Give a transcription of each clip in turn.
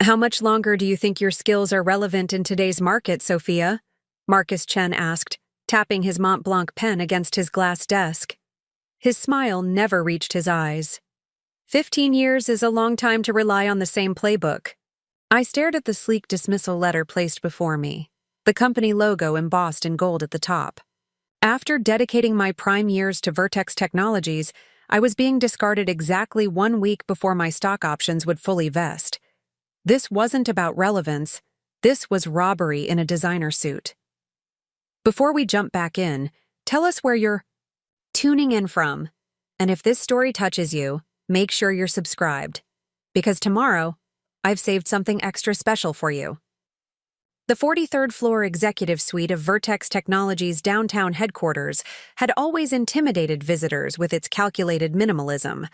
How much longer do you think your skills are relevant in today's market, Sophia? Marcus Chen asked, tapping his Mont Blanc pen against his glass desk. His smile never reached his eyes. 15 years is a long time to rely on the same playbook. I stared at the sleek dismissal letter placed before me, the company logo embossed in gold at the top. After dedicating my prime years to Vertex Technologies, I was being discarded exactly 1 week before my stock options would fully vest. This wasn't about relevance. This was robbery in a designer suit. Before we jump back in, tell us where you're tuning in from. And if this story touches you, make sure you're subscribed. Because tomorrow, I've saved something extra special for you. The 43rd floor executive suite of Vertex Technologies' downtown headquarters had always intimidated visitors with its calculated minimalism.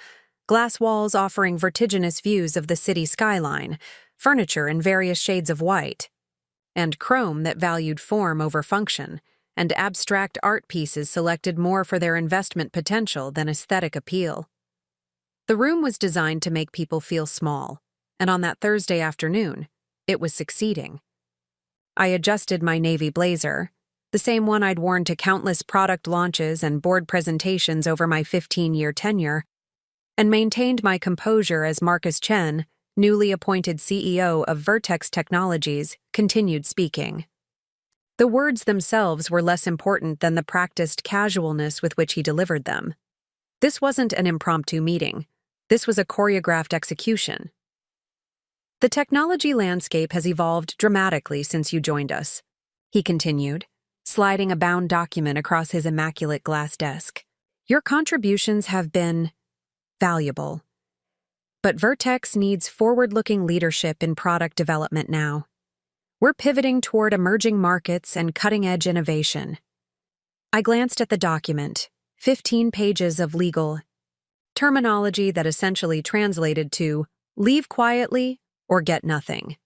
Glass walls offering vertiginous views of the city skyline, furniture in various shades of white, and chrome that valued form over function, and abstract art pieces selected more for their investment potential than aesthetic appeal. The room was designed to make people feel small, and on that Thursday afternoon, it was succeeding. I adjusted my navy blazer, the same one I'd worn to countless product launches and board presentations over my 15-year tenure, and maintained my composure as Marcus Chen, newly appointed CEO of Vertex Technologies, continued speaking. The words themselves were less important than the practiced casualness with which he delivered them. This wasn't an impromptu meeting. This was a choreographed execution. The technology landscape has evolved dramatically since you joined us, he continued, sliding a bound document across his immaculate glass desk. Your contributions have been valuable. But Vertex needs forward-looking leadership in product development now. We're pivoting toward emerging markets and cutting-edge innovation. I glanced at the document, 15 pages of legal terminology that essentially translated to leave quietly or get nothing.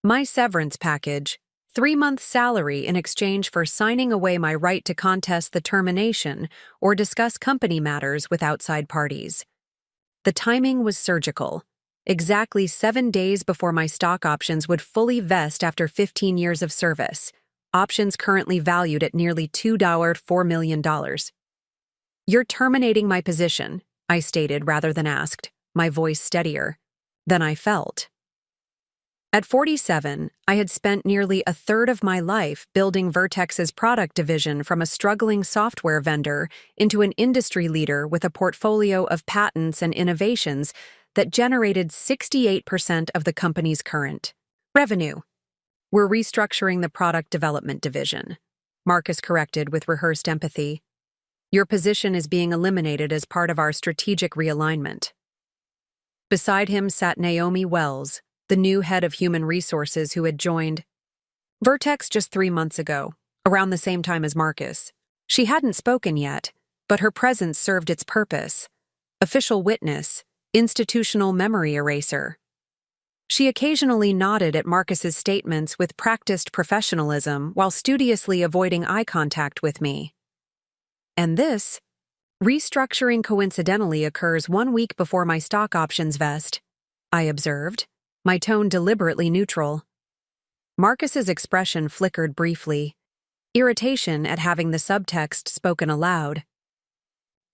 My severance package, 3-month salary in exchange for signing away my right to contest the termination or discuss company matters with outside parties. The timing was surgical. Exactly 7 days before my stock options would fully vest after 15 years of service, options currently valued at nearly $4 million. You're terminating my position, I stated rather than asked, my voice steadier than I felt. At 47, I had spent nearly a third of my life building Vertex's product division from a struggling software vendor into an industry leader with a portfolio of patents and innovations that generated 68% of the company's current revenue. We're restructuring the product development division, Marcus corrected with rehearsed empathy. Your position is being eliminated as part of our strategic realignment. Beside him sat Naomi Wells, the new head of human resources who had joined Vertex just 3 months ago, around the same time as Marcus. She hadn't spoken yet, but her presence served its purpose. Official witness, institutional memory eraser. She occasionally nodded at Marcus's statements with practiced professionalism while studiously avoiding eye contact with me. And this, restructuring coincidentally occurs 1 week before my stock options vest, I observed, my tone deliberately neutral. Marcus's expression flickered briefly, irritation at having the subtext spoken aloud.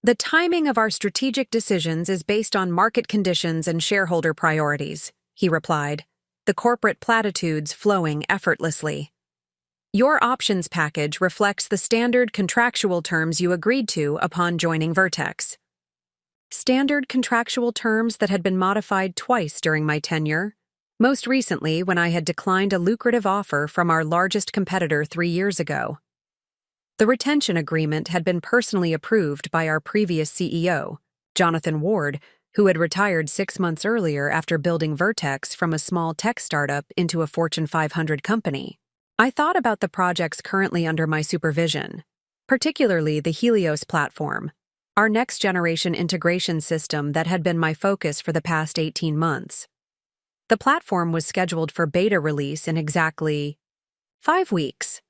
The timing of our strategic decisions is based on market conditions and shareholder priorities, he replied, the corporate platitudes flowing effortlessly. Your options package reflects the standard contractual terms you agreed to upon joining Vertex. Standard contractual terms that had been modified twice during my tenure, most recently when I had declined a lucrative offer from our largest competitor 3 years ago. The retention agreement had been personally approved by our previous CEO, Jonathan Ward, who had retired 6 months earlier after building Vertex from a small tech startup into a Fortune 500 company. I thought about the projects currently under my supervision, particularly the Helios platform, our next-generation integration system that had been my focus for the past 18 months. The platform was scheduled for beta release in exactly 5 weeks.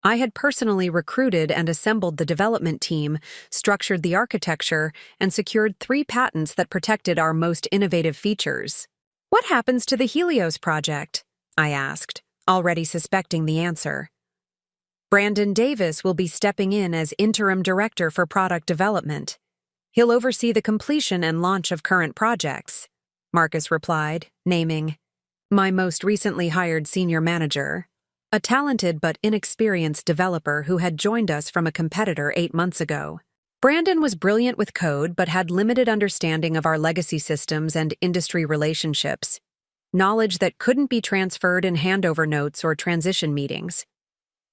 I had personally recruited and assembled the development team, structured the architecture, and secured 3 patents that protected our most innovative features. What happens to the Helios project? I asked, already suspecting the answer. Brandon Davis will be stepping in as interim director for product development. He'll oversee the completion and launch of current projects, Marcus replied, naming my most recently hired senior manager, a talented but inexperienced developer who had joined us from a competitor 8 months ago. Brandon was brilliant with code but had limited understanding of our legacy systems and industry relationships, knowledge that couldn't be transferred in handover notes or transition meetings.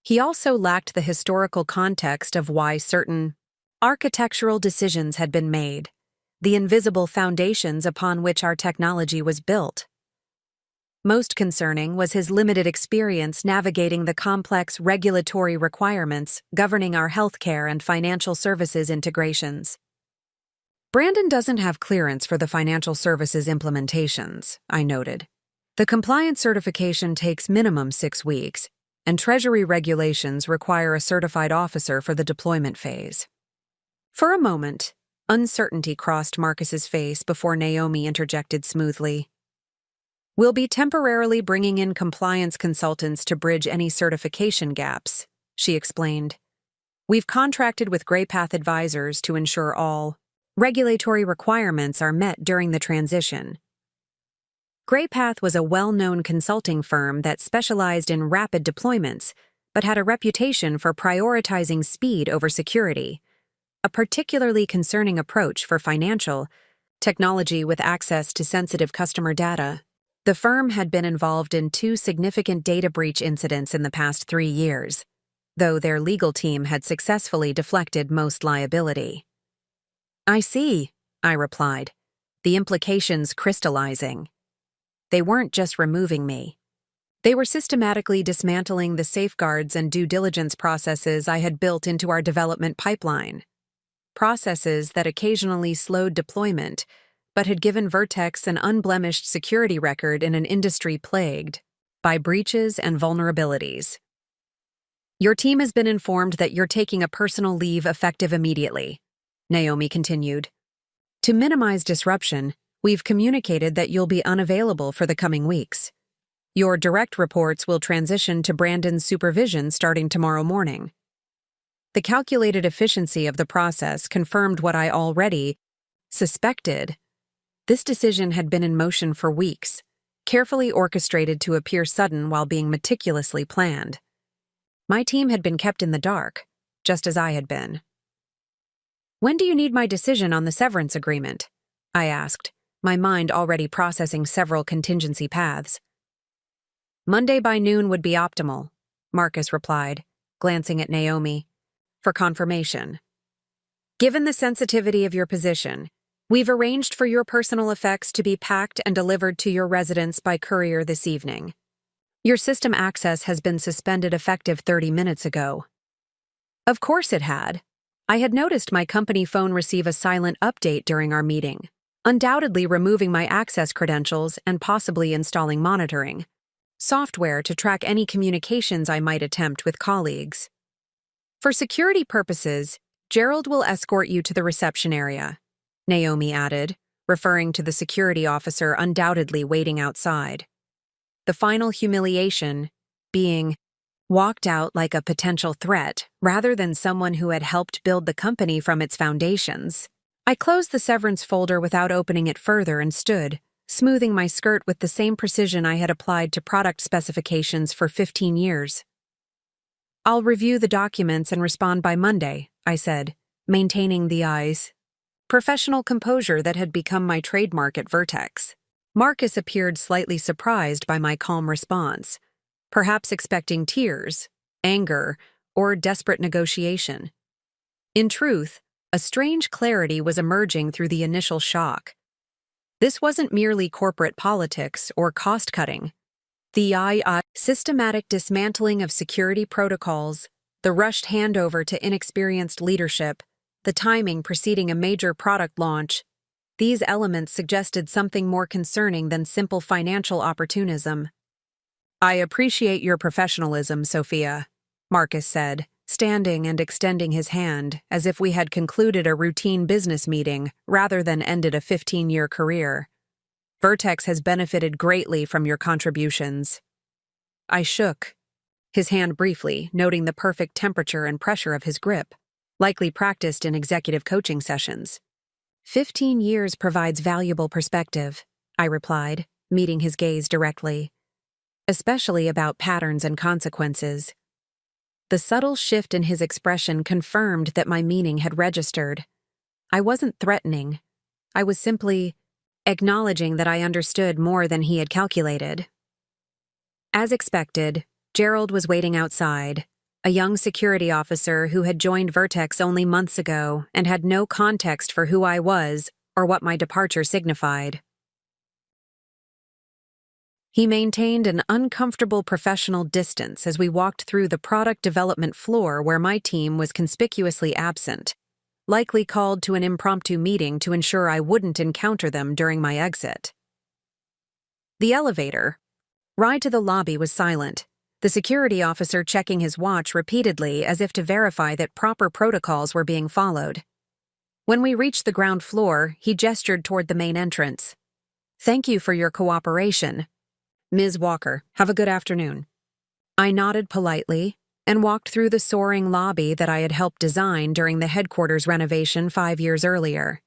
He also lacked the historical context of why certain architectural decisions had been made, the invisible foundations upon which our technology was built. Most concerning was his limited experience navigating the complex regulatory requirements governing our healthcare and financial services integrations. Brandon doesn't have clearance for the financial services implementations, I noted. The compliance certification takes minimum 6 weeks, and Treasury regulations require a certified officer for the deployment phase. For a moment, uncertainty crossed Marcus's face before Naomi interjected smoothly. We'll be temporarily bringing in compliance consultants to bridge any certification gaps, she explained. We've contracted with GrayPath advisors to ensure all regulatory requirements are met during the transition. GrayPath was a well-known consulting firm that specialized in rapid deployments, but had a reputation for prioritizing speed over security, a particularly concerning approach for financial technology with access to sensitive customer data. The firm had been involved in 2 significant data breach incidents in the past 3 years, though their legal team had successfully deflected most liability. I see, I replied, the implications crystallizing. They weren't just removing me. They were systematically dismantling the safeguards and due diligence processes I had built into our development pipeline. Processes that occasionally slowed deployment, but had given Vertex an unblemished security record in an industry plagued by breaches and vulnerabilities. Your team has been informed that you're taking a personal leave effective immediately, Naomi continued. To minimize disruption, we've communicated that you'll be unavailable for the coming weeks. Your direct reports will transition to Brandon's supervision starting tomorrow morning. The calculated efficiency of the process confirmed what I already suspected. This decision had been in motion for weeks, carefully orchestrated to appear sudden while being meticulously planned. My team had been kept in the dark, just as I had been. When do you need my decision on the severance agreement? I asked, my mind already processing several contingency paths. Monday by noon would be optimal, Marcus replied, glancing at Naomi, for confirmation. Given the sensitivity of your position, we've arranged for your personal effects to be packed and delivered to your residence by courier this evening. Your system access has been suspended effective 30 minutes ago. Of course it had. I had noticed my company phone receive a silent update during our meeting, undoubtedly removing my access credentials and possibly installing monitoring software to track any communications I might attempt with colleagues. For security purposes, Gerald will escort you to the reception area, Naomi added, referring to the security officer undoubtedly waiting outside. The final humiliation being walked out like a potential threat rather than someone who had helped build the company from its foundations. I closed the severance folder without opening it further and stood, smoothing my skirt with the same precision I had applied to product specifications for 15 years. I'll review the documents and respond by Monday, I said, maintaining the professional composure that had become my trademark at Vertex. Marcus appeared slightly surprised by my calm response, perhaps expecting tears, anger, or desperate negotiation. In truth, a strange clarity was emerging through the initial shock. This wasn't merely corporate politics or cost-cutting. The systematic dismantling of security protocols, the rushed handover to inexperienced leadership, the timing preceding a major product launch, these elements suggested something more concerning than simple financial opportunism. I appreciate your professionalism, Sophia, Marcus said, standing and extending his hand as if we had concluded a routine business meeting rather than ended a 15-year career. Vertex has benefited greatly from your contributions." I shook, his hand briefly, noting the perfect temperature and pressure of his grip, likely practiced in executive coaching sessions. 15 years provides valuable perspective, I replied, meeting his gaze directly. Especially about patterns and consequences. The subtle shift in his expression confirmed that my meaning had registered. I wasn't threatening. I was simply acknowledging that I understood more than he had calculated. As expected, Gerald was waiting outside, a young security officer who had joined Vertex only months ago and had no context for who I was or what my departure signified. He maintained an uncomfortable professional distance as we walked through the product development floor where my team was conspicuously absent, likely called to an impromptu meeting to ensure I wouldn't encounter them during my exit. The elevator ride to the lobby was silent, the security officer checking his watch repeatedly as if to verify that proper protocols were being followed. When we reached the ground floor, he gestured toward the main entrance. "Thank you for your cooperation. Ms. Walker, have a good afternoon." I nodded politely and walked through the soaring lobby that I had helped design during the headquarters renovation 5 years earlier.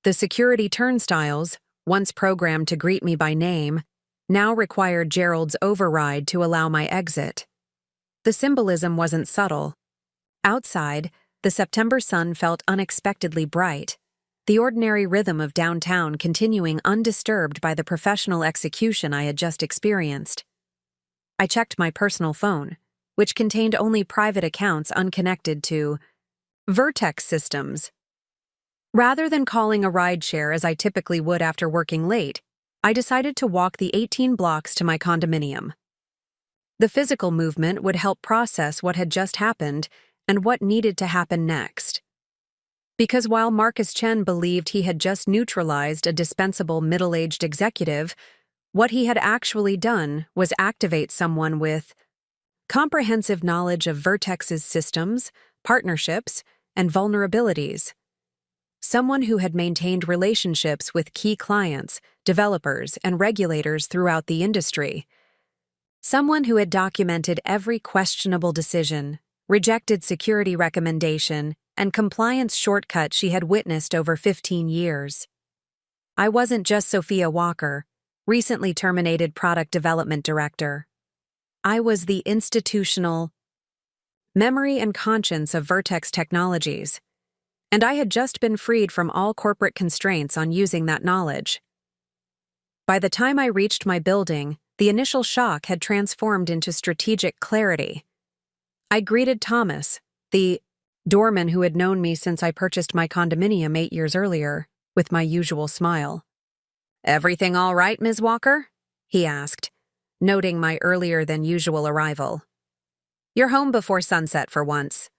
The security turnstiles, once programmed to greet me by name, now required Gerald's override to allow my exit. The symbolism wasn't subtle. Outside, the September sun felt unexpectedly bright, the ordinary rhythm of downtown continuing undisturbed by the professional execution I had just experienced. I checked my personal phone, which contained only private accounts unconnected to Vertex systems. Rather than calling a rideshare as I typically would after working late, I decided to walk the 18 blocks to my condominium. The physical movement would help process what had just happened and what needed to happen next. Because while Marcus Chen believed he had just neutralized a dispensable middle-aged executive, what he had actually done was activate someone with comprehensive knowledge of Vertex's systems, partnerships, and vulnerabilities. Someone who had maintained relationships with key clients, developers, and regulators throughout the industry. Someone who had documented every questionable decision, rejected security recommendation, and compliance shortcut she had witnessed over 15 years. I wasn't just Sophia Walker, recently terminated product development director. I was the institutional memory and conscience of Vertex Technologies, and I had just been freed from all corporate constraints on using that knowledge. By the time I reached my building, the initial shock had transformed into strategic clarity. I greeted Thomas, the doorman who had known me since I purchased my condominium 8 years earlier, with my usual smile. "Everything all right, Ms. Walker?" he asked, noting my earlier-than-usual arrival. "You're home before sunset for once."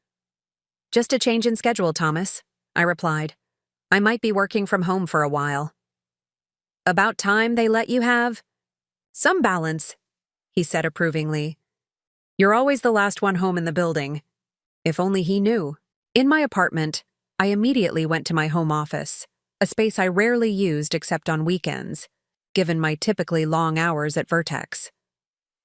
"Just a change in schedule, Thomas," I replied. "I might be working from home for a while." "About time they let you have some balance," he said approvingly. "You're always the last one home in the building." If only he knew. In my apartment, I immediately went to my home office, a space I rarely used except on weekends, given my typically long hours at Vertex.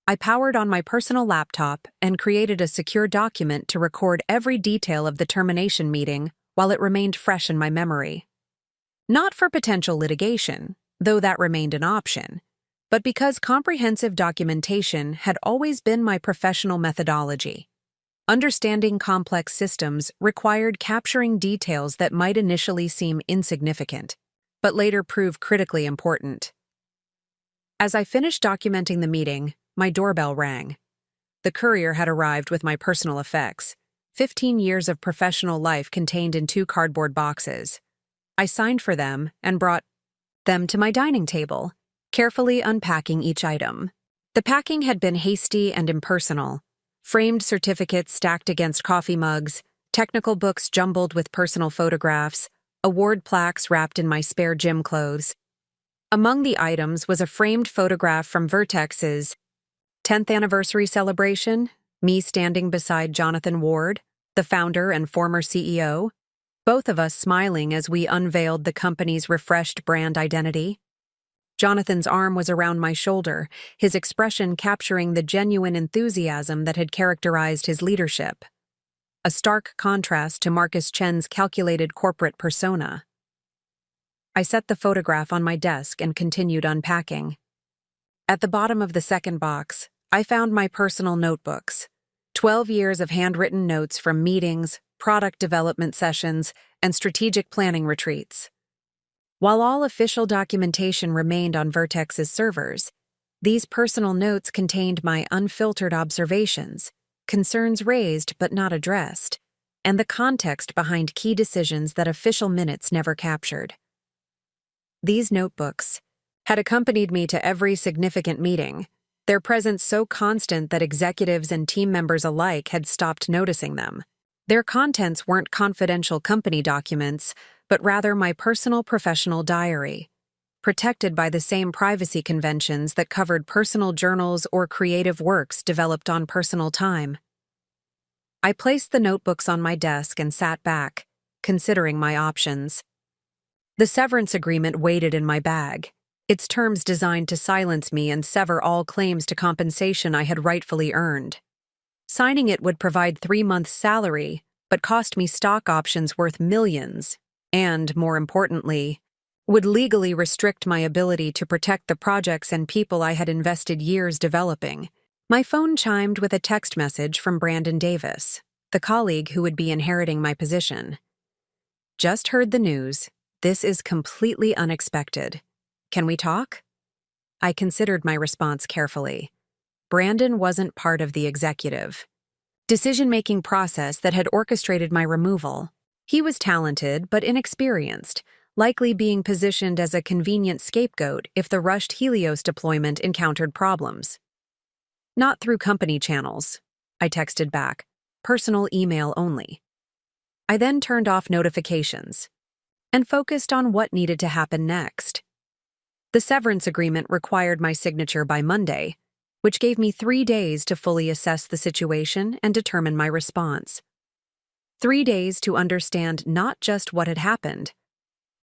I powered on my personal laptop and created a secure document to record every detail of the termination meeting while it remained fresh in my memory. Not for potential litigation, though that remained an option, but because comprehensive documentation had always been my professional methodology. Understanding complex systems required capturing details that might initially seem insignificant, but later prove critically important. As I finished documenting the meeting, my doorbell rang. The courier had arrived with my personal effects, 15 years of professional life contained in 2 cardboard boxes. I signed for them and brought them to my dining table, carefully unpacking each item. The packing had been hasty and impersonal. Framed certificates stacked against coffee mugs, technical books jumbled with personal photographs, award plaques wrapped in my spare gym clothes. Among the items was a framed photograph from Vertex's 10th anniversary celebration, me standing beside Jonathan Ward, the founder and former CEO, both of us smiling as we unveiled the company's refreshed brand identity. Jonathan's arm was around my shoulder, his expression capturing the genuine enthusiasm that had characterized his leadership. A stark contrast to Marcus Chen's calculated corporate persona. I set the photograph on my desk and continued unpacking. At the bottom of the second box, I found my personal notebooks. 12 years of handwritten notes from meetings, product development sessions, and strategic planning retreats. While all official documentation remained on Vertex's servers, these personal notes contained my unfiltered observations, concerns raised but not addressed, and the context behind key decisions that official minutes never captured. These notebooks had accompanied me to every significant meeting, their presence so constant that executives and team members alike had stopped noticing them. Their contents weren't confidential company documents, but rather my personal professional diary, protected by the same privacy conventions that covered personal journals or creative works developed on personal time. I placed the notebooks on my desk and sat back, considering my options. The severance agreement waited in my bag, its terms designed to silence me and sever all claims to compensation I had rightfully earned. Signing it would provide 3 months' salary, but cost me stock options worth millions, and, more importantly, would legally restrict my ability to protect the projects and people I had invested years developing. My phone chimed with a text message from Brandon Davis, the colleague who would be inheriting my position. "Just heard the news. This is completely unexpected. Can we talk?" I considered my response carefully. Brandon wasn't part of the executive decision-making process that had orchestrated my removal. He was talented but inexperienced, likely being positioned as a convenient scapegoat if the rushed Helios deployment encountered problems. "Not through company channels," I texted back, "personal email only." I then turned off notifications and focused on what needed to happen next. The severance agreement required my signature by Monday, which gave me 3 days to fully assess the situation and determine my response. 3 days to understand not just what had happened,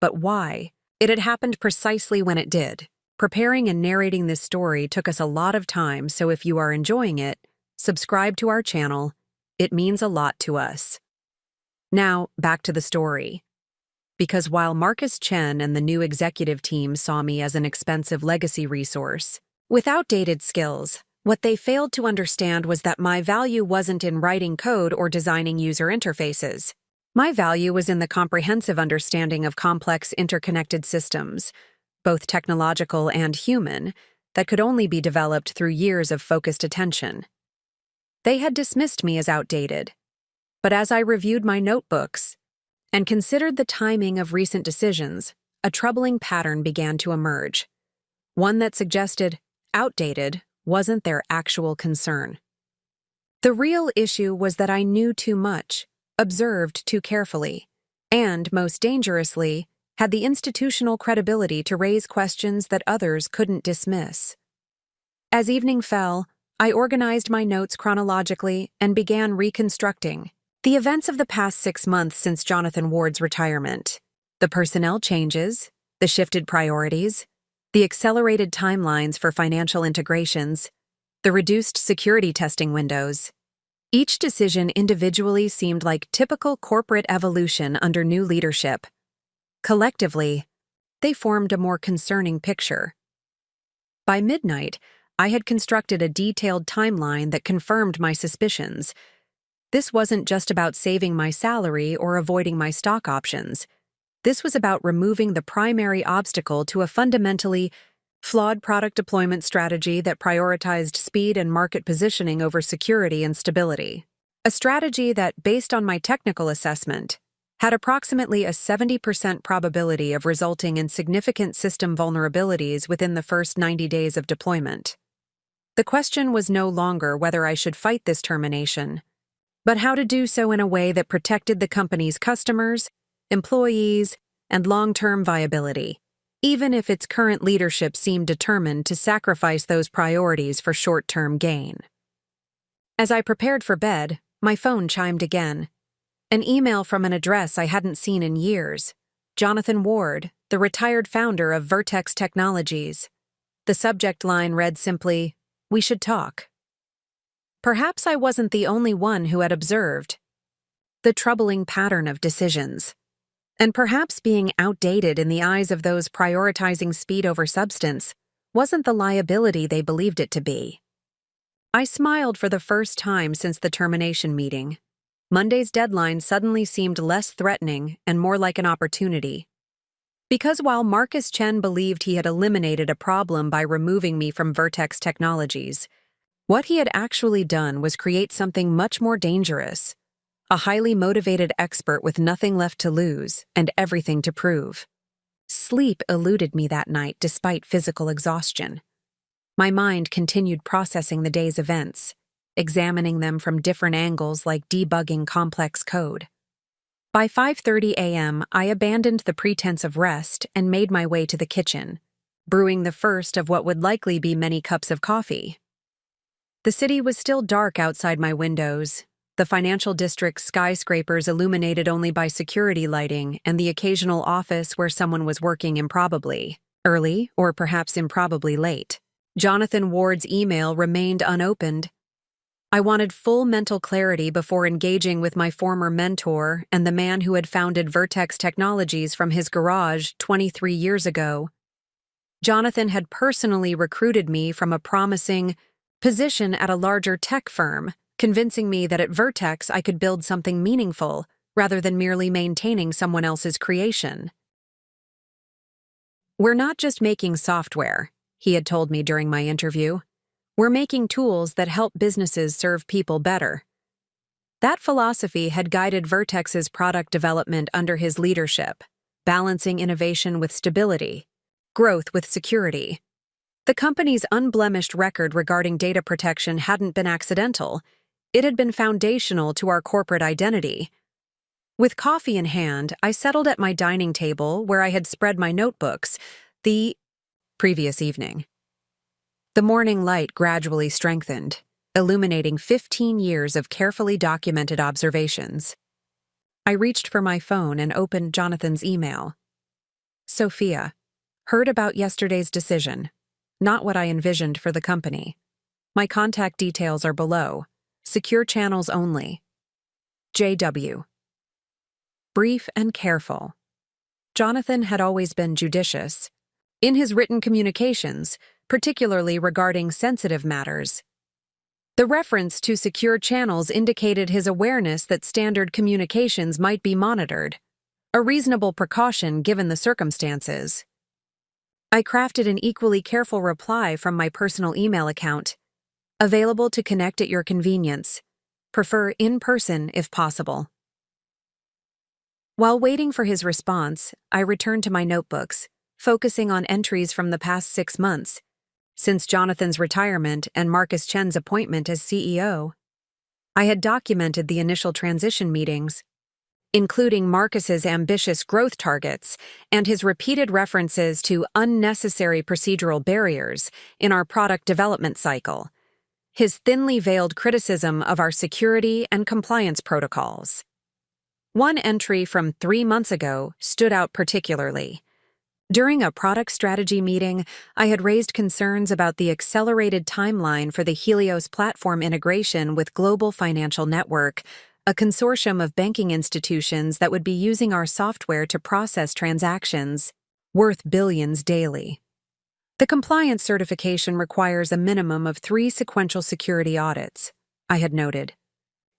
but why it had happened precisely when it did. Preparing and narrating this story took us a lot of time, so if you are enjoying it, subscribe to our channel. It means a lot to us. Now, back to the story. Because while Marcus Chen and the new executive team saw me as an expensive legacy resource, with outdated skills, what they failed to understand was that my value wasn't in writing code or designing user interfaces. My value was in the comprehensive understanding of complex interconnected systems, both technological and human, that could only be developed through years of focused attention. They had dismissed me as outdated, but as I reviewed my notebooks and considered the timing of recent decisions, a troubling pattern began to emerge, one that suggested outdated wasn't their actual concern. The real issue was that I knew too much, observed too carefully, and, most dangerously, had the institutional credibility to raise questions that others couldn't dismiss. As evening fell, I organized my notes chronologically and began reconstructing the events of the past 6 months since Jonathan Ward's retirement, the personnel changes, the shifted priorities, the accelerated timelines for financial integrations, the reduced security testing windows. Each decision individually seemed like typical corporate evolution under new leadership. Collectively, they formed a more concerning picture. By midnight, I had constructed a detailed timeline that confirmed my suspicions. This wasn't just about saving my salary or avoiding my stock options. This was about removing the primary obstacle to a fundamentally flawed product deployment strategy that prioritized speed and market positioning over security and stability. A strategy that, based on my technical assessment, had approximately a 70% probability of resulting in significant system vulnerabilities within the first 90 days of deployment. The question was no longer whether I should fight this termination, but how to do so in a way that protected the company's customers, employees, and long-term viability, even if its current leadership seemed determined to sacrifice those priorities for short-term gain. As I prepared for bed, my phone chimed again. An email from an address I hadn't seen in years. Jonathan Ward, the retired founder of Vertex Technologies. The subject line read simply, "We should talk." Perhaps I wasn't the only one who had observed the troubling pattern of decisions, and perhaps being outdated in the eyes of those prioritizing speed over substance wasn't the liability they believed it to be. I smiled for the first time since the termination meeting. Monday's deadline suddenly seemed less threatening and more like an opportunity. Because while Marcus Chen believed he had eliminated a problem by removing me from Vertex Technologies, what he had actually done was create something much more dangerous: a highly motivated expert with nothing left to lose and everything to prove. Sleep eluded me that night despite physical exhaustion. My mind continued processing the day's events, examining them from different angles like debugging complex code. By 5:30 a.m., I abandoned the pretense of rest and made my way to the kitchen, brewing the first of what would likely be many cups of coffee. The city was still dark outside my windows, the financial district's skyscrapers illuminated only by security lighting and the occasional office where someone was working improbably early or perhaps improbably late. Jonathan Ward's email remained unopened. I wanted full mental clarity before engaging with my former mentor and the man who had founded Vertex Technologies from his garage 23 years ago. Jonathan had personally recruited me from a promising position at a larger tech firm, convincing me that at Vertex I could build something meaningful rather than merely maintaining someone else's creation. "We're not just making software," he had told me during my interview. "We're making tools that help businesses serve people better." That philosophy had guided Vertex's product development under his leadership, balancing innovation with stability, growth with security. The company's unblemished record regarding data protection hadn't been accidental. It had been foundational to our corporate identity. With coffee in hand, I settled at my dining table where I had spread my notebooks the previous evening. The morning light gradually strengthened, illuminating 15 years of carefully documented observations. I reached for my phone and opened Jonathan's email. "Sophia, heard about yesterday's decision. Not what I envisioned for the company. My contact details are below. Secure channels only. JW." Brief and careful. Jonathan had always been judicious. In his written communications, particularly regarding sensitive matters, the reference to secure channels indicated his awareness that standard communications might be monitored, a reasonable precaution given the circumstances. I crafted an equally careful reply from my personal email account. "Available to connect at your convenience. Prefer in person if possible." While waiting for his response, I returned to my notebooks, focusing on entries from the past 6 months, since Jonathan's retirement and Marcus Chen's appointment as CEO. I had documented the initial transition meetings, including Marcus's ambitious growth targets and his repeated references to unnecessary procedural barriers in our product development cycle, his thinly veiled criticism of our security and compliance protocols. One entry from 3 months ago stood out particularly. During a product strategy meeting, I had raised concerns about the accelerated timeline for the Helios platform integration with Global Financial Network, a consortium of banking institutions that would be using our software to process transactions worth billions daily. The compliance certification requires a minimum of 3 sequential security audits, I had noted.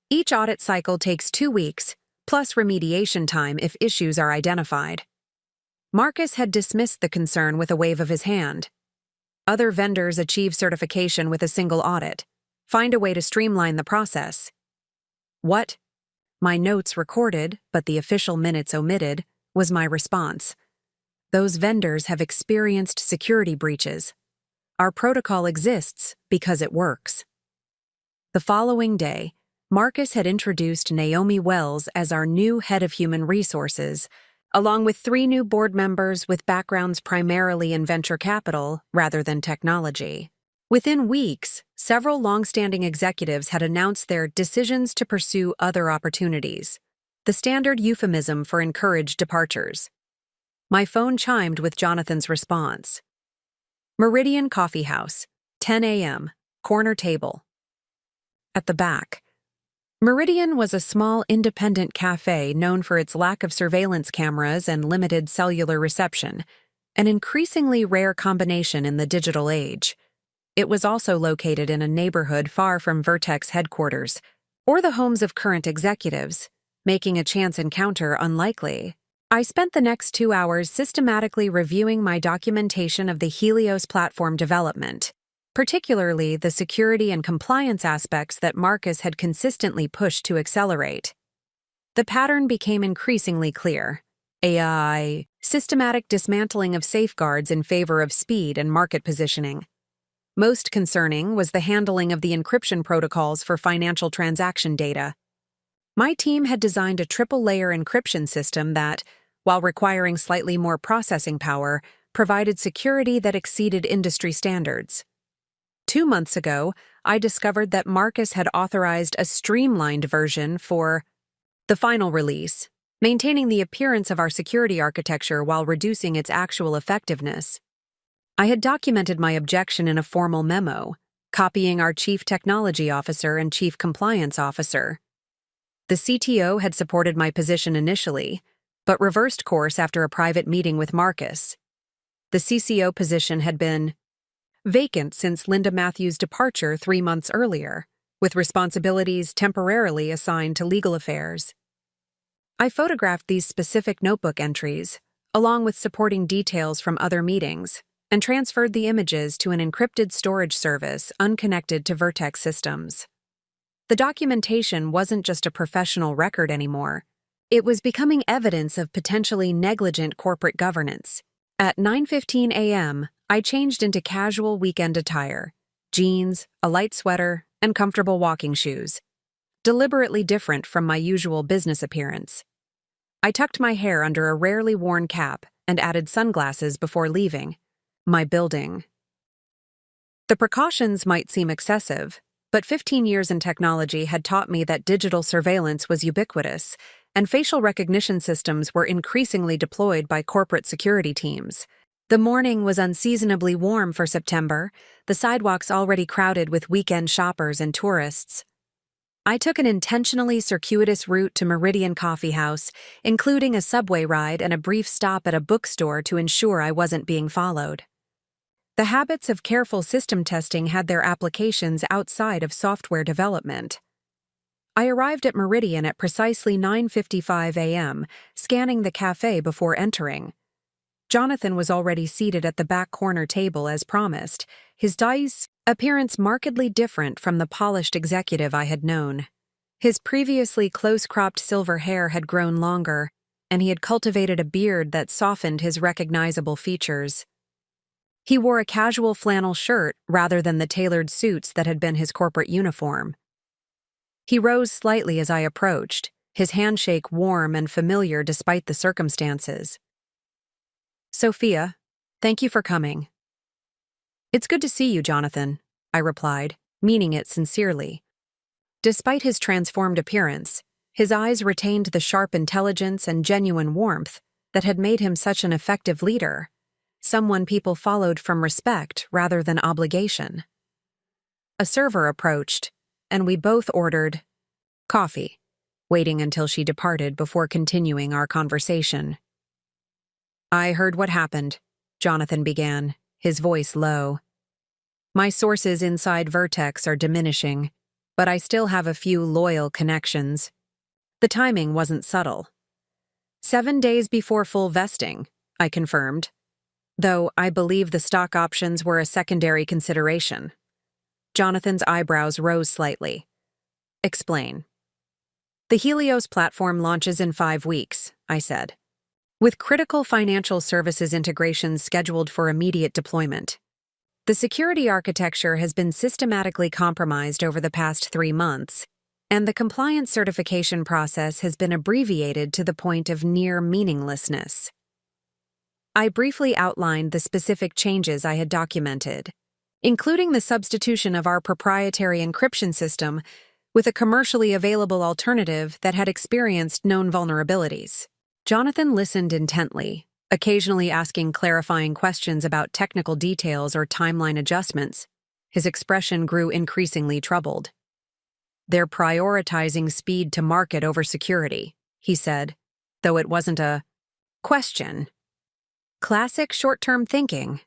Each audit cycle takes 2 weeks, plus remediation time if issues are identified. Marcus had dismissed the concern with a wave of his hand. Other vendors achieve certification with a single audit. Find a way to streamline the process. What? My notes recorded, but the official minutes omitted, was my response. Those vendors have experienced security breaches. Our protocol exists because it works. The following day, Marcus had introduced Naomi Wells as our new head of human resources, along with 3 new board members with backgrounds primarily in venture capital rather than technology. Within weeks, several long-standing executives had announced their decisions to pursue other opportunities, the standard euphemism for encouraged departures. My phone chimed with Jonathan's response. Meridian Coffee House, 10 a.m., corner table. At the back. Meridian was a small independent cafe known for its lack of surveillance cameras and limited cellular reception, an increasingly rare combination in the digital age. It was also located in a neighborhood far from Vertex headquarters, or the homes of current executives, making a chance encounter unlikely. I spent the next 2 hours systematically reviewing my documentation of the Helios platform development, particularly the security and compliance aspects that Marcus had consistently pushed to accelerate. The pattern became increasingly clear. AI, systematic dismantling of safeguards in favor of speed and market positioning. Most concerning was the handling of the encryption protocols for financial transaction data. My team had designed a triple-layer encryption system that, while requiring slightly more processing power, provided security that exceeded industry standards. 2 months ago, I discovered that Marcus had authorized a streamlined version for the final release, maintaining the appearance of our security architecture while reducing its actual effectiveness. I had documented my objection in a formal memo, copying our Chief Technology Officer and Chief Compliance Officer. The CTO had supported my position initially, but reversed course after a private meeting with Marcus. The CCO position had been vacant since Linda Matthews' departure 3 months earlier, with responsibilities temporarily assigned to legal affairs. I photographed these specific notebook entries, along with supporting details from other meetings, and transferred the images to an encrypted storage service unconnected to Vertex systems. The documentation wasn't just a professional record anymore. It was becoming evidence of potentially negligent corporate governance. At 9:15 a.m., I changed into casual weekend attire, jeans, a light sweater, and comfortable walking shoes, deliberately different from my usual business appearance. I tucked my hair under a rarely worn cap and added sunglasses before leaving my building. The precautions might seem excessive, but 15 years in technology had taught me that digital surveillance was ubiquitous, and facial recognition systems were increasingly deployed by corporate security teams. The morning was unseasonably warm for September, the sidewalks already crowded with weekend shoppers and tourists. I took an intentionally circuitous route to Meridian Coffee House, including a subway ride and a brief stop at a bookstore to ensure I wasn't being followed. The habits of careful system testing had their applications outside of software development. I arrived at Meridian at precisely 9:55 a.m., scanning the cafe before entering. Jonathan was already seated at the back corner table as promised, his appearance markedly different from the polished executive I had known. His previously close-cropped silver hair had grown longer, and he had cultivated a beard that softened his recognizable features. He wore a casual flannel shirt rather than the tailored suits that had been his corporate uniform. He rose slightly as I approached, his handshake warm and familiar despite the circumstances. "Sophia, thank you for coming." "It's good to see you, Jonathan," I replied, meaning it sincerely. Despite his transformed appearance, his eyes retained the sharp intelligence and genuine warmth that had made him such an effective leader, someone people followed from respect rather than obligation. A server approached, and we both ordered coffee, waiting until she departed before continuing our conversation. "I heard what happened," Jonathan began, his voice low. "My sources inside Vertex are diminishing, but I still have a few loyal connections. The timing wasn't subtle. 7 days before full vesting," I confirmed, though I believe the stock options were a secondary consideration. Jonathan's eyebrows rose slightly. "Explain." "The Helios platform launches in 5 weeks," I said, with critical financial services integrations scheduled for immediate deployment. The security architecture has been systematically compromised over the past 3 months, and the compliance certification process has been abbreviated to the point of near meaninglessness. I briefly outlined the specific changes I had documented, including the substitution of our proprietary encryption system with a commercially available alternative that had experienced known vulnerabilities. Jonathan listened intently, occasionally asking clarifying questions about technical details or timeline adjustments. His expression grew increasingly troubled. "They're prioritizing speed to market over security," he said, though it wasn't a question. Classic short-term thinking.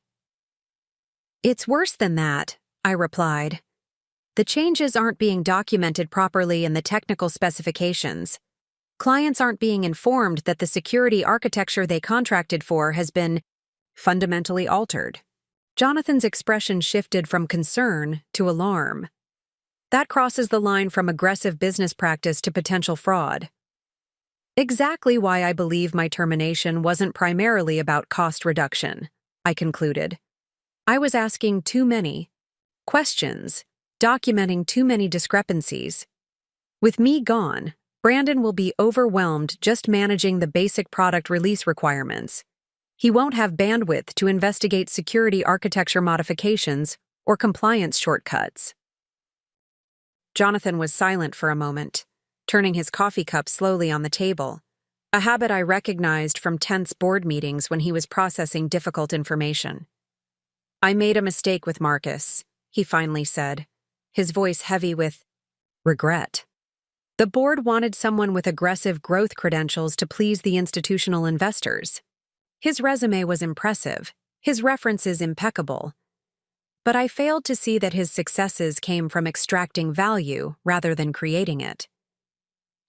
"It's worse than that," I replied. "The changes aren't being documented properly in the technical specifications. Clients aren't being informed that the security architecture they contracted for has been fundamentally altered." Jonathan's expression shifted from concern to alarm. "That crosses the line from aggressive business practice to potential fraud." Exactly why I believe my termination wasn't primarily about cost reduction, I concluded. I was asking too many questions, documenting too many discrepancies. With me gone, Brandon will be overwhelmed just managing the basic product release requirements. He won't have bandwidth to investigate security architecture modifications or compliance shortcuts. Jonathan was silent for a moment, turning his coffee cup slowly on the table, a habit I recognized from tense board meetings when he was processing difficult information. "I made a mistake with Marcus," he finally said, his voice heavy with regret. "The board wanted someone with aggressive growth credentials to please the institutional investors. His resume was impressive, his references impeccable. But I failed to see that his successes came from extracting value rather than creating it."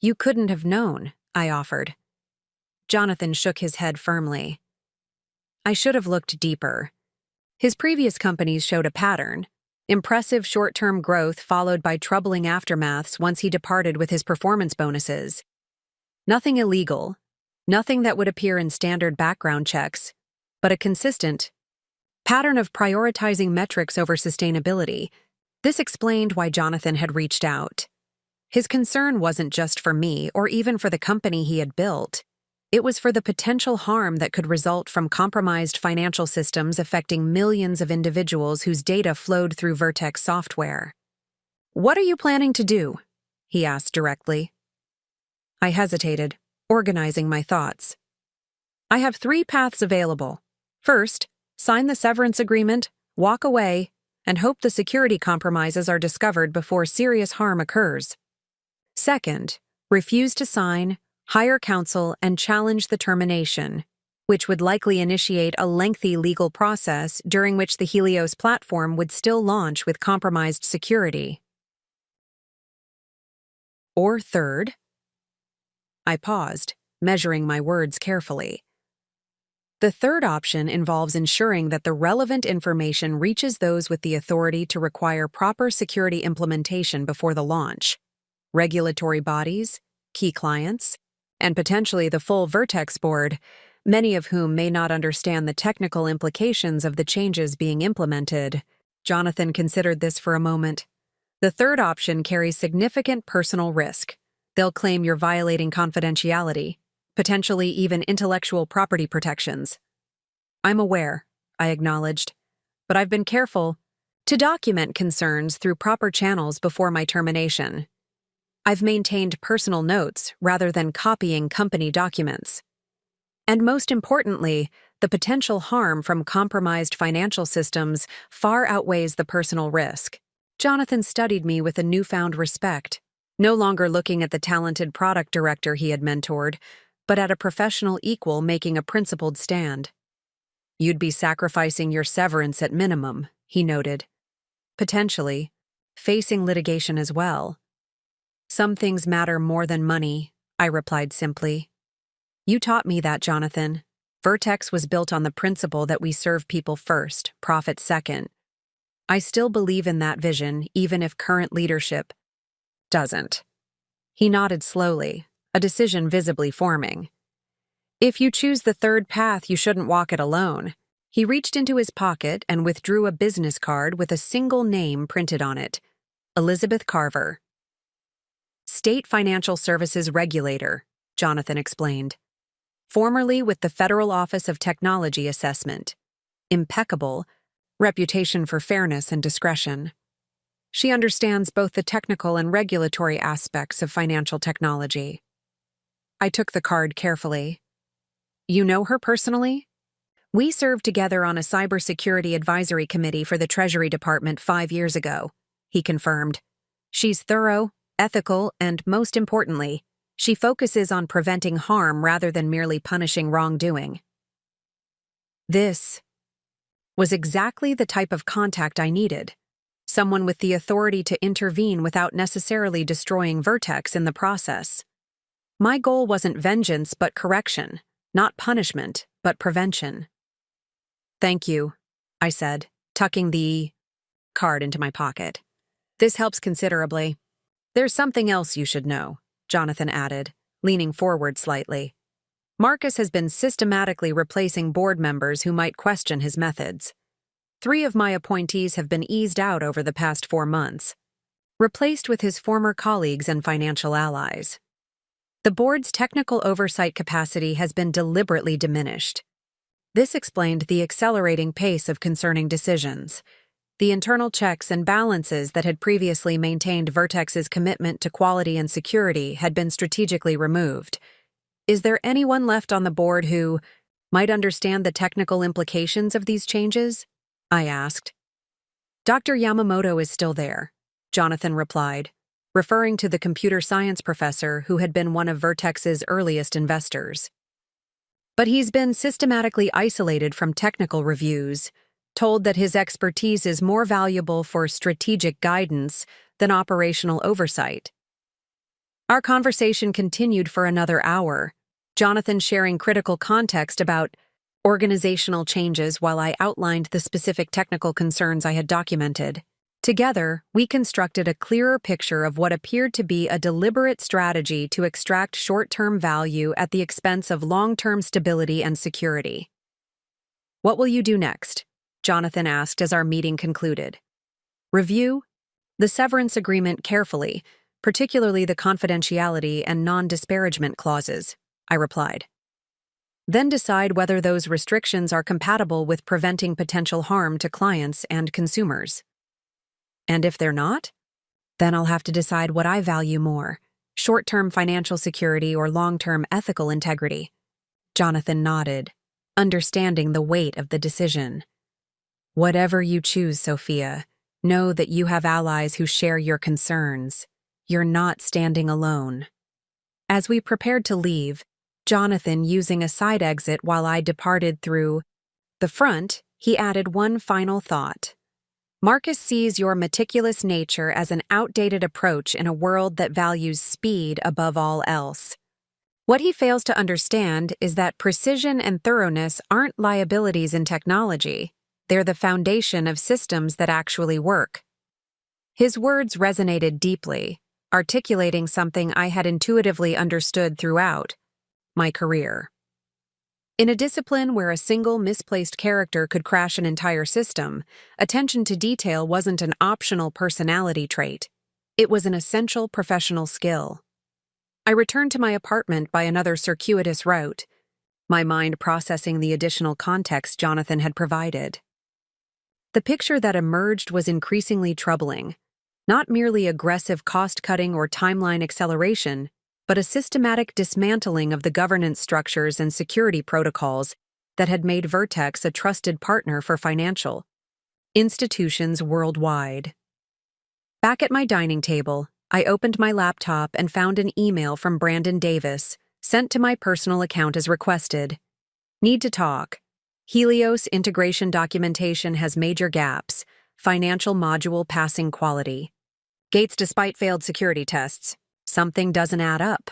"You couldn't have known," I offered. Jonathan shook his head firmly. "I should have looked deeper. His previous companies showed a pattern: impressive short-term growth followed by troubling aftermaths once he departed with his performance bonuses. Nothing illegal, nothing that would appear in standard background checks, but a consistent pattern of prioritizing metrics over sustainability." This explained why Jonathan had reached out. His concern wasn't just for me or even for the company he had built. It was for the potential harm that could result from compromised financial systems affecting millions of individuals whose data flowed through Vertex software. "What are you planning to do?" he asked directly. I hesitated, organizing my thoughts. "I have 3 paths available. First, sign the severance agreement, walk away, and hope the security compromises are discovered before serious harm occurs. Second, refuse to sign, hire counsel, and challenge the termination, which would likely initiate a lengthy legal process during which the Helios platform would still launch with compromised security. Or third." I paused, measuring my words carefully. "The third option involves ensuring that the relevant information reaches those with the authority to require proper security implementation before the launch: regulatory bodies, key clients, and potentially the full Vertex board, many of whom may not understand the technical implications of the changes being implemented." Jonathan considered this for a moment. "The third option carries significant personal risk. They'll claim you're violating confidentiality, potentially even intellectual property protections." "I'm aware," I acknowledged, "but I've been careful to document concerns through proper channels before my termination. I've maintained personal notes rather than copying company documents. And most importantly, the potential harm from compromised financial systems far outweighs the personal risk." Jonathan studied me with a newfound respect, no longer looking at the talented product director he had mentored, but at a professional equal making a principled stand. "You'd be sacrificing your severance at minimum," he noted. "Potentially, facing litigation as well." "Some things matter more than money," I replied simply. "You taught me that, Jonathan. Vertex was built on the principle that we serve people first, profit second. I still believe in that vision, even if current leadership doesn't." He nodded slowly, a decision visibly forming. "If you choose the third path, you shouldn't walk it alone." He reached into his pocket and withdrew a business card with a single name printed on it: Elizabeth Carver. "State Financial Services Regulator," Jonathan explained. "Formerly with the Federal Office of Technology Assessment. Impeccable, reputation for fairness and discretion. She understands both the technical and regulatory aspects of financial technology." I took the card carefully. "You know her personally?" We served together on a cybersecurity advisory committee for the Treasury Department 5 years ago, he confirmed. She's thorough, ethical, and most importantly, she focuses on preventing harm rather than merely punishing wrongdoing. This was exactly the type of contact I needed. Someone with the authority to intervene without necessarily destroying Vertex in the process. My goal wasn't vengeance but correction, not punishment but prevention. Thank you, I said, tucking the card into my pocket. This helps considerably. There's something else you should know, Jonathan added, leaning forward slightly. Marcus has been systematically replacing board members who might question his methods. 3 of my appointees have been eased out over the past 4 months, replaced with his former colleagues and financial allies. The board's technical oversight capacity has been deliberately diminished. This explained the accelerating pace of concerning decisions. The internal checks and balances that had previously maintained Vertex's commitment to quality and security had been strategically removed. Is there anyone left on the board who might understand the technical implications of these changes? I asked. Dr. Yamamoto is still there, Jonathan replied, referring to the computer science professor who had been one of Vertex's earliest investors. But he's been systematically isolated from technical reviews, told that his expertise is more valuable for strategic guidance than operational oversight. Our conversation continued for another hour, Jonathan sharing critical context about organizational changes while I outlined the specific technical concerns I had documented. Together, we constructed a clearer picture of what appeared to be a deliberate strategy to extract short-term value at the expense of long-term stability and security. What will you do next? Jonathan asked as our meeting concluded. Review the severance agreement carefully, particularly the confidentiality and non-disparagement clauses, I replied. Then decide whether those restrictions are compatible with preventing potential harm to clients and consumers. And if they're not, then I'll have to decide what I value more, short-term financial security or long-term ethical integrity. Jonathan nodded, understanding the weight of the decision. Whatever you choose, Sophia, know that you have allies who share your concerns. You're not standing alone. As we prepared to leave, Jonathan using a side exit while I departed through the front, he added one final thought. Marcus sees your meticulous nature as an outdated approach in a world that values speed above all else. What he fails to understand is that precision and thoroughness aren't liabilities in technology. They're the foundation of systems that actually work. His words resonated deeply, articulating something I had intuitively understood throughout my career. In a discipline where a single misplaced character could crash an entire system, attention to detail wasn't an optional personality trait. It was an essential professional skill. I returned to my apartment by another circuitous route, my mind processing the additional context Jonathan had provided. The picture that emerged was increasingly troubling. Not merely aggressive cost-cutting or timeline acceleration, but a systematic dismantling of the governance structures and security protocols that had made Vertex a trusted partner for financial institutions worldwide. Back at my dining table, I opened my laptop and found an email from Brandon Davis, sent to my personal account as requested. Need to talk. Helios integration documentation has major gaps. Financial module passing quality. Gates despite failed security tests. Something doesn't add up.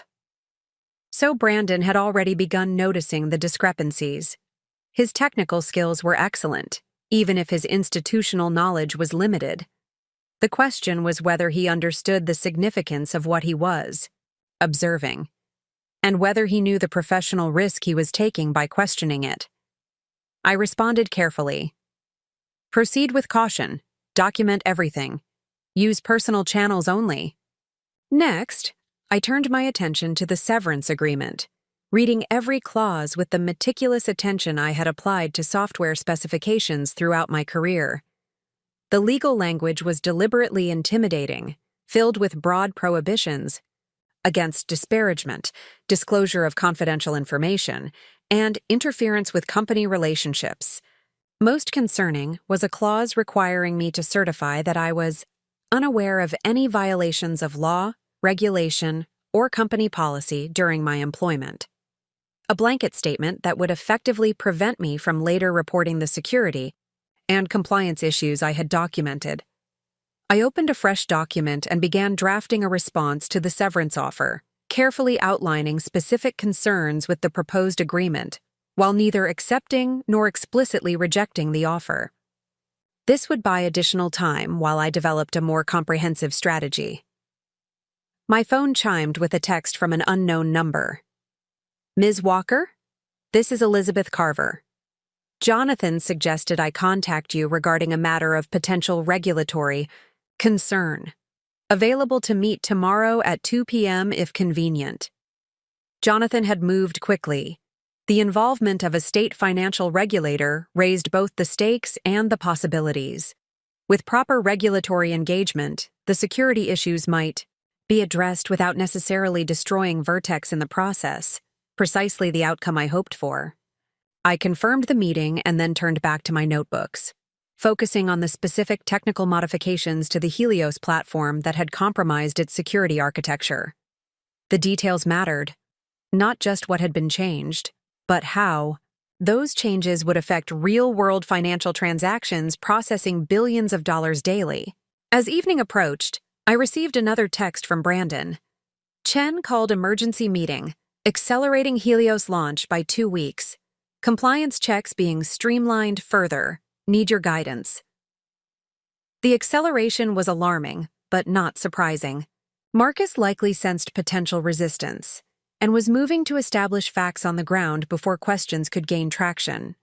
So Brandon had already begun noticing the discrepancies. His technical skills were excellent, even if his institutional knowledge was limited. The question was whether he understood the significance of what he was observing, and whether he knew the professional risk he was taking by questioning it. I responded carefully. Proceed with caution. Document everything. Use personal channels only. Next, I turned my attention to the severance agreement, reading every clause with the meticulous attention I had applied to software specifications throughout my career. The legal language was deliberately intimidating, filled with broad prohibitions. against disparagement, disclosure of confidential information, and interference with company relationships. Most concerning was a clause requiring me to certify that I was unaware of any violations of law, regulation, or company policy during my employment. A blanket statement that would effectively prevent me from later reporting the security and compliance issues I had documented. I opened a fresh document and began drafting a response to the severance offer, carefully outlining specific concerns with the proposed agreement, while neither accepting nor explicitly rejecting the offer. This would buy additional time while I developed a more comprehensive strategy. My phone chimed with a text from an unknown number. Ms. Walker? This is Elizabeth Carver. Jonathan suggested I contact you regarding a matter of potential regulatory concern. Available to meet tomorrow at 2 p.m. if convenient. Jonathan had moved quickly. The involvement of a state financial regulator raised both the stakes and the possibilities. With proper regulatory engagement, the security issues might be addressed without necessarily destroying Vertex in the process, precisely the outcome I hoped for. I confirmed the meeting and then turned back to my notebooks, focusing on the specific technical modifications to the Helios platform that had compromised its security architecture. The details mattered, not just what had been changed, but how those changes would affect real-world financial transactions processing billions of dollars daily. As evening approached, I received another text from Brandon. Chen called emergency meeting, accelerating Helios launch by 2 weeks. Compliance checks being streamlined further. Need your guidance. The acceleration was alarming, but not surprising. Marcus likely sensed potential resistance and was moving to establish facts on the ground before questions could gain traction.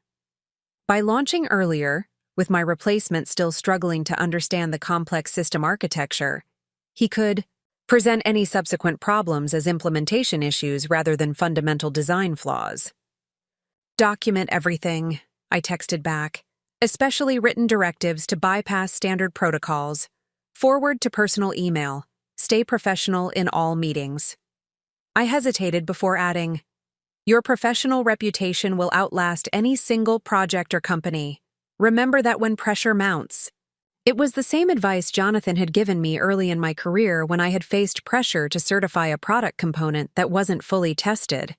By launching earlier, with my replacement still struggling to understand the complex system architecture, he could present any subsequent problems as implementation issues rather than fundamental design flaws. Document everything, I texted back, especially written directives to bypass standard protocols. Forward to personal email. Stay professional in all meetings. I hesitated before adding, your professional reputation will outlast any single project or company. Remember that when pressure mounts. It was the same advice Jonathan had given me early in my career when I had faced pressure to certify a product component that wasn't fully tested.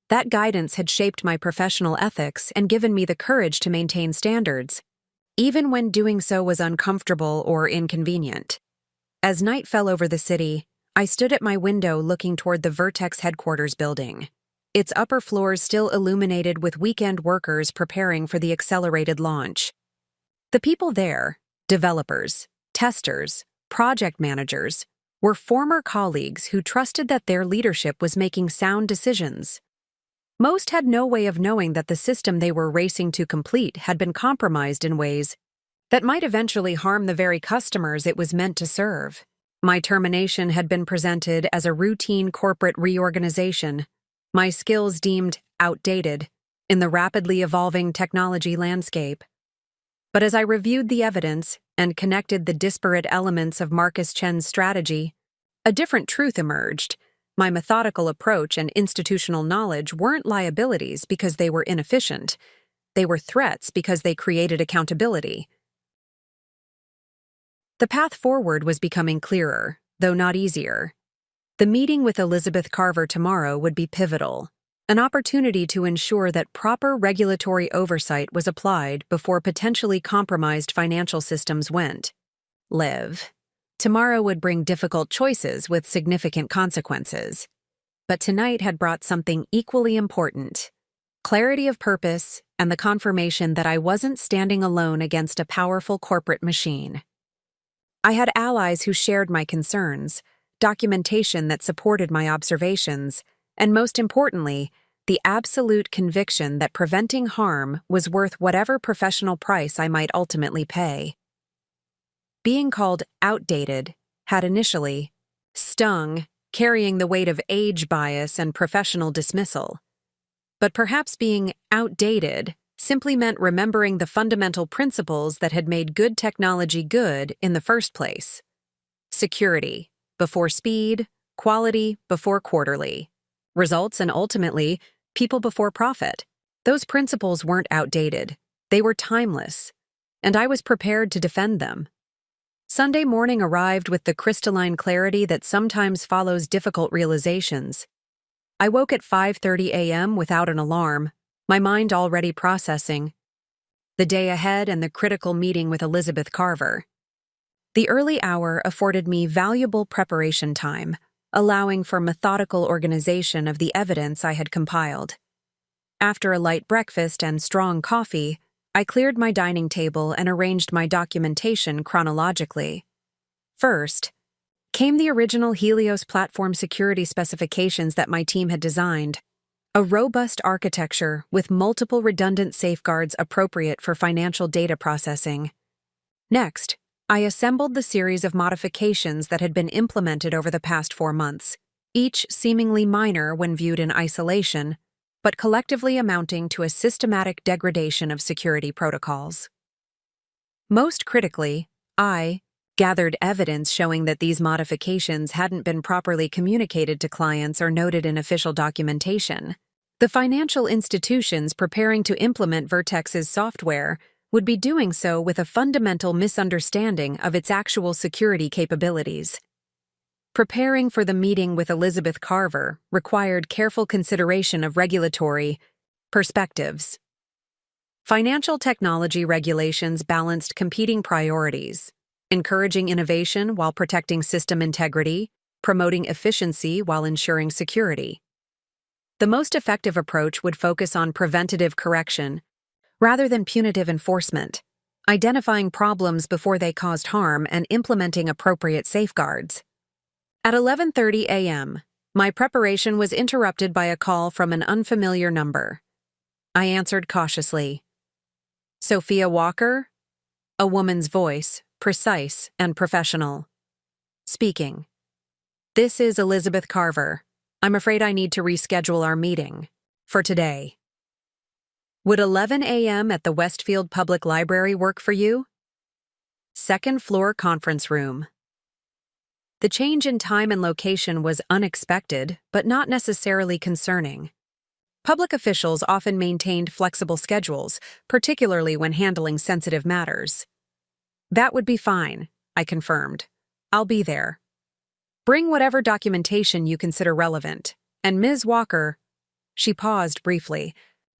That guidance had shaped my professional ethics and given me the courage to maintain standards, even when doing so was uncomfortable or inconvenient. As night fell over the city, I stood at my window looking toward the Vertex headquarters building, its upper floors still illuminated with weekend workers preparing for the accelerated launch. The people there, developers, testers, project managers, were former colleagues who trusted that their leadership was making sound decisions. Most had no way of knowing that the system they were racing to complete had been compromised in ways that might eventually harm the very customers it was meant to serve. My termination had been presented as a routine corporate reorganization, my skills deemed outdated in the rapidly evolving technology landscape. But as I reviewed the evidence and connected the disparate elements of Marcus Chen's strategy, a different truth emerged. My methodical approach and institutional knowledge weren't liabilities because they were inefficient. They were threats because they created accountability. The path forward was becoming clearer, though not easier. The meeting with Elizabeth Carver tomorrow would be pivotal, an opportunity to ensure that proper regulatory oversight was applied before potentially compromised financial systems went live. Tomorrow would bring difficult choices with significant consequences. But tonight had brought something equally important: clarity of purpose and the confirmation that I wasn't standing alone against a powerful corporate machine. I had allies who shared my concerns, documentation that supported my observations, and most importantly, the absolute conviction that preventing harm was worth whatever professional price I might ultimately pay. Being called outdated had initially stung, carrying the weight of age bias and professional dismissal. But perhaps being outdated simply meant remembering the fundamental principles that had made good technology good in the first place. Security, before speed, quality before quarterly, results and ultimately, people before profit. Those principles weren't outdated. They were timeless, and I was prepared to defend them. Sunday morning arrived with the crystalline clarity that sometimes follows difficult realizations. I woke at 5:30 a.m. without an alarm, my mind already processing the day ahead and the critical meeting with Elizabeth Carver. The early hour afforded me valuable preparation time, allowing for methodical organization of the evidence I had compiled. After a light breakfast and strong coffee, I cleared my dining table and arranged my documentation chronologically. First, came the original Helios platform security specifications that my team had designed, a robust architecture with multiple redundant safeguards appropriate for financial data processing. Next, I assembled the series of modifications that had been implemented over the past 4 months, each seemingly minor when viewed in isolation, but collectively amounting to a systematic degradation of security protocols. Most critically, I gathered evidence showing that these modifications hadn't been properly communicated to clients or noted in official documentation. The financial institutions preparing to implement Vertex's software would be doing so with a fundamental misunderstanding of its actual security capabilities. Preparing for the meeting with Elizabeth Carver required careful consideration of regulatory perspectives. Financial technology regulations balanced competing priorities, encouraging innovation while protecting system integrity, promoting efficiency while ensuring security. The most effective approach would focus on preventative correction rather than punitive enforcement, identifying problems before they caused harm and implementing appropriate safeguards. At 11:30 a.m., my preparation was interrupted by a call from an unfamiliar number. I answered cautiously. Sophia Walker? A woman's voice, precise and professional. Speaking. This is Elizabeth Carver. I'm afraid I need to reschedule our meeting for today. Would 11 a.m. at the Westfield Public Library work for you? Second floor conference room. The change in time and location was unexpected, but not necessarily concerning. Public officials often maintained flexible schedules, particularly when handling sensitive matters. That would be fine, I confirmed. I'll be there. Bring whatever documentation you consider relevant. And Ms. Walker, she paused briefly.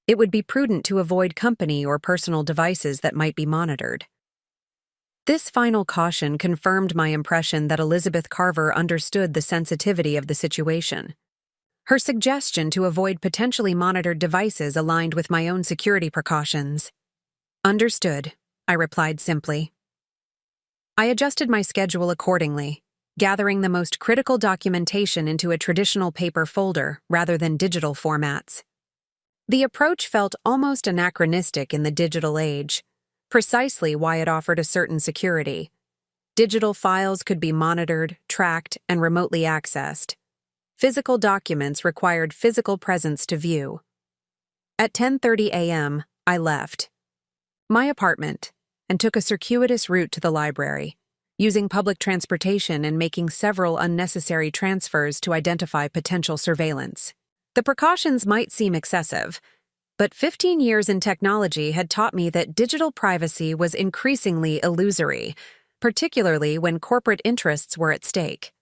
It would be prudent to avoid company or personal devices that might be monitored. This final caution confirmed my impression that Elizabeth Carver understood the sensitivity of the situation. Her suggestion to avoid potentially monitored devices aligned with my own security precautions. Understood, I replied simply. I adjusted my schedule accordingly, gathering the most critical documentation into a traditional paper folder rather than digital formats. The approach felt almost anachronistic in the digital age, precisely why it offered a certain security. Digital files could be monitored, tracked, and remotely accessed. Physical documents required physical presence to view. At 10:30 a.m., I left my apartment and took a circuitous route to the library, using public transportation and making several unnecessary transfers to identify potential surveillance. The precautions might seem excessive, but 15 years in technology had taught me that digital privacy was increasingly illusory, particularly when corporate interests were at stake.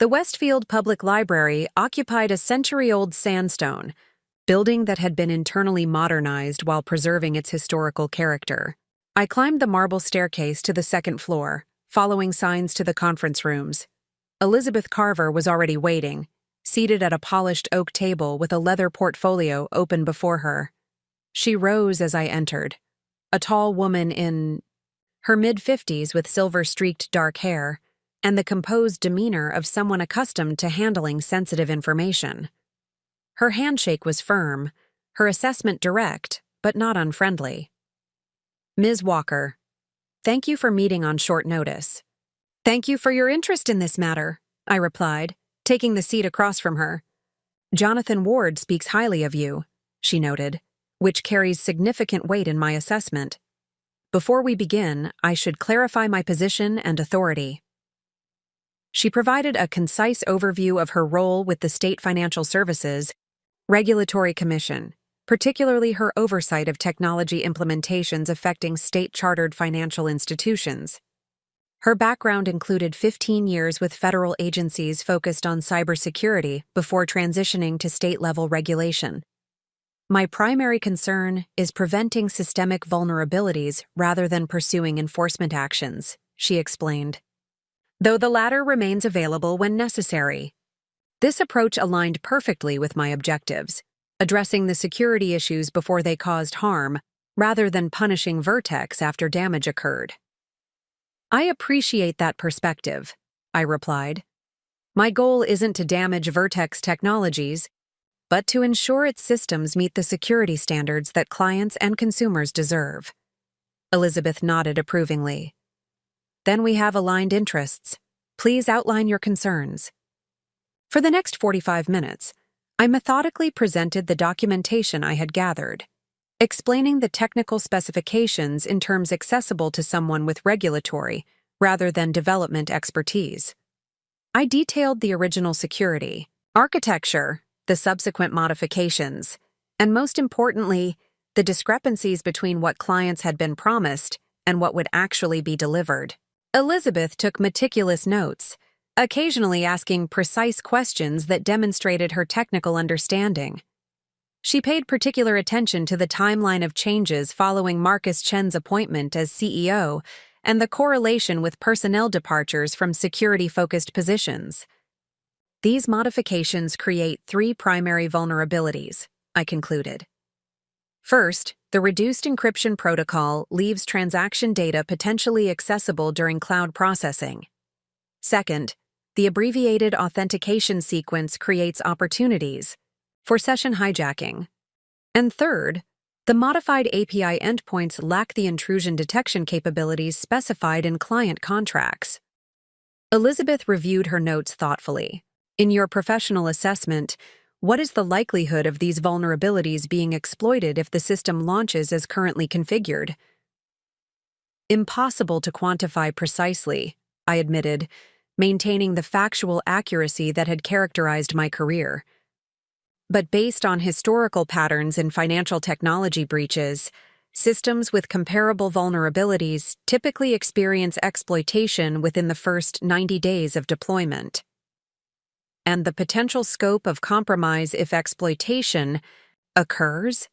The Westfield Public Library occupied a century-old sandstone building that had been internally modernized while preserving its historical character. I climbed the marble staircase to the second floor, following signs to the conference rooms. Elizabeth Carver was already waiting, seated at a polished oak table with a leather portfolio open before her. She rose as I entered, a tall woman in her mid-50s with silver-streaked dark hair and the composed demeanor of someone accustomed to handling sensitive information. Her handshake was firm, her assessment direct, but not unfriendly. Ms. Walker, thank you for meeting on short notice. Thank you for your interest in this matter, I replied, taking the seat across from her. Jonathan Ward speaks highly of you, she noted, which carries significant weight in my assessment. Before we begin, I should clarify my position and authority. She provided a concise overview of her role with the State Financial Services Regulatory Commission, particularly her oversight of technology implementations affecting state-chartered financial institutions. Her background included 15 years with federal agencies focused on cybersecurity before transitioning to state-level regulation. My primary concern is preventing systemic vulnerabilities rather than pursuing enforcement actions, she explained, though the latter remains available when necessary. This approach aligned perfectly with my objectives, addressing the security issues before they caused harm, rather than punishing Vertex after damage occurred. I appreciate that perspective, I replied. My goal isn't to damage Vertex technologies, but to ensure its systems meet the security standards that clients and consumers deserve. Elizabeth nodded approvingly. Then we have aligned interests. Please outline your concerns. For the next 45 minutes, I methodically presented the documentation I had gathered, explaining the technical specifications in terms accessible to someone with regulatory rather than development expertise. I detailed the original security, architecture, the subsequent modifications, and most importantly, the discrepancies between what clients had been promised and what would actually be delivered. Elizabeth took meticulous notes, occasionally asking precise questions that demonstrated her technical understanding. She paid particular attention to the timeline of changes following Marcus Chen's appointment as CEO and the correlation with personnel departures from security-focused positions. These modifications create 3 primary vulnerabilities, I concluded. First, the reduced encryption protocol leaves transaction data potentially accessible during cloud processing. Second, the abbreviated authentication sequence creates opportunities for session hijacking. And third, the modified API endpoints lack the intrusion detection capabilities specified in client contracts. Elizabeth reviewed her notes thoughtfully. In your professional assessment, what is the likelihood of these vulnerabilities being exploited if the system launches as currently configured? Impossible to quantify precisely, I admitted, maintaining the factual accuracy that had characterized my career. But based on historical patterns in financial technology breaches, systems with comparable vulnerabilities typically experience exploitation within the first 90 days of deployment. And the potential scope of compromise if exploitation occurs?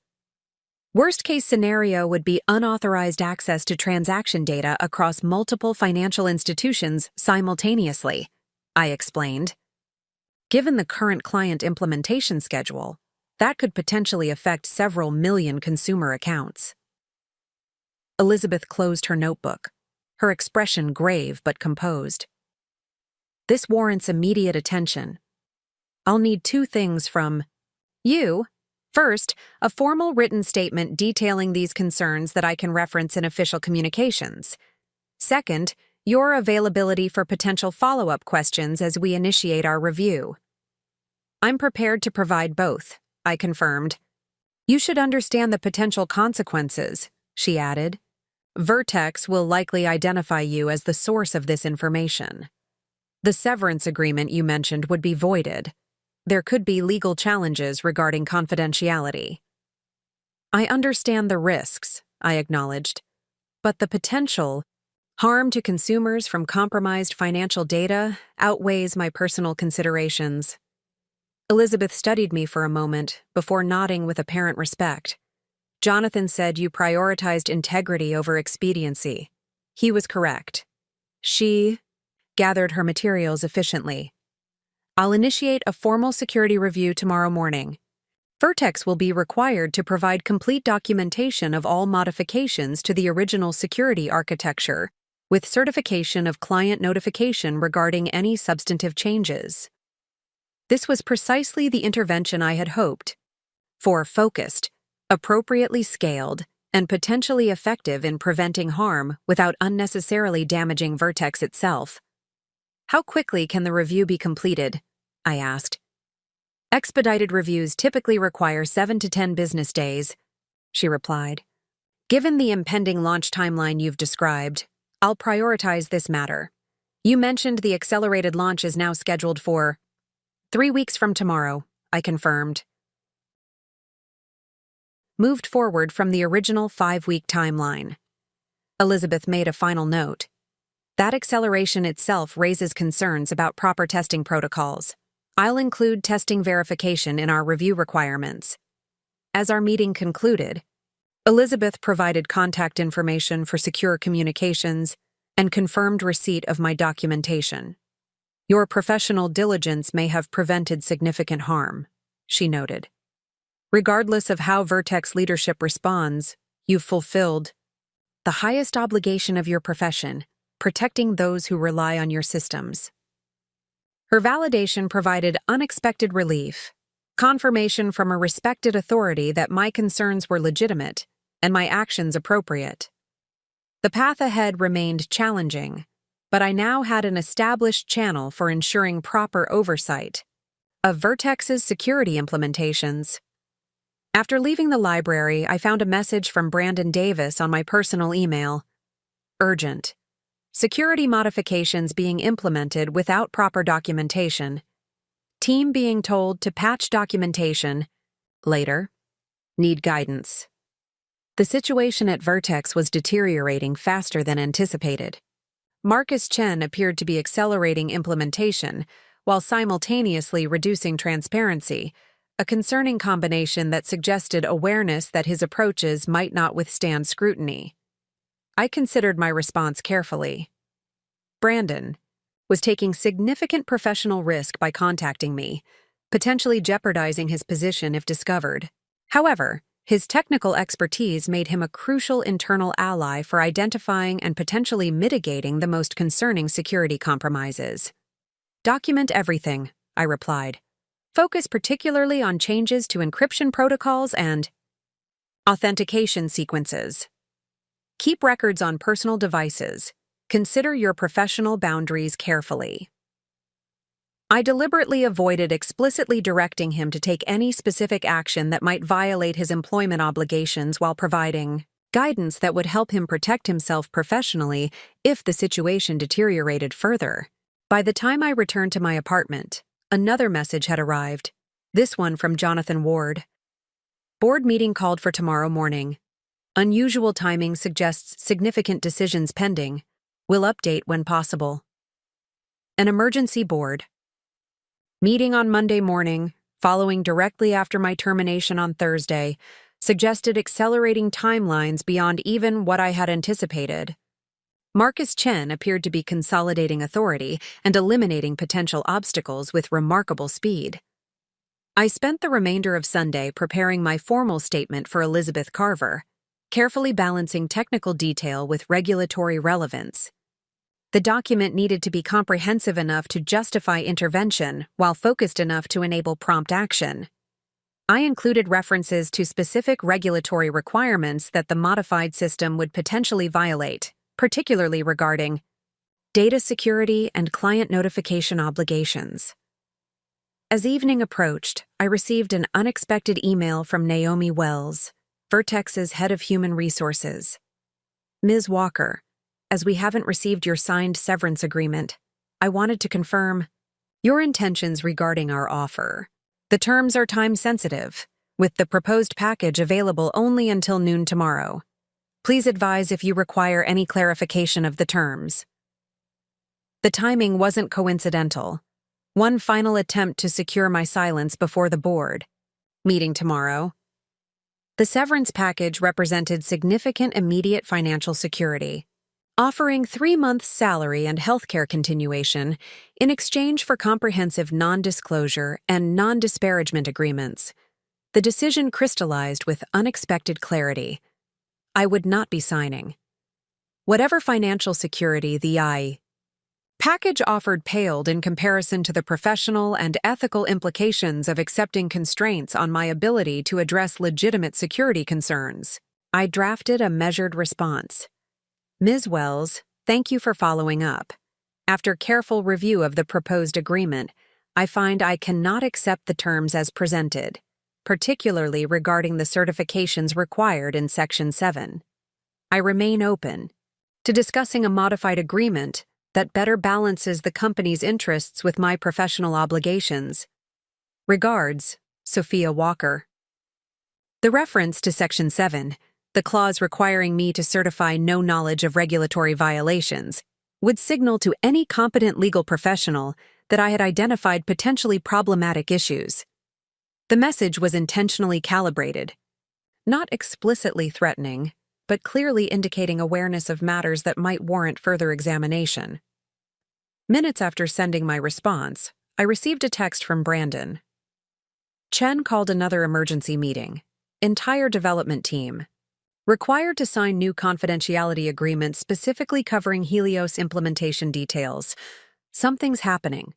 Worst-case scenario would be unauthorized access to transaction data across multiple financial institutions simultaneously, I explained. Given the current client implementation schedule, that could potentially affect several million consumer accounts. Elizabeth closed her notebook, her expression grave but composed. This warrants immediate attention. I'll need 2 things from you. First, a formal written statement detailing these concerns that I can reference in official communications. Second, your availability for potential follow-up questions as we initiate our review. I'm prepared to provide both, I confirmed. You should understand the potential consequences, she added. Vertex will likely identify you as the source of this information. The severance agreement you mentioned would be voided. There could be legal challenges regarding confidentiality. I understand the risks, I acknowledged, but the potential harm to consumers from compromised financial data outweighs my personal considerations. Elizabeth studied me for a moment before nodding with apparent respect. Jonathan said you prioritized integrity over expediency. He was correct. She gathered her materials efficiently. I'll initiate a formal security review tomorrow morning. Vertex will be required to provide complete documentation of all modifications to the original security architecture, with certification of client notification regarding any substantive changes. This was precisely the intervention I had hoped for: focused, appropriately scaled, and potentially effective in preventing harm without unnecessarily damaging Vertex itself. How quickly can the review be completed? I asked. Expedited reviews typically require 7 to 10 business days, she replied. Given the impending launch timeline you've described, I'll prioritize this matter. You mentioned the accelerated launch is now scheduled for 3 weeks from tomorrow, I confirmed. Moved forward from the original 5-week timeline. Elizabeth made a final note. That acceleration itself raises concerns about proper testing protocols. I'll include testing verification in our review requirements. As our meeting concluded, Elizabeth provided contact information for secure communications and confirmed receipt of my documentation. Your professional diligence may have prevented significant harm, she noted. Regardless of how Vertex leadership responds, you've fulfilled the highest obligation of your profession, protecting those who rely on your systems. Her validation provided unexpected relief, confirmation from a respected authority that my concerns were legitimate and my actions appropriate. The path ahead remained challenging, but I now had an established channel for ensuring proper oversight of Vertex's security implementations. After leaving the library, I found a message from Brandon Davis on my personal email. Urgent. Security modifications being implemented without proper documentation. Team being told to patch documentation. Later. Need guidance. The situation at Vertex was deteriorating faster than anticipated. Marcus Chen appeared to be accelerating implementation while simultaneously reducing transparency, a concerning combination that suggested awareness that his approaches might not withstand scrutiny. I considered my response carefully. Brandon was taking significant professional risk by contacting me, potentially jeopardizing his position if discovered. However, his technical expertise made him a crucial internal ally for identifying and potentially mitigating the most concerning security compromises. Document everything, I replied. Focus particularly on changes to encryption protocols and authentication sequences. Keep records on personal devices. Consider your professional boundaries carefully. I deliberately avoided explicitly directing him to take any specific action that might violate his employment obligations while providing guidance that would help him protect himself professionally if the situation deteriorated further. By the time I returned to my apartment, another message had arrived, this one from Jonathan Ward. Board meeting called for tomorrow morning. Unusual timing suggests significant decisions pending. Will update when possible. An emergency board. Meeting on Monday morning, following directly after my termination on Thursday, suggested accelerating timelines beyond even what I had anticipated. Marcus Chen appeared to be consolidating authority and eliminating potential obstacles with remarkable speed. I spent the remainder of Sunday preparing my formal statement for Elizabeth Carver, carefully balancing technical detail with regulatory relevance. The document needed to be comprehensive enough to justify intervention while focused enough to enable prompt action. I included references to specific regulatory requirements that the modified system would potentially violate, particularly regarding data security and client notification obligations. As evening approached, I received an unexpected email from Naomi Wells, Vertex's head of human resources. Ms. Walker, as we haven't received your signed severance agreement, I wanted to confirm your intentions regarding our offer. The terms are time-sensitive, with the proposed package available only until noon tomorrow. Please advise if you require any clarification of the terms. The timing wasn't coincidental. One final attempt to secure my silence before the board. Meeting tomorrow. The severance package represented significant immediate financial security, offering 3 months' salary and healthcare continuation in exchange for comprehensive non-disclosure and non-disparagement agreements. The decision crystallized with unexpected clarity. I would not be signing. Whatever financial security the package offered paled in comparison to the professional and ethical implications of accepting constraints on my ability to address legitimate security concerns. I drafted a measured response. Ms. Wells, thank you for following up. After careful review of the proposed agreement, I find I cannot accept the terms as presented, particularly regarding the certifications required in Section 7. I remain open to discussing a modified agreement that better balances the company's interests with my professional obligations. Regards, Sophia Walker. The reference to Section 7, the clause requiring me to certify no knowledge of regulatory violations, would signal to any competent legal professional that I had identified potentially problematic issues. The message was intentionally calibrated, not explicitly threatening, but clearly indicating awareness of matters that might warrant further examination. Minutes after sending my response, I received a text from Brandon. Chen called another emergency meeting. Entire development team. Required to sign new confidentiality agreements specifically covering Helios implementation details. Something's happening.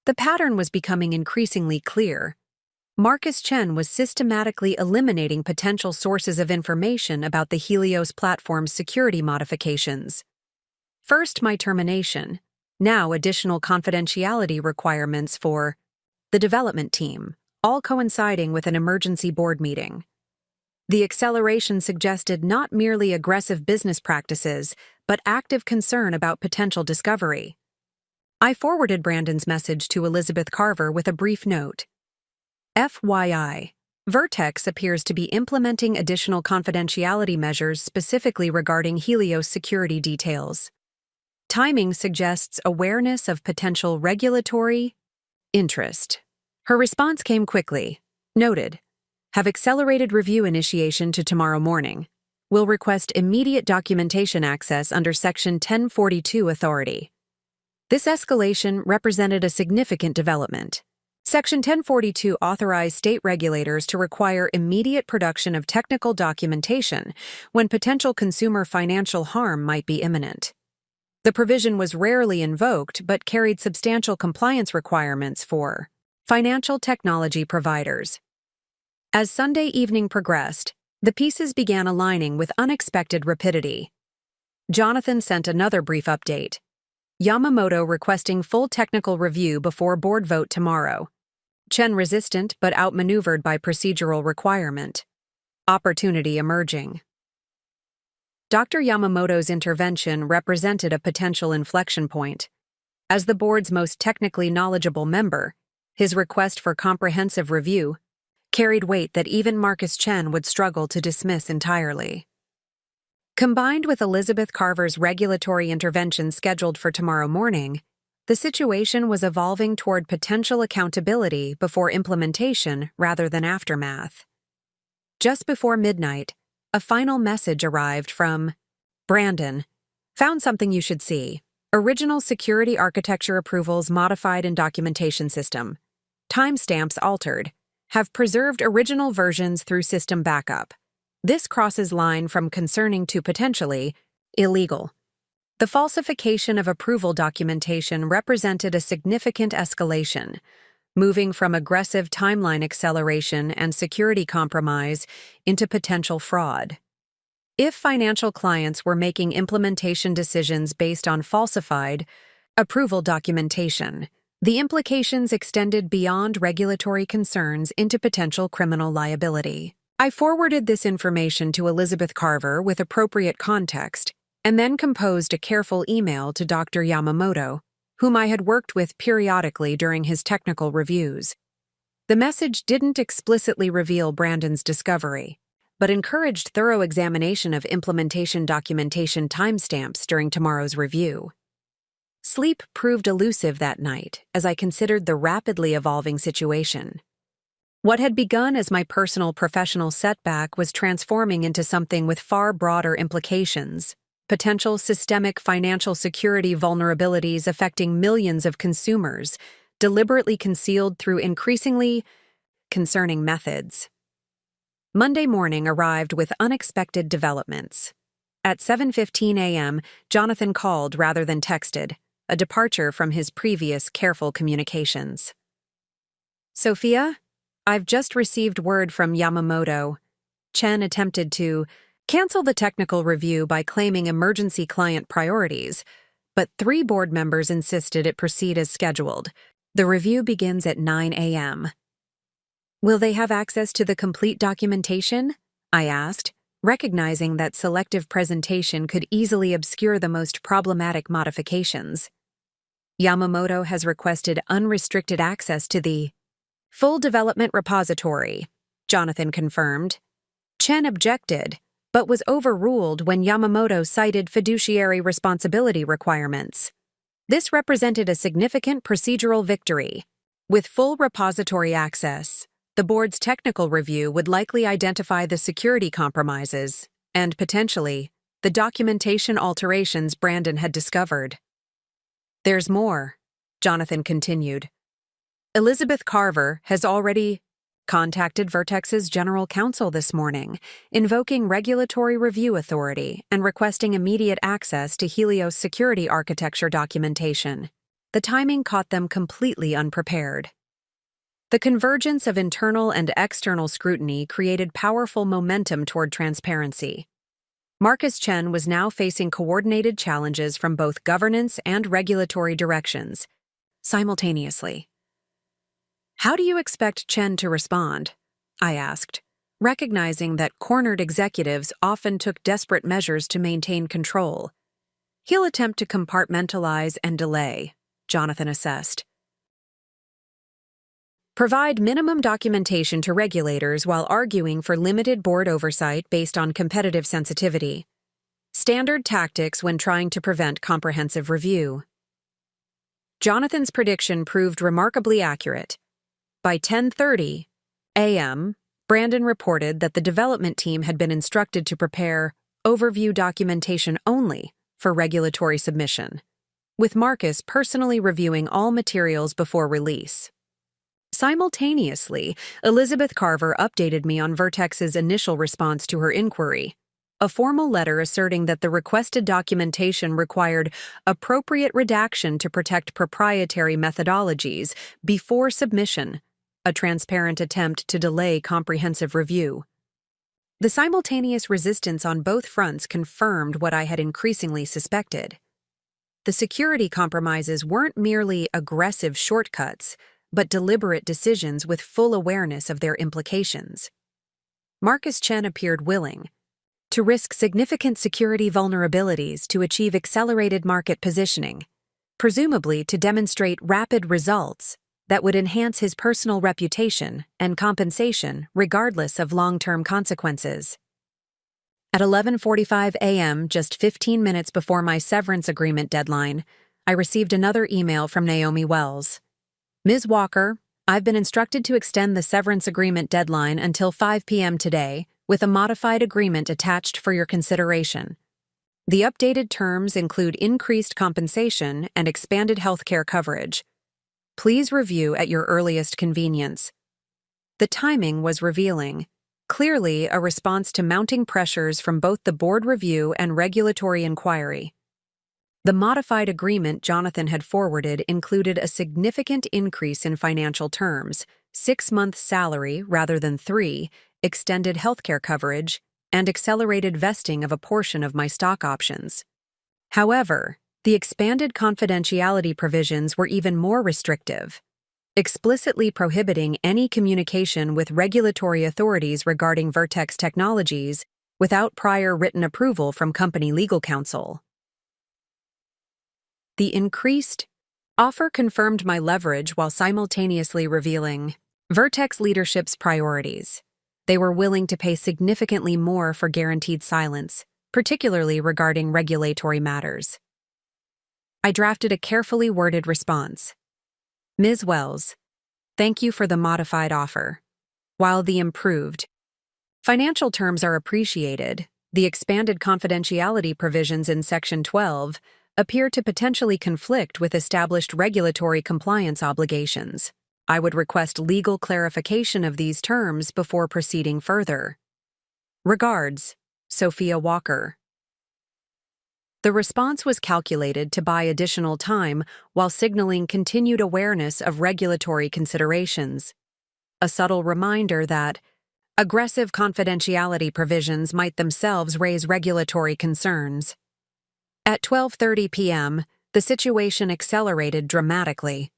The pattern was becoming increasingly clear. Marcus Chen was systematically eliminating potential sources of information about the Helios platform's security modifications. First, my termination. Now, additional confidentiality requirements for the development team, all coinciding with an emergency board meeting. The acceleration suggested not merely aggressive business practices, but active concern about potential discovery. I forwarded Brandon's message to Elizabeth Carver with a brief note. FYI, Vertex appears to be implementing additional confidentiality measures specifically regarding Helios security details. Timing suggests awareness of potential regulatory interest. Her response came quickly. Noted. Have accelerated review initiation to tomorrow morning. Will request immediate documentation access under Section 1042 authority. This escalation represented a significant development. Section 1042 authorized state regulators to require immediate production of technical documentation when potential consumer financial harm might be imminent. The provision was rarely invoked but carried substantial compliance requirements for financial technology providers. As Sunday evening progressed, the pieces began aligning with unexpected rapidity. Jonathan sent another brief update. Yamamoto requesting full technical review before board vote tomorrow. Chen resistant but outmaneuvered by procedural requirement. Opportunity emerging. Dr. Yamamoto's intervention represented a potential inflection point. As the board's most technically knowledgeable member, his request for comprehensive review carried weight that even Marcus Chen would struggle to dismiss entirely. Combined with Elizabeth Carver's regulatory intervention scheduled for tomorrow morning, the situation was evolving toward potential accountability before implementation rather than aftermath. Just before midnight, a final message arrived from Brandon. Found something you should see. Original security architecture approvals modified in documentation system. Timestamps altered. Have preserved original versions through system backup. This crosses line from concerning to potentially illegal. The falsification of approval documentation represented a significant escalation, moving from aggressive timeline acceleration and security compromise into potential fraud. If financial clients were making implementation decisions based on falsified approval documentation, the implications extended beyond regulatory concerns into potential criminal liability. I forwarded this information to Elizabeth Carver with appropriate context, and then composed a careful email to Dr. Yamamoto, whom I had worked with periodically during his technical reviews. The message didn't explicitly reveal Brandon's discovery, but encouraged thorough examination of implementation documentation timestamps during tomorrow's review. Sleep proved elusive that night as I considered the rapidly evolving situation. What had begun as my personal professional setback was transforming into something with far broader implications, potential systemic financial security vulnerabilities affecting millions of consumers, deliberately concealed through increasingly concerning methods. Monday morning arrived with unexpected developments. At 7:15 a.m., Jonathan called rather than texted, a departure from his previous careful communications. Sophia, I've just received word from Yamamoto. Chen attempted to cancel the technical review by claiming emergency client priorities, but 3 board members insisted it proceed as scheduled. The review begins at 9 a.m. Will they have access to the complete documentation? I asked, recognizing that selective presentation could easily obscure the most problematic modifications. Yamamoto has requested unrestricted access to the full development repository, Jonathan confirmed. Chen objected, but was overruled when Yamamoto cited fiduciary responsibility requirements. This represented a significant procedural victory. With full repository access, the board's technical review would likely identify the security compromises and, potentially, the documentation alterations Brandon had discovered. There's more, Jonathan continued. Elizabeth Carver has already contacted Vertex's general counsel this morning, invoking regulatory review authority and requesting immediate access to Helios security architecture documentation. The timing caught them completely unprepared. The convergence of internal and external scrutiny created powerful momentum toward transparency. Marcus Chen was now facing coordinated challenges from both governance and regulatory directions, simultaneously. How do you expect Chen to respond? I asked, recognizing that cornered executives often took desperate measures to maintain control. He'll attempt to compartmentalize and delay, Jonathan assessed. Provide minimum documentation to regulators while arguing for limited board oversight based on competitive sensitivity. Standard tactics when trying to prevent comprehensive review. Jonathan's prediction proved remarkably accurate. By 10:30 a.m., Brandon reported that the development team had been instructed to prepare overview documentation only for regulatory submission, with Marcus personally reviewing all materials before release. Simultaneously, Elizabeth Carver updated me on Vertex's initial response to her inquiry, a formal letter asserting that the requested documentation required appropriate redaction to protect proprietary methodologies before submission, a transparent attempt to delay comprehensive review. The simultaneous resistance on both fronts confirmed what I had increasingly suspected. The security compromises weren't merely aggressive shortcuts, but deliberate decisions with full awareness of their implications. Marcus Chen appeared willing to risk significant security vulnerabilities to achieve accelerated market positioning, presumably to demonstrate rapid results that would enhance his personal reputation and compensation regardless of long-term consequences. At 11:45 a.m., just 15 minutes before my severance agreement deadline, I received another email from Naomi Wells. Ms. Walker, I've been instructed to extend the severance agreement deadline until 5 p.m. today, with a modified agreement attached for your consideration. The updated terms include increased compensation and expanded healthcare coverage. Please review at your earliest convenience. The timing was revealing, clearly a response to mounting pressures from both the board review and regulatory inquiry. The modified agreement Jonathan had forwarded included a significant increase in financial terms, 6 months' salary rather than 3, extended healthcare coverage, and accelerated vesting of a portion of my stock options. However, the expanded confidentiality provisions were even more restrictive, explicitly prohibiting any communication with regulatory authorities regarding Vertex technologies without prior written approval from company legal counsel. The increased offer confirmed my leverage while simultaneously revealing Vertex leadership's priorities. They were willing to pay significantly more for guaranteed silence, particularly regarding regulatory matters. I drafted a carefully worded response. Ms. Wells, thank you for the modified offer. While the improved financial terms are appreciated, the expanded confidentiality provisions in Section 12 appear to potentially conflict with established regulatory compliance obligations. I would request legal clarification of these terms before proceeding further. Regards, Sophia Walker. The response was calculated to buy additional time while signaling continued awareness of regulatory considerations. A subtle reminder that aggressive confidentiality provisions might themselves raise regulatory concerns. At 12:30 p.m., the situation accelerated dramatically.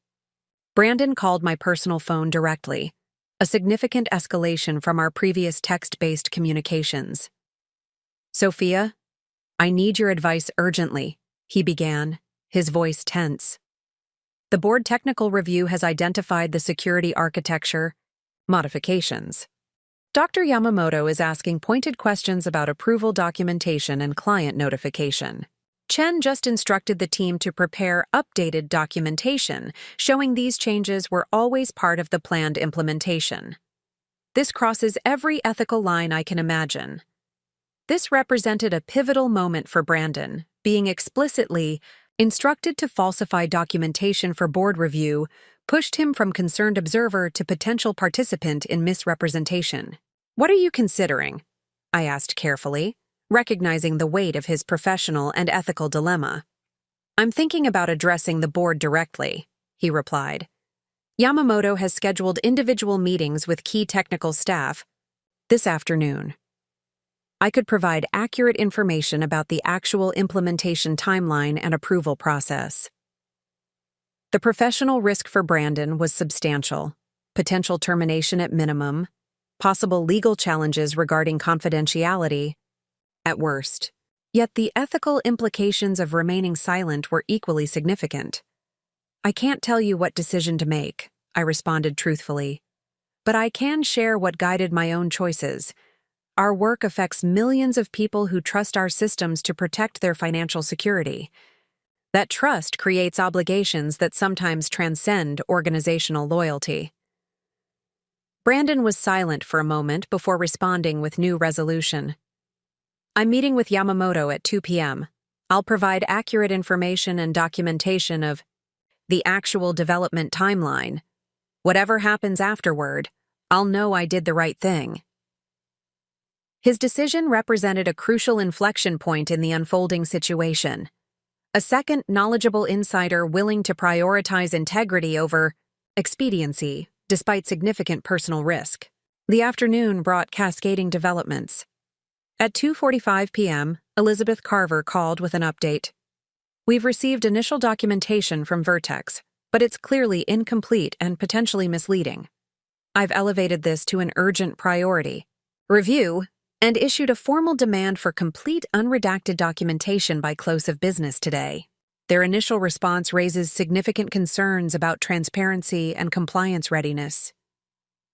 Brandon called my personal phone directly, a significant escalation from our previous text-based communications. Sophia, I need your advice urgently, he began, his voice tense. The board technical review has identified the security architecture modifications. Dr. Yamamoto is asking pointed questions about approval documentation and client notification. Chen just instructed the team to prepare updated documentation, showing these changes were always part of the planned implementation. This crosses every ethical line I can imagine. This represented a pivotal moment for Brandon, being explicitly instructed to falsify documentation for board review pushed him from concerned observer to potential participant in misrepresentation. What are you considering? I asked carefully, recognizing the weight of his professional and ethical dilemma. I'm thinking about addressing the board directly, he replied. Yamamoto has scheduled individual meetings with key technical staff this afternoon. I could provide accurate information about the actual implementation timeline and approval process. The professional risk for Brandon was substantial: potential termination at minimum, possible legal challenges regarding confidentiality, at worst. Yet the ethical implications of remaining silent were equally significant. I can't tell you what decision to make, I responded truthfully. But I can share what guided my own choices. Our work affects millions of people who trust our systems to protect their financial security. That trust creates obligations that sometimes transcend organizational loyalty. Brandon was silent for a moment before responding with new resolution. I'm meeting with Yamamoto at 2 p.m. I'll provide accurate information and documentation of the actual development timeline. Whatever happens afterward, I'll know I did the right thing. His decision represented a crucial inflection point in the unfolding situation. A second knowledgeable insider willing to prioritize integrity over expediency, despite significant personal risk. The afternoon brought cascading developments. At 2:45 p.m., Elizabeth Carver called with an update. We've received initial documentation from Vertex, but it's clearly incomplete and potentially misleading. I've elevated this to an urgent priority review and issued a formal demand for complete unredacted documentation by close of business today. Their initial response raises significant concerns about transparency and compliance readiness.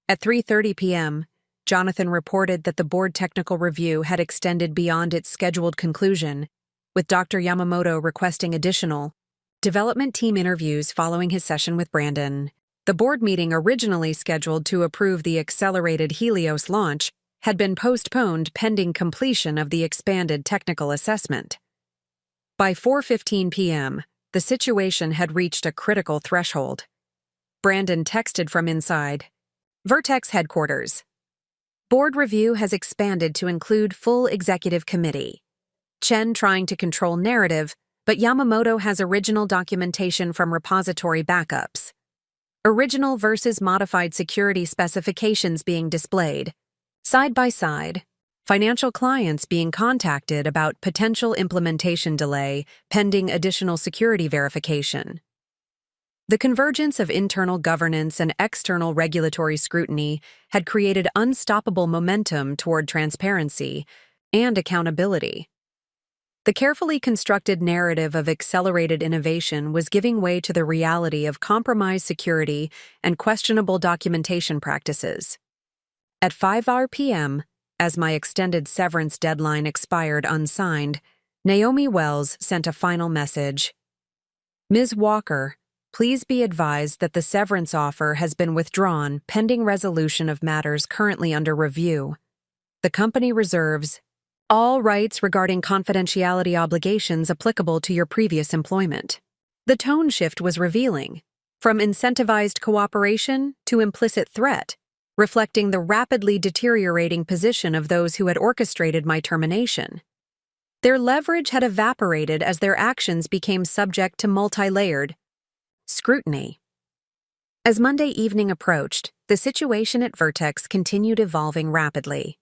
At 3:30 p.m., Jonathan reported that the board technical review had extended beyond its scheduled conclusion, with Dr. Yamamoto requesting additional development team interviews following his session with Brandon. The board meeting originally scheduled to approve the accelerated Helios launch had been postponed pending completion of the expanded technical assessment. By 4:15 p.m., the situation had reached a critical threshold. Brandon texted from inside. Vertex headquarters. Board review has expanded to include full executive committee. Chen trying to control narrative, but Yamamoto has original documentation from repository backups. Original versus modified security specifications being displayed. Side by side, financial clients being contacted about potential implementation delay pending additional security verification. The convergence of internal governance and external regulatory scrutiny had created unstoppable momentum toward transparency and accountability. The carefully constructed narrative of accelerated innovation was giving way to the reality of compromised security and questionable documentation practices. At 5 p.m., as my extended severance deadline expired unsigned, Naomi Wells sent a final message. Ms. Walker, please be advised that the severance offer has been withdrawn pending resolution of matters currently under review. The company reserves all rights regarding confidentiality obligations applicable to your previous employment. The tone shift was revealing, from incentivized cooperation to implicit threat, reflecting the rapidly deteriorating position of those who had orchestrated my termination. Their leverage had evaporated as their actions became subject to multi-layered scrutiny. As Monday evening approached, the situation at Vertex continued evolving rapidly.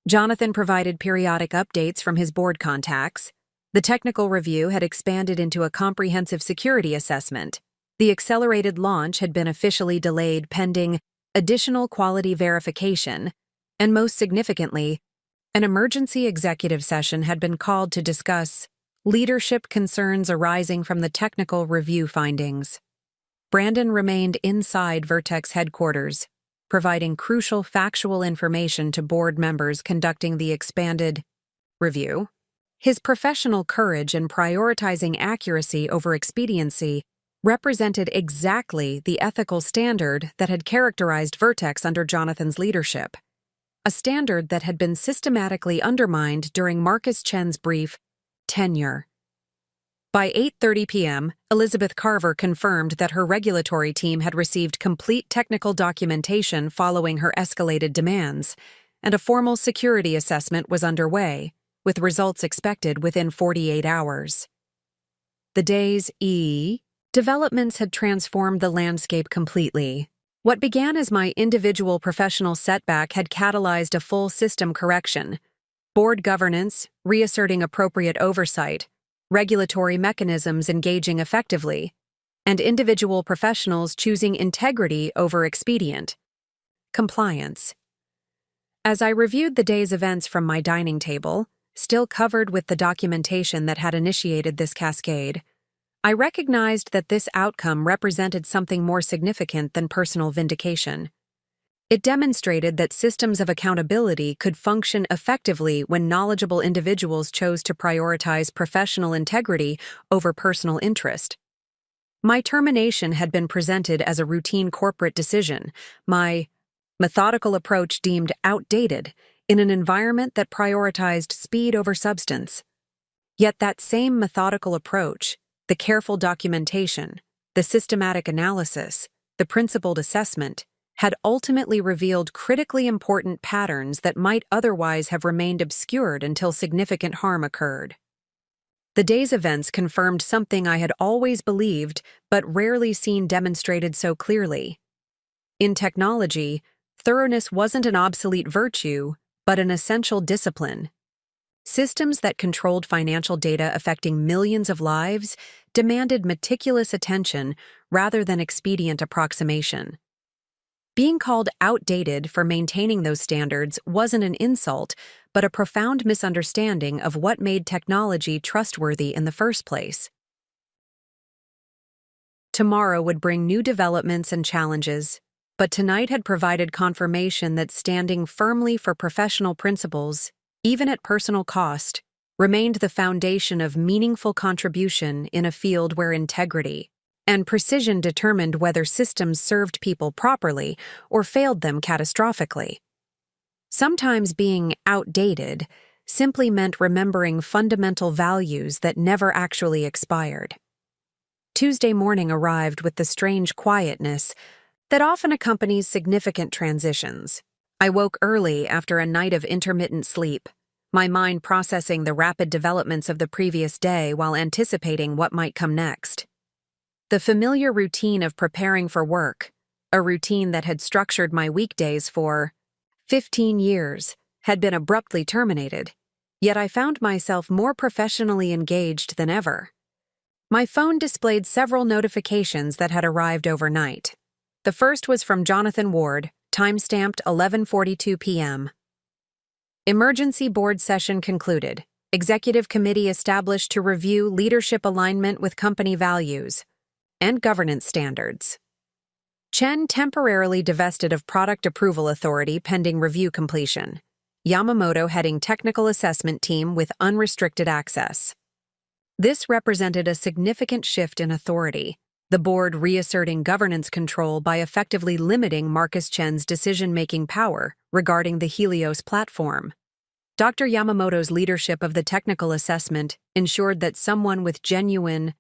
Jonathan provided periodic updates from his board contacts. The technical review had expanded into a comprehensive security assessment. The accelerated launch had been officially delayed pending additional quality verification, and most significantly, An emergency executive session had been called to discuss leadership concerns arising from the technical review findings. Brandon remained inside Vertex headquarters, providing crucial factual information to board members conducting the expanded review. His professional courage in prioritizing accuracy over expediency represented exactly the ethical standard that had characterized Vertex under Jonathan's leadership, a standard that had been systematically undermined during Marcus Chen's brief tenure. By 8:30 p.m., Elizabeth Carver confirmed that her regulatory team had received complete technical documentation following her escalated demands, and a formal security assessment was underway, with results expected within 48 hours. The day's developments had transformed the landscape completely. What began as my individual professional setback had catalyzed a full system correction: board governance, reasserting appropriate oversight, regulatory mechanisms engaging effectively, and individual professionals choosing integrity over expedient. Compliance. As I reviewed the day's events from my dining table, still covered with the documentation that had initiated this cascade, I recognized that this outcome represented something more significant than personal vindication. It demonstrated that systems of accountability could function effectively when knowledgeable individuals chose to prioritize professional integrity over personal interest. My termination had been presented as a routine corporate decision, my methodical approach deemed outdated in an environment that prioritized speed over substance. Yet that same methodical approach, the careful documentation, the systematic analysis, the principled assessment, had ultimately revealed critically important patterns that might otherwise have remained obscured until significant harm occurred. The day's events confirmed something I had always believed but rarely seen demonstrated so clearly. In technology, thoroughness wasn't an obsolete virtue, but an essential discipline. Systems that controlled financial data affecting millions of lives demanded meticulous attention rather than expedient approximation. Being called outdated for maintaining those standards wasn't an insult, but a profound misunderstanding of what made technology trustworthy in the first place. Tomorrow would bring new developments and challenges, but tonight had provided confirmation that standing firmly for professional principles, even at personal cost, remained the foundation of meaningful contribution in a field where integrity and precision determined whether systems served people properly or failed them catastrophically. Sometimes being outdated simply meant remembering fundamental values that never actually expired. Tuesday morning arrived with the strange quietness that often accompanies significant transitions. I woke early after a night of intermittent sleep, my mind processing the rapid developments of the previous day while anticipating what might come next. The familiar routine of preparing for work, a routine that had structured my weekdays for 15 years, had been abruptly terminated, yet I found myself more professionally engaged than ever. My phone displayed several notifications that had arrived overnight. The first was from Jonathan Ward, time-stamped 11:42 p.m. Emergency board session concluded. Executive committee established to review leadership alignment with company values and governance standards. Chen temporarily divested of product approval authority pending review completion. Yamamoto heading technical assessment team with unrestricted access. This represented a significant shift in authority, the board reasserting governance control by effectively limiting Marcus Chen's decision-making power regarding the Helios platform. Dr. Yamamoto's leadership of the technical assessment ensured that someone with genuine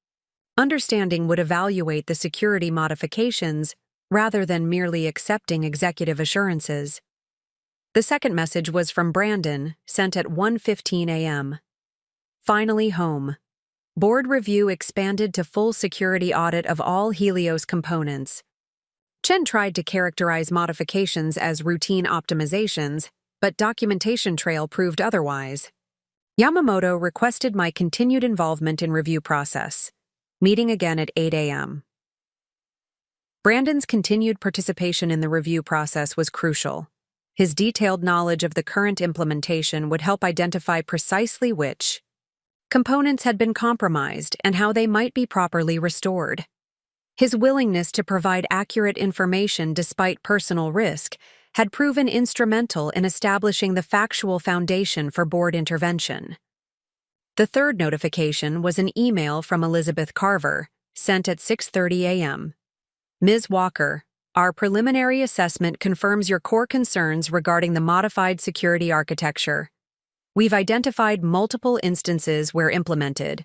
understanding would evaluate the security modifications rather than merely accepting executive assurances. The second message was from Brandon, sent at 1:15 a.m. Finally home. Board review expanded to full security audit of all Helios components. Chen tried to characterize modifications as routine optimizations, but documentation trail proved otherwise. Yamamoto requested my continued involvement in review process. Meeting again at 8 a.m. Brandon's continued participation in the review process was crucial. His detailed knowledge of the current implementation would help identify precisely which components had been compromised and how they might be properly restored. His willingness to provide accurate information despite personal risk had proven instrumental in establishing the factual foundation for board intervention. The third notification was an email from Elizabeth Carver, sent at 6:30 a.m. Ms. Walker, our preliminary assessment confirms your core concerns regarding the modified security architecture. We've identified multiple instances where implemented.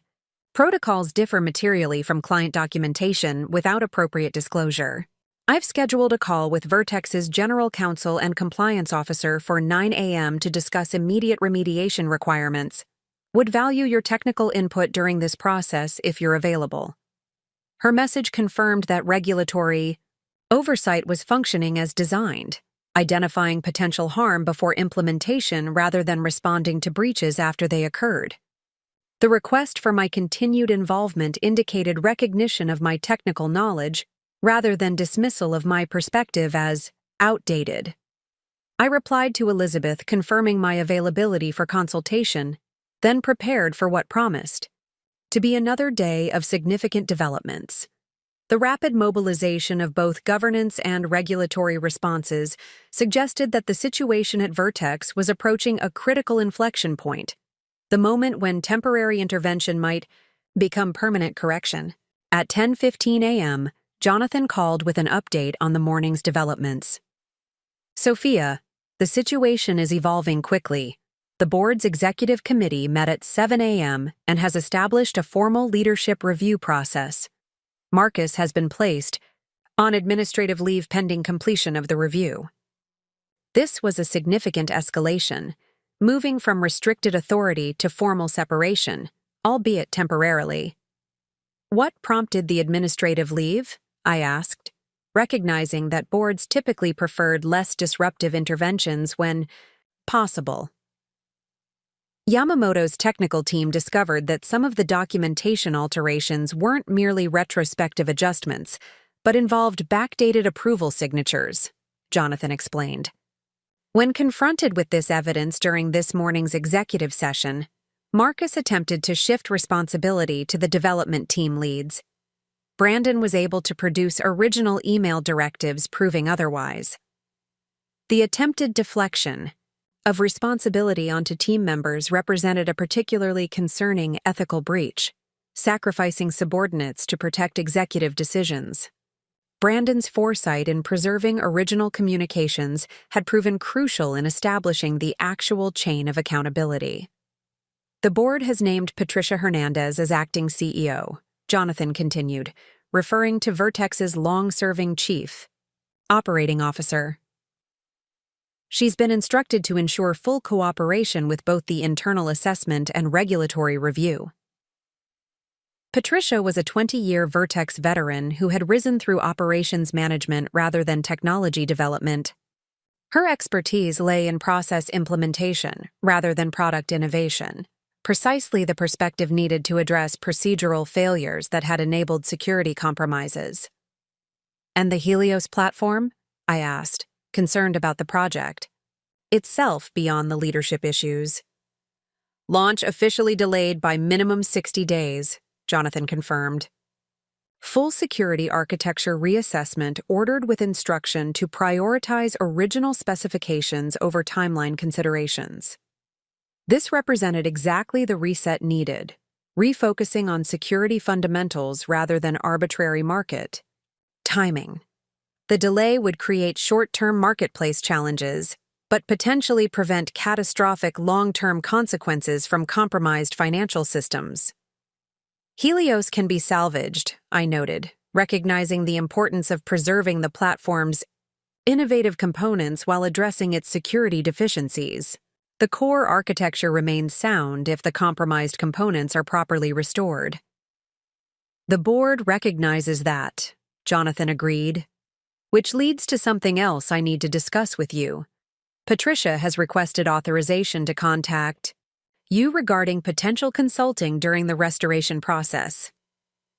Protocols differ materially from client documentation without appropriate disclosure. I've scheduled a call with Vertex's General Counsel and Compliance Officer for 9 a.m. to discuss immediate remediation requirements. Would value your technical input during this process if you're available. Her message confirmed that regulatory oversight was functioning as designed, identifying potential harm before implementation rather than responding to breaches after they occurred. The request for my continued involvement indicated recognition of my technical knowledge rather than dismissal of my perspective as outdated. I replied to Elizabeth confirming my availability for consultation, then prepared for what promised to be another day of significant developments. The rapid mobilization of both governance and regulatory responses suggested that the situation at Vertex was approaching a critical inflection point, the moment when temporary intervention might become permanent correction. At 10:15 a.m., Jonathan called with an update on the morning's developments. Sophia, the situation is evolving quickly. The board's executive committee met at 7 a.m. and has established a formal leadership review process. Marcus has been placed on administrative leave pending completion of the review. This was a significant escalation, moving from restricted authority to formal separation, albeit temporarily. What prompted the administrative leave? I asked, recognizing that boards typically preferred less disruptive interventions when possible. Yamamoto's technical team discovered that some of the documentation alterations weren't merely retrospective adjustments, but involved backdated approval signatures, Jonathan explained. When confronted with this evidence during this morning's executive session, Marcus attempted to shift responsibility to the development team leads. Brandon was able to produce original email directives proving otherwise. The attempted deflection of responsibility onto team members represented a particularly concerning ethical breach, sacrificing subordinates to protect executive decisions. Brandon's foresight in preserving original communications had proven crucial in establishing the actual chain of accountability. The board has named Patricia Hernandez as acting CEO, Jonathan continued, referring to Vertex's long-serving chief operating officer. She's been instructed to ensure full cooperation with both the internal assessment and regulatory review. Patricia was a 20-year Vertex veteran who had risen through operations management rather than technology development. Her expertise lay in process implementation rather than product innovation, precisely the perspective needed to address procedural failures that had enabled security compromises. And the Helios platform? I asked, concerned about the project itself beyond the leadership issues. Launch officially delayed by minimum 60 days, Jonathan confirmed. Full security architecture reassessment ordered with instruction to prioritize original specifications over timeline considerations. This represented exactly the reset needed, refocusing on security fundamentals rather than arbitrary market timing. The delay would create short-term marketplace challenges, but potentially prevent catastrophic long-term consequences from compromised financial systems. Helios can be salvaged, I noted, recognizing the importance of preserving the platform's innovative components while addressing its security deficiencies. The core architecture remains sound if the compromised components are properly restored. The board recognizes that, Jonathan agreed. Which leads to something else I need to discuss with you. Patricia has requested authorization to contact you regarding potential consulting during the restoration process.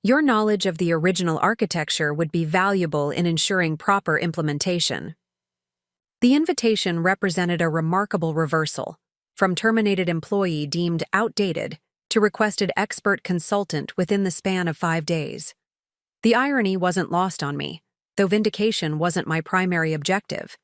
Your knowledge of the original architecture would be valuable in ensuring proper implementation. The invitation represented a remarkable reversal, from terminated employee deemed outdated to requested expert consultant within the span of 5 days. The irony wasn't lost on me, though vindication wasn't my primary objective.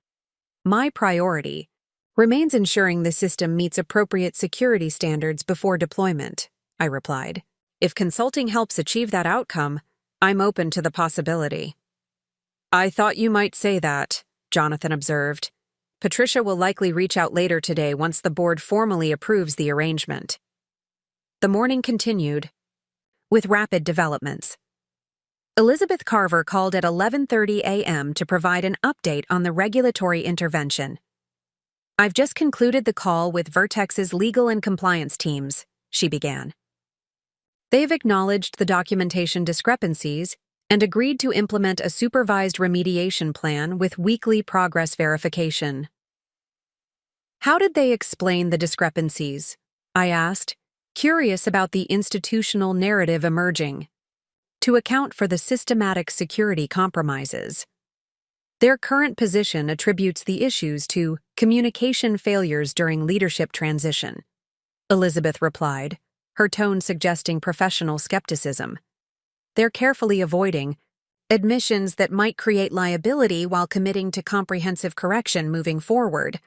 My priority remains ensuring the system meets appropriate security standards before deployment, I replied. If consulting helps achieve that outcome, I'm open to the possibility. I thought you might say that, Jonathan observed. Patricia will likely reach out later today once the board formally approves the arrangement. The morning continued, with rapid developments. Elizabeth Carver called at 11:30 a.m. to provide an update on the regulatory intervention. I've just concluded the call with Vertex's legal and compliance teams, she began. They've acknowledged the documentation discrepancies and agreed to implement a supervised remediation plan with weekly progress verification. How did they explain the discrepancies? I asked, curious about the institutional narrative emerging. To account for the systematic security compromises. Their current position attributes the issues to communication failures during leadership transition, Elizabeth replied, her tone suggesting professional skepticism. They're carefully avoiding admissions that might create liability while committing to comprehensive correction moving forward.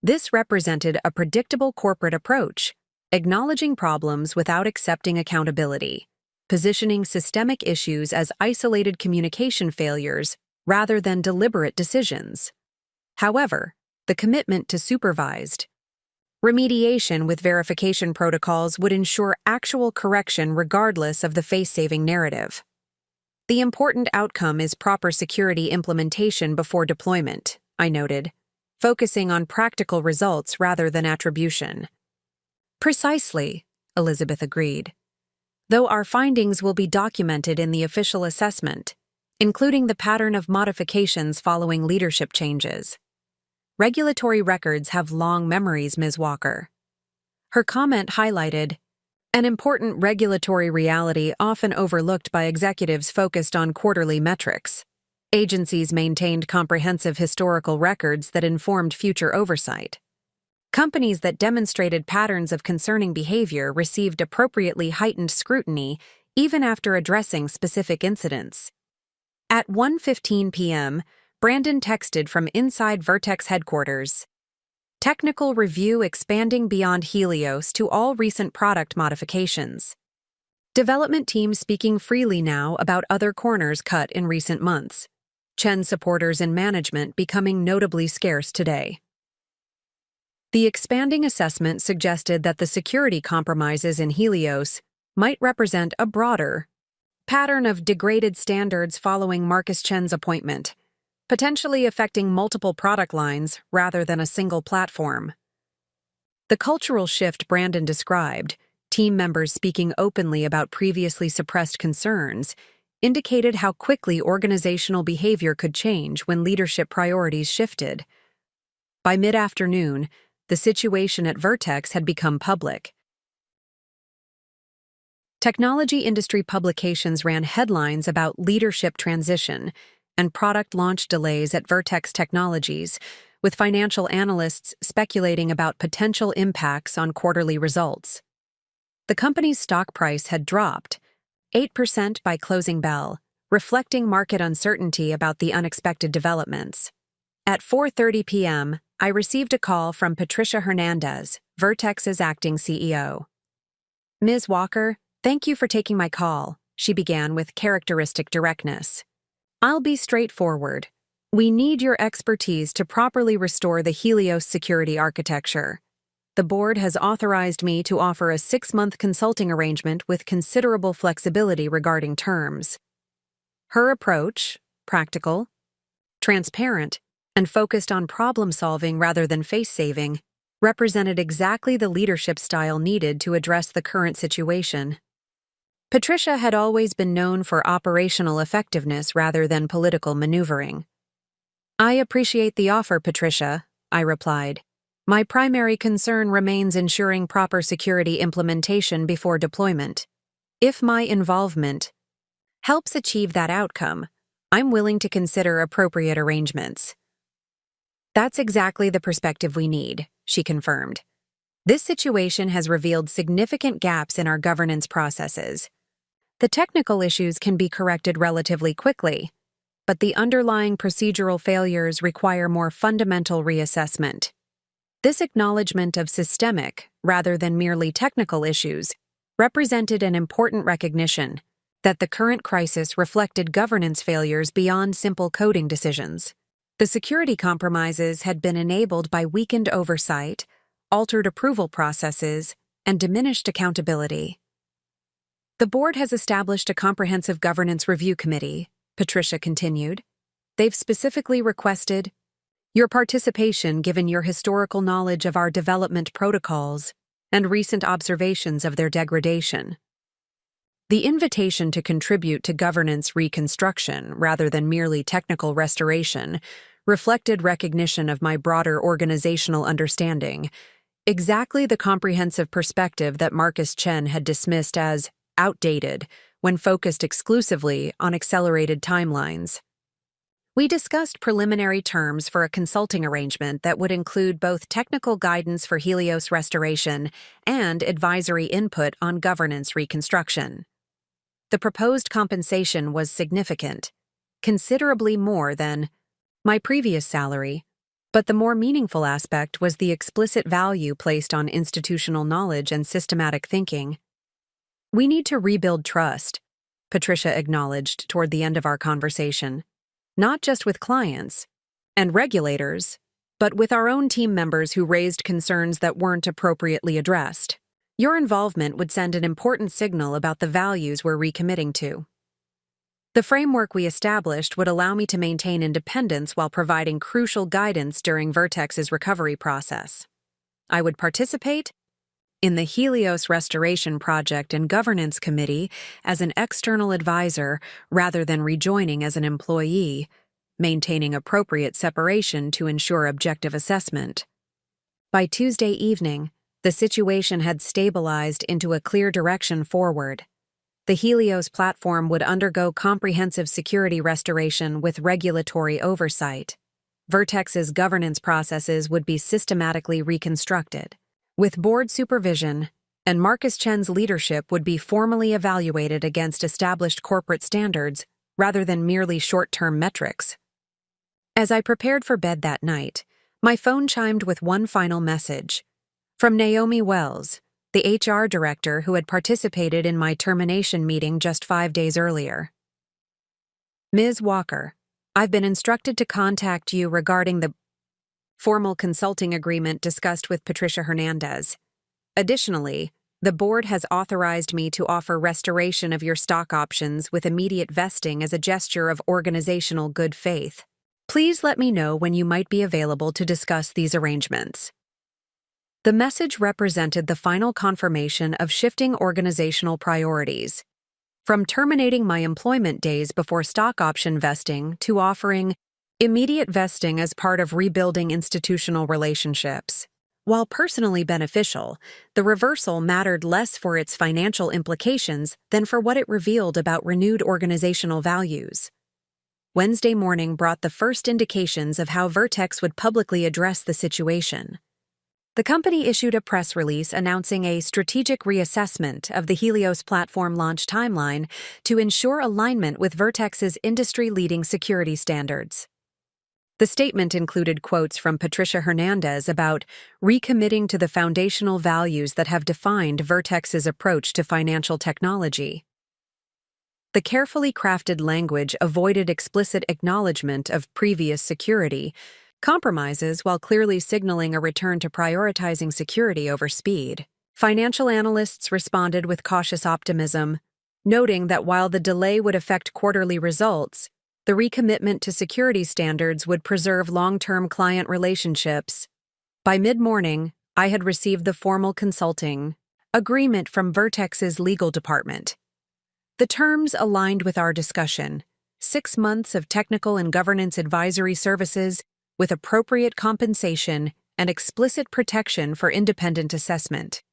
This represented a predictable corporate approach, acknowledging problems without accepting accountability, positioning systemic issues as isolated communication failures rather than deliberate decisions. However, the commitment to supervised remediation with verification protocols would ensure actual correction regardless of the face-saving narrative. The important outcome is proper security implementation before deployment, I noted, focusing on practical results rather than attribution. Precisely, Elizabeth agreed. Though our findings will be documented in the official assessment, including the pattern of modifications following leadership changes. Regulatory records have long memories, Ms. Walker. Her comment highlighted an important regulatory reality often overlooked by executives focused on quarterly metrics. Agencies maintained comprehensive historical records that informed future oversight. Companies that demonstrated patterns of concerning behavior received appropriately heightened scrutiny even after addressing specific incidents. At 1:15 p.m., Brandon texted from inside Vertex headquarters. Technical review expanding beyond Helios to all recent product modifications. Development team speaking freely now about other corners cut in recent months. Chen supporters in management becoming notably scarce today. The expanding assessment suggested that the security compromises in Helios might represent a broader pattern of degraded standards following Marcus Chen's appointment, potentially affecting multiple product lines rather than a single platform. The cultural shift Brandon described, team members speaking openly about previously suppressed concerns, indicated how quickly organizational behavior could change when leadership priorities shifted. By mid-afternoon, the situation at Vertex had become public. Technology industry publications ran headlines about leadership transition and product launch delays at Vertex Technologies, with financial analysts speculating about potential impacts on quarterly results. The company's stock price had dropped 8% by closing bell, reflecting market uncertainty about the unexpected developments. At 4:30 p.m., I received a call from Patricia Hernandez, Vertex's acting CEO. Ms. Walker, thank you for taking my call, she began with characteristic directness. I'll be straightforward. We need your expertise to properly restore the Helios security architecture. The board has authorized me to offer a 6-month consulting arrangement with considerable flexibility regarding terms. Her approach, practical, transparent, and focused on problem-solving rather than face-saving, represented exactly the leadership style needed to address the current situation. Patricia had always been known for operational effectiveness rather than political maneuvering. I appreciate the offer, Patricia, I replied. My primary concern remains ensuring proper security implementation before deployment. If my involvement helps achieve that outcome, I'm willing to consider appropriate arrangements. That's exactly the perspective we need, she confirmed. This situation has revealed significant gaps in our governance processes. The technical issues can be corrected relatively quickly, but the underlying procedural failures require more fundamental reassessment. This acknowledgement of systemic, rather than merely technical issues, represented an important recognition that the current crisis reflected governance failures beyond simple coding decisions. The security compromises had been enabled by weakened oversight, altered approval processes, and diminished accountability. The board has established a comprehensive governance review committee, Patricia continued. They've specifically requested your participation given your historical knowledge of our development protocols and recent observations of their degradation. The invitation to contribute to governance reconstruction rather than merely technical restoration reflected recognition of my broader organizational understanding, exactly the comprehensive perspective that Marcus Chen had dismissed as outdated when focused exclusively on accelerated timelines. We discussed preliminary terms for a consulting arrangement that would include both technical guidance for Helios restoration and advisory input on governance reconstruction. The proposed compensation was significant, considerably more than my previous salary, but the more meaningful aspect was the explicit value placed on institutional knowledge and systematic thinking. We need to rebuild trust, Patricia acknowledged toward the end of our conversation, not just with clients and regulators, but with our own team members who raised concerns that weren't appropriately addressed. Your involvement would send an important signal about the values we're recommitting to. The framework we established would allow me to maintain independence while providing crucial guidance during Vertex's recovery process. I would participate in the Helios Restoration Project and Governance Committee as an external advisor rather than rejoining as an employee, maintaining appropriate separation to ensure objective assessment. By Tuesday evening, the situation had stabilized into a clear direction forward. The Helios platform would undergo comprehensive security restoration with regulatory oversight. Vertex's governance processes would be systematically reconstructed. With board supervision, and Marcus Chen's leadership would be formally evaluated against established corporate standards rather than merely short-term metrics. As I prepared for bed that night, my phone chimed with one final message. From Naomi Wells, the HR director who had participated in my termination meeting just 5 days earlier. Ms. Walker, I've been instructed to contact you regarding the formal consulting agreement discussed with Patricia Hernandez. Additionally, the board has authorized me to offer restoration of your stock options with immediate vesting as a gesture of organizational good faith. Please let me know when you might be available to discuss these arrangements. The message represented the final confirmation of shifting organizational priorities, from terminating my employment days before stock option vesting to offering immediate vesting as part of rebuilding institutional relationships. While personally beneficial, the reversal mattered less for its financial implications than for what it revealed about renewed organizational values. Wednesday morning brought the first indications of how Vertex would publicly address the situation. The company issued a press release announcing a strategic reassessment of the Helios platform launch timeline to ensure alignment with Vertex's industry-leading security standards. The statement included quotes from Patricia Hernandez about recommitting to the foundational values that have defined Vertex's approach to financial technology. The carefully crafted language avoided explicit acknowledgement of previous security compromises while clearly signaling a return to prioritizing security over speed. Financial analysts responded with cautious optimism, noting that while the delay would affect quarterly results, the recommitment to security standards would preserve long-term client relationships. By mid-morning, I had received the formal consulting agreement from Vertex's legal department. The terms aligned with our discussion: 6 months of technical and governance advisory services with appropriate compensation and explicit protection for independent assessment.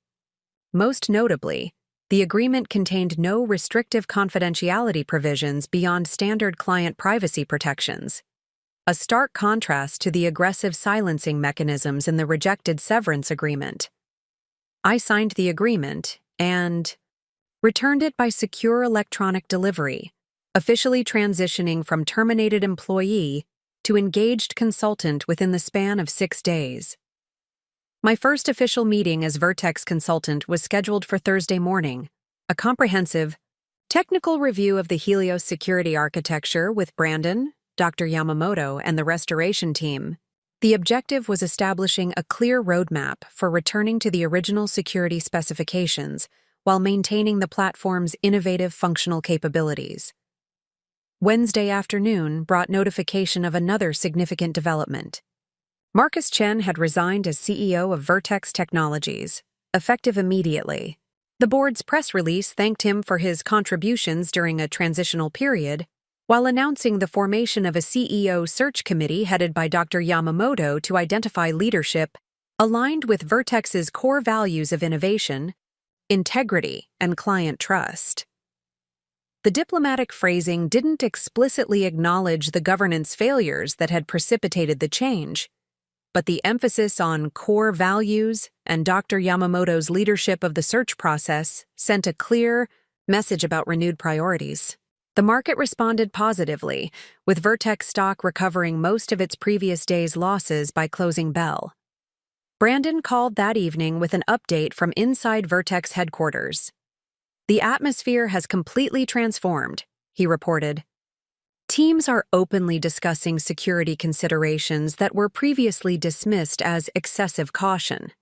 Most notably, the agreement contained no restrictive confidentiality provisions beyond standard client privacy protections. a stark contrast to the aggressive silencing mechanisms in the rejected severance agreement. I signed the agreement and returned it by secure electronic delivery, officially transitioning from terminated employee to engaged consultant within the span of 6 days. My first official meeting as Vertex consultant was scheduled for Thursday morning, a comprehensive, technical review of the Helios security architecture with Brandon, Dr. Yamamoto, and the restoration team. The objective was establishing a clear roadmap for returning to the original security specifications while maintaining the platform's innovative functional capabilities. Wednesday afternoon brought notification of another significant development. Marcus Chen had resigned as CEO of Vertex Technologies, effective immediately. The board's press release thanked him for his contributions during a transitional period, while announcing the formation of a CEO search committee headed by Dr. Yamamoto to identify leadership aligned with Vertex's core values of innovation, integrity, and client trust. The diplomatic phrasing didn't explicitly acknowledge the governance failures that had precipitated the change, but the emphasis on core values and Dr. Yamamoto's leadership of the search process sent a clear message about renewed priorities. The market responded positively, with Vertex stock recovering most of its previous day's losses by closing bell. Brandon called that evening with an update from inside Vertex headquarters. "The atmosphere has completely transformed," he reported. "Teams are openly discussing security considerations that were previously dismissed as excessive caution."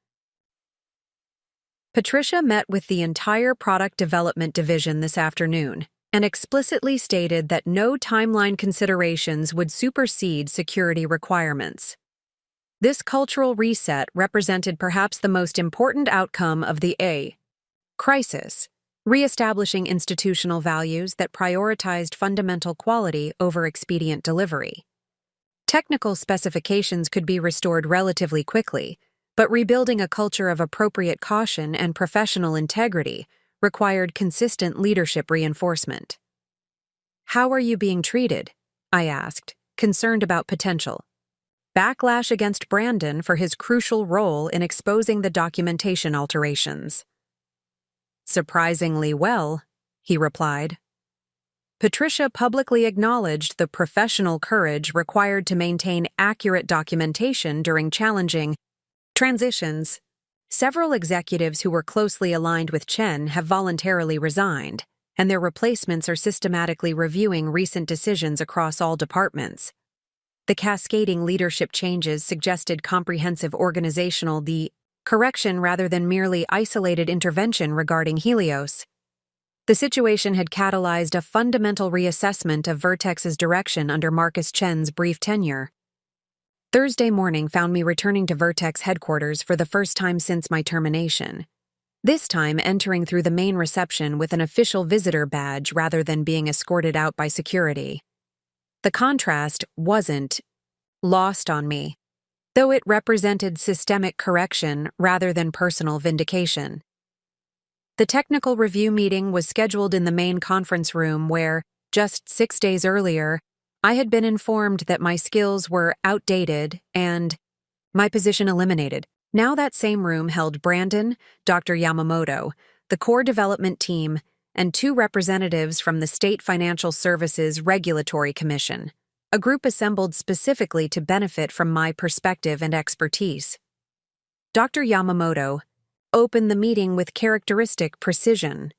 Patricia met with the entire product development division this afternoon and explicitly stated that no timeline considerations would supersede security requirements. This cultural reset represented perhaps the most important outcome of the crisis, reestablishing institutional values that prioritized fundamental quality over expedient delivery. Technical specifications could be restored relatively quickly, but rebuilding a culture of appropriate caution and professional integrity required consistent leadership reinforcement. "How are you being treated?" I asked, concerned about potential backlash against Brandon for his crucial role in exposing the documentation alterations. "Surprisingly well," he replied. Patricia publicly acknowledged the professional courage required to maintain accurate documentation during challenging transitions. Several executives who were closely aligned with Chen have voluntarily resigned, and their replacements are systematically reviewing recent decisions across all departments. The cascading leadership changes suggested comprehensive organizational correction rather than merely isolated intervention regarding Helios. The situation had catalyzed a fundamental reassessment of Vertex's direction under Marcus Chen's brief tenure. Thursday morning found me returning to Vertex headquarters for the first time since my termination, this time entering through the main reception with an official visitor badge rather than being escorted out by security. The contrast wasn't lost on me, though it represented systemic correction rather than personal vindication. The technical review meeting was scheduled in the main conference room where, just 6 days earlier, I had been informed that my skills were outdated and my position eliminated. Now that same room held Brandon, Dr. Yamamoto, the core development team, and 2 representatives from the State Financial Services Regulatory Commission, a group assembled specifically to benefit from my perspective and expertise. Dr. Yamamoto opened the meeting with characteristic precision.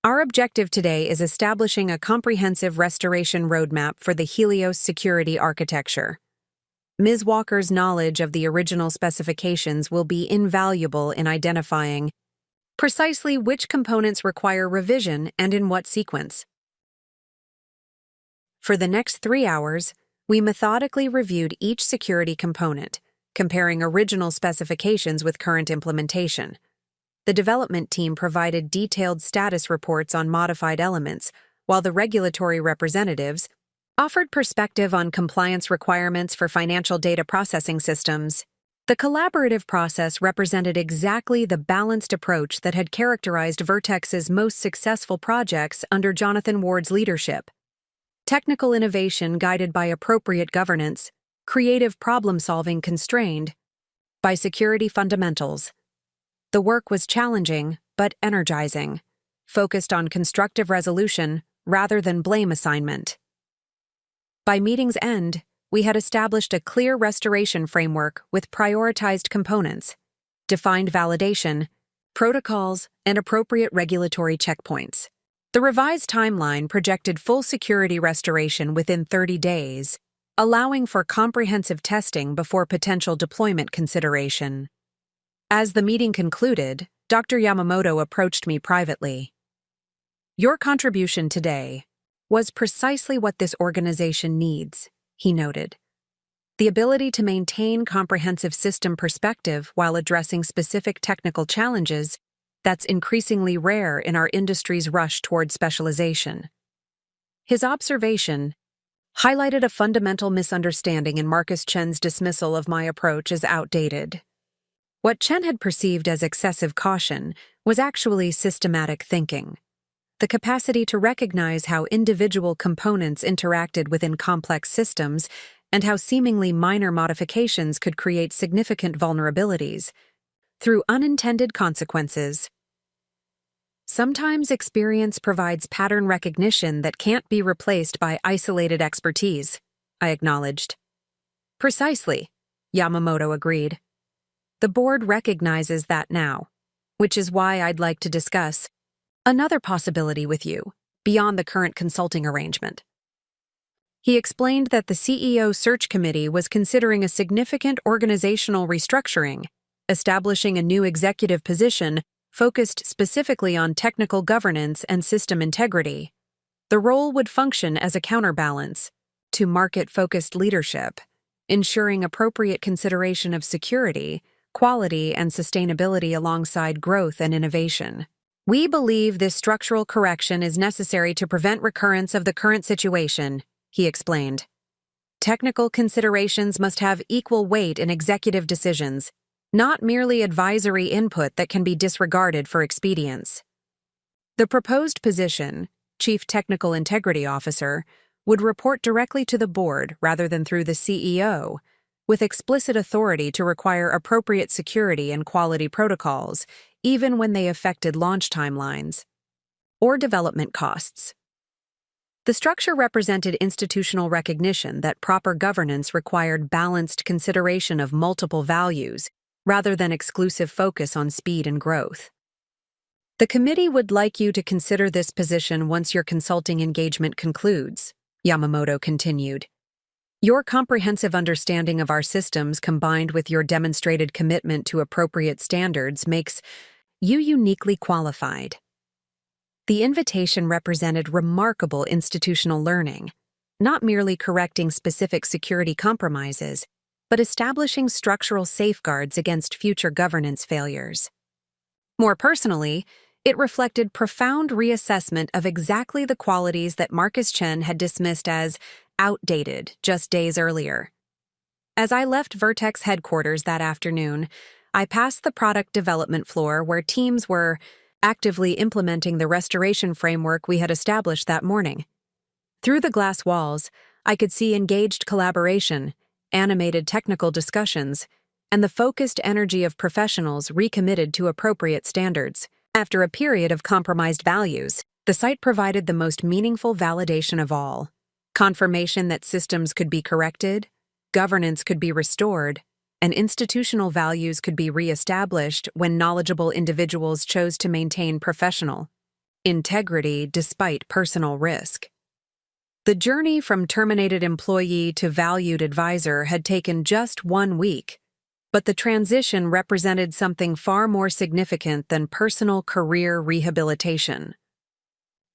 "Our objective today is establishing a comprehensive restoration roadmap for the Helios security architecture. Ms. Walker's knowledge of the original specifications will be invaluable in identifying precisely which components require revision and in what sequence." For the next 3 hours, we methodically reviewed each security component, comparing original specifications with current implementation. The development team provided detailed status reports on modified elements, while the regulatory representatives offered perspective on compliance requirements for financial data processing systems. The collaborative process represented exactly the balanced approach that had characterized Vertex's most successful projects under Jonathan Ward's leadership. technical innovation guided by appropriate governance, creative problem-solving constrained by security fundamentals. The work was challenging but energizing, focused on constructive resolution rather than blame assignment. By meeting's end, we had established a clear restoration framework with prioritized components, defined validation, protocols, and appropriate regulatory checkpoints. The revised timeline projected full security restoration within 30 days, allowing for comprehensive testing before potential deployment consideration. As the meeting concluded, Dr. Yamamoto approached me privately. "Your contribution today was precisely what this organization needs," he noted. "The ability to maintain comprehensive system perspective while addressing specific technical challenges that's increasingly rare in our industry's rush toward specialization." His observation highlighted a fundamental misunderstanding in Marcus Chen's dismissal of my approach as outdated. What Chen had perceived as excessive caution was actually systematic thinking. The capacity to recognize how individual components interacted within complex systems and how seemingly minor modifications could create significant vulnerabilities through unintended consequences. Sometimes experience provides pattern recognition that can't be replaced by isolated expertise, I acknowledged. Precisely, Yamamoto agreed. The board recognizes that now, which is why I'd like to discuss another possibility with you, beyond the current consulting arrangement. He explained that the CEO search committee was considering a significant organizational restructuring, establishing a new executive position focused specifically on technical governance and system integrity. The role would function as a counterbalance to market-focused leadership, ensuring appropriate consideration of security, quality, and sustainability alongside growth and innovation. "We believe this structural correction is necessary to prevent recurrence of the current situation," he explained. "Technical considerations must have equal weight in executive decisions, not merely advisory input that can be disregarded for expedience." The proposed position, Chief Technical Integrity Officer, would report directly to the board rather than through the CEO, with explicit authority to require appropriate security and quality protocols, even when they affected launch timelines or development costs. The structure represented institutional recognition that proper governance required balanced consideration of multiple values rather than exclusive focus on speed and growth. "The committee would like you to consider this position once your consulting engagement concludes," Yamamoto continued. "Your comprehensive understanding of our systems combined with your demonstrated commitment to appropriate standards makes you uniquely qualified." The invitation represented remarkable institutional learning, not merely correcting specific security compromises, but establishing structural safeguards against future governance failures. More personally, it reflected profound reassessment of exactly the qualities that Marcus Chen had dismissed as outdated just days earlier. As I left Vertex headquarters that afternoon, I passed the product development floor where teams were actively implementing the restoration framework we had established that morning. Through the glass walls, I could see engaged collaboration, animated technical discussions, and the focused energy of professionals recommitted to appropriate standards. After a period of compromised values, the site provided the most meaningful validation of all: confirmation that systems could be corrected, governance could be restored, and institutional values could be re-established when knowledgeable individuals chose to maintain professional integrity despite personal risk. The journey from terminated employee to valued advisor had taken just 1 week, but the transition represented something far more significant than personal career rehabilitation.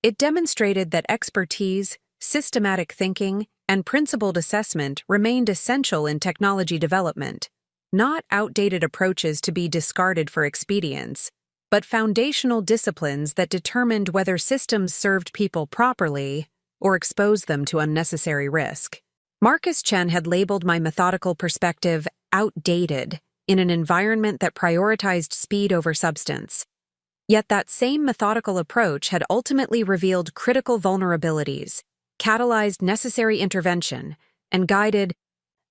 It demonstrated that expertise, systematic thinking, and principled assessment remained essential in technology development, not outdated approaches to be discarded for expedience, but foundational disciplines that determined whether systems served people properly or exposed them to unnecessary risk. Marcus Chen had labeled my methodical perspective outdated in an environment that prioritized speed over substance. Yet that same methodical approach had ultimately revealed critical vulnerabilities, catalyzed necessary intervention and guided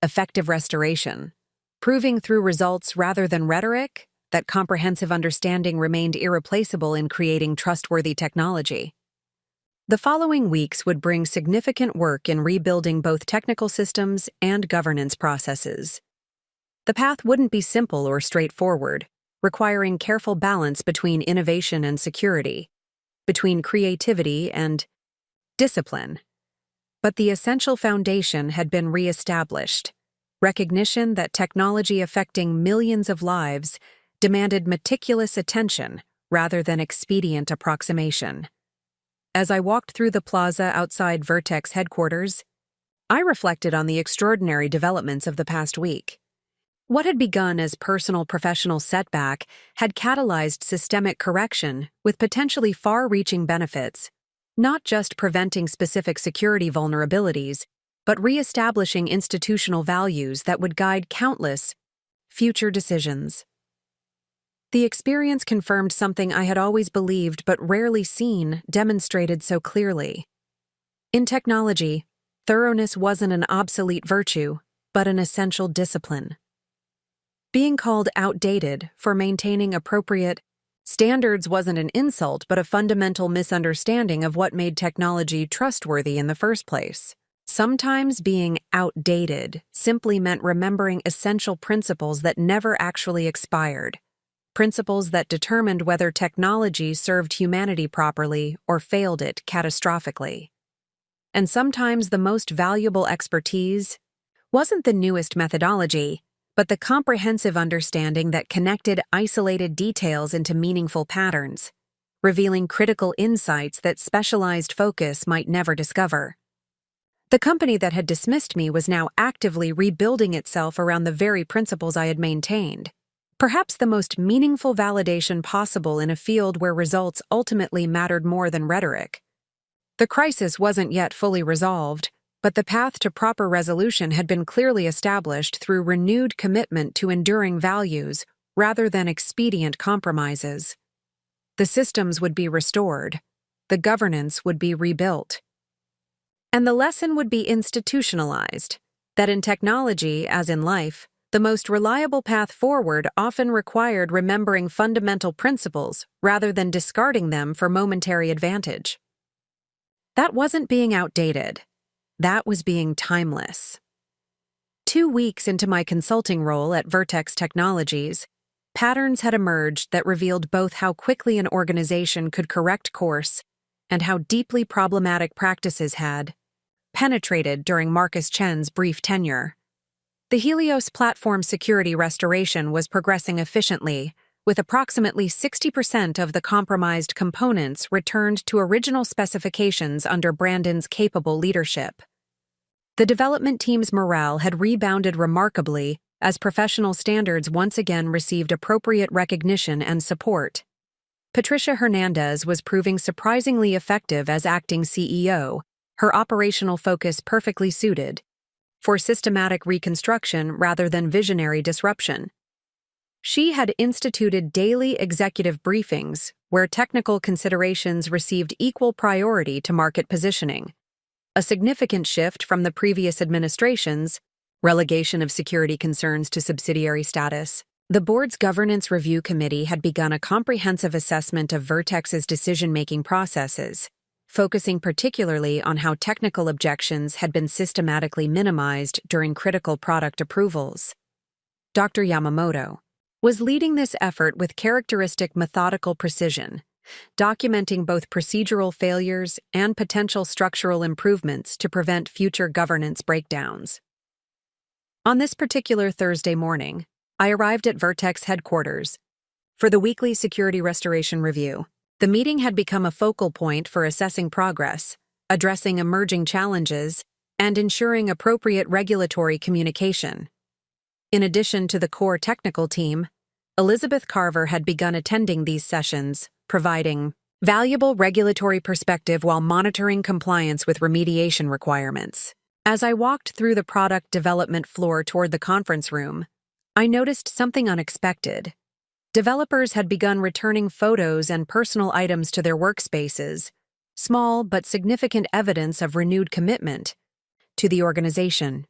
effective restoration, proving through results rather than rhetoric that comprehensive understanding remained irreplaceable in creating trustworthy technology. The following weeks would bring significant work in rebuilding both technical systems and governance processes. The path wouldn't be simple or straightforward, requiring careful balance between innovation and security, between creativity and discipline. But the essential foundation had been re-established. Recognition that technology affecting millions of lives demanded meticulous attention rather than expedient approximation. As I walked through the plaza outside Vertex headquarters, I reflected on the extraordinary developments of the past week. What had begun as personal professional setback had catalyzed systemic correction with potentially far-reaching benefits, not just preventing specific security vulnerabilities, but re-establishing institutional values that would guide countless future decisions. The experience confirmed something I had always believed but rarely seen demonstrated so clearly. In technology, thoroughness wasn't an obsolete virtue, but an essential discipline. Being called outdated for maintaining appropriate standards wasn't an insult but a fundamental misunderstanding of what made technology trustworthy in the first place. Sometimes being outdated simply meant remembering essential principles that never actually expired, principles that determined whether technology served humanity properly or failed it catastrophically. And sometimes the most valuable expertise wasn't the newest methodology, but the comprehensive understanding that connected isolated details into meaningful patterns, revealing critical insights that specialized focus might never discover. The company that had dismissed me was now actively rebuilding itself around the very principles I had maintained, perhaps the most meaningful validation possible in a field where results ultimately mattered more than rhetoric. The crisis wasn't yet fully resolved, but the path to proper resolution had been clearly established through renewed commitment to enduring values rather than expedient compromises. The systems would be restored, the governance would be rebuilt. And the lesson would be institutionalized, that in technology, as in life, the most reliable path forward often required remembering fundamental principles rather than discarding them for momentary advantage. That wasn't being outdated. That was being timeless. 2 weeks into my consulting role at Vertex Technologies, patterns had emerged that revealed both how quickly an organization could correct course and how deeply problematic practices had penetrated during Marcus Chen's brief tenure. The Helios platform security restoration was progressing efficiently, with approximately 60% of the compromised components returned to original specifications under Brandon's capable leadership. The development team's morale had rebounded remarkably as professional standards once again received appropriate recognition and support. Patricia Hernandez was proving surprisingly effective as acting CEO, her operational focus perfectly suited for systematic reconstruction rather than visionary disruption. She had instituted daily executive briefings where technical considerations received equal priority to market positioning, a significant shift from the previous administration's relegation of security concerns to subsidiary status. The board's governance review committee had begun a comprehensive assessment of Vertex's decision-making processes, focusing particularly on how technical objections had been systematically minimized during critical product approvals. Dr. Yamamoto was leading this effort with characteristic methodical precision, documenting both procedural failures and potential structural improvements to prevent future governance breakdowns. On this particular Thursday morning, I arrived at Vertex headquarters for the weekly security restoration review. The meeting had become a focal point for assessing progress, addressing emerging challenges, and ensuring appropriate regulatory communication. In addition to the core technical team, Elizabeth Carver had begun attending these sessions, providing valuable regulatory perspective while monitoring compliance with remediation requirements. As I walked through the product development floor toward the conference room, I noticed something unexpected. Developers had begun returning photos and personal items to their workspaces, small but significant evidence of renewed commitment to the organization.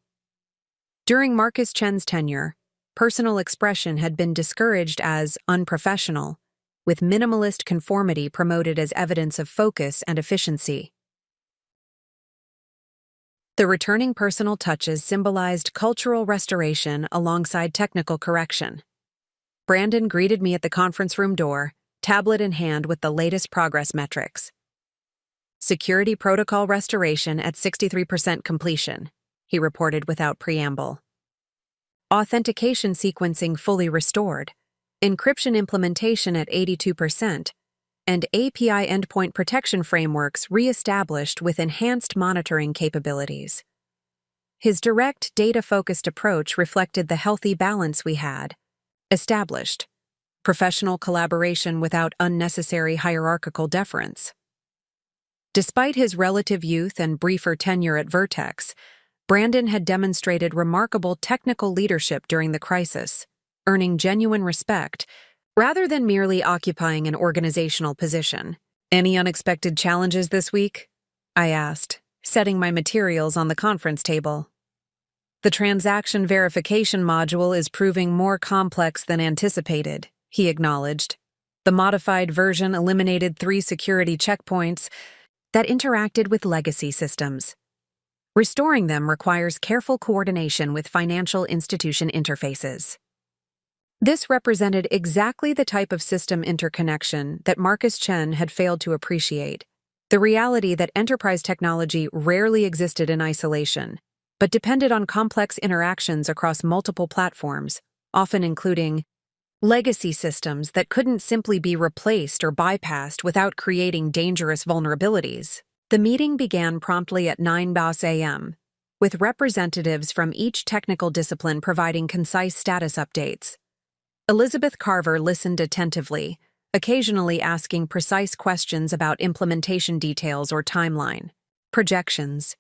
During Marcus Chen's tenure, personal expression had been discouraged as unprofessional, with minimalist conformity promoted as evidence of focus and efficiency. The returning personal touches symbolized cultural restoration alongside technical correction. Brandon greeted me at the conference room door, tablet in hand with the latest progress metrics. Security protocol restoration at 63% completion, he reported without preamble. Authentication sequencing fully restored, encryption implementation at 82%, and API endpoint protection frameworks re-established with enhanced monitoring capabilities. His direct, data-focused approach reflected the healthy balance we had established: professional collaboration without unnecessary hierarchical deference. Despite his relative youth and briefer tenure at Vertex, Brandon had demonstrated remarkable technical leadership during the crisis, earning genuine respect rather than merely occupying an organizational position. "Any unexpected challenges this week?" I asked, setting my materials on the conference table. "The transaction verification module is proving more complex than anticipated," he acknowledged. "The modified version eliminated 3 security checkpoints that interacted with legacy systems. Restoring them requires careful coordination with financial institution interfaces." This represented exactly the type of system interconnection that Marcus Chen had failed to appreciate: the reality that enterprise technology rarely existed in isolation, but depended on complex interactions across multiple platforms, often including legacy systems that couldn't simply be replaced or bypassed without creating dangerous vulnerabilities. The meeting began promptly at 9 a.m., with representatives from each technical discipline providing concise status updates. Elizabeth Carver listened attentively, occasionally asking precise questions about implementation details or timeline projections.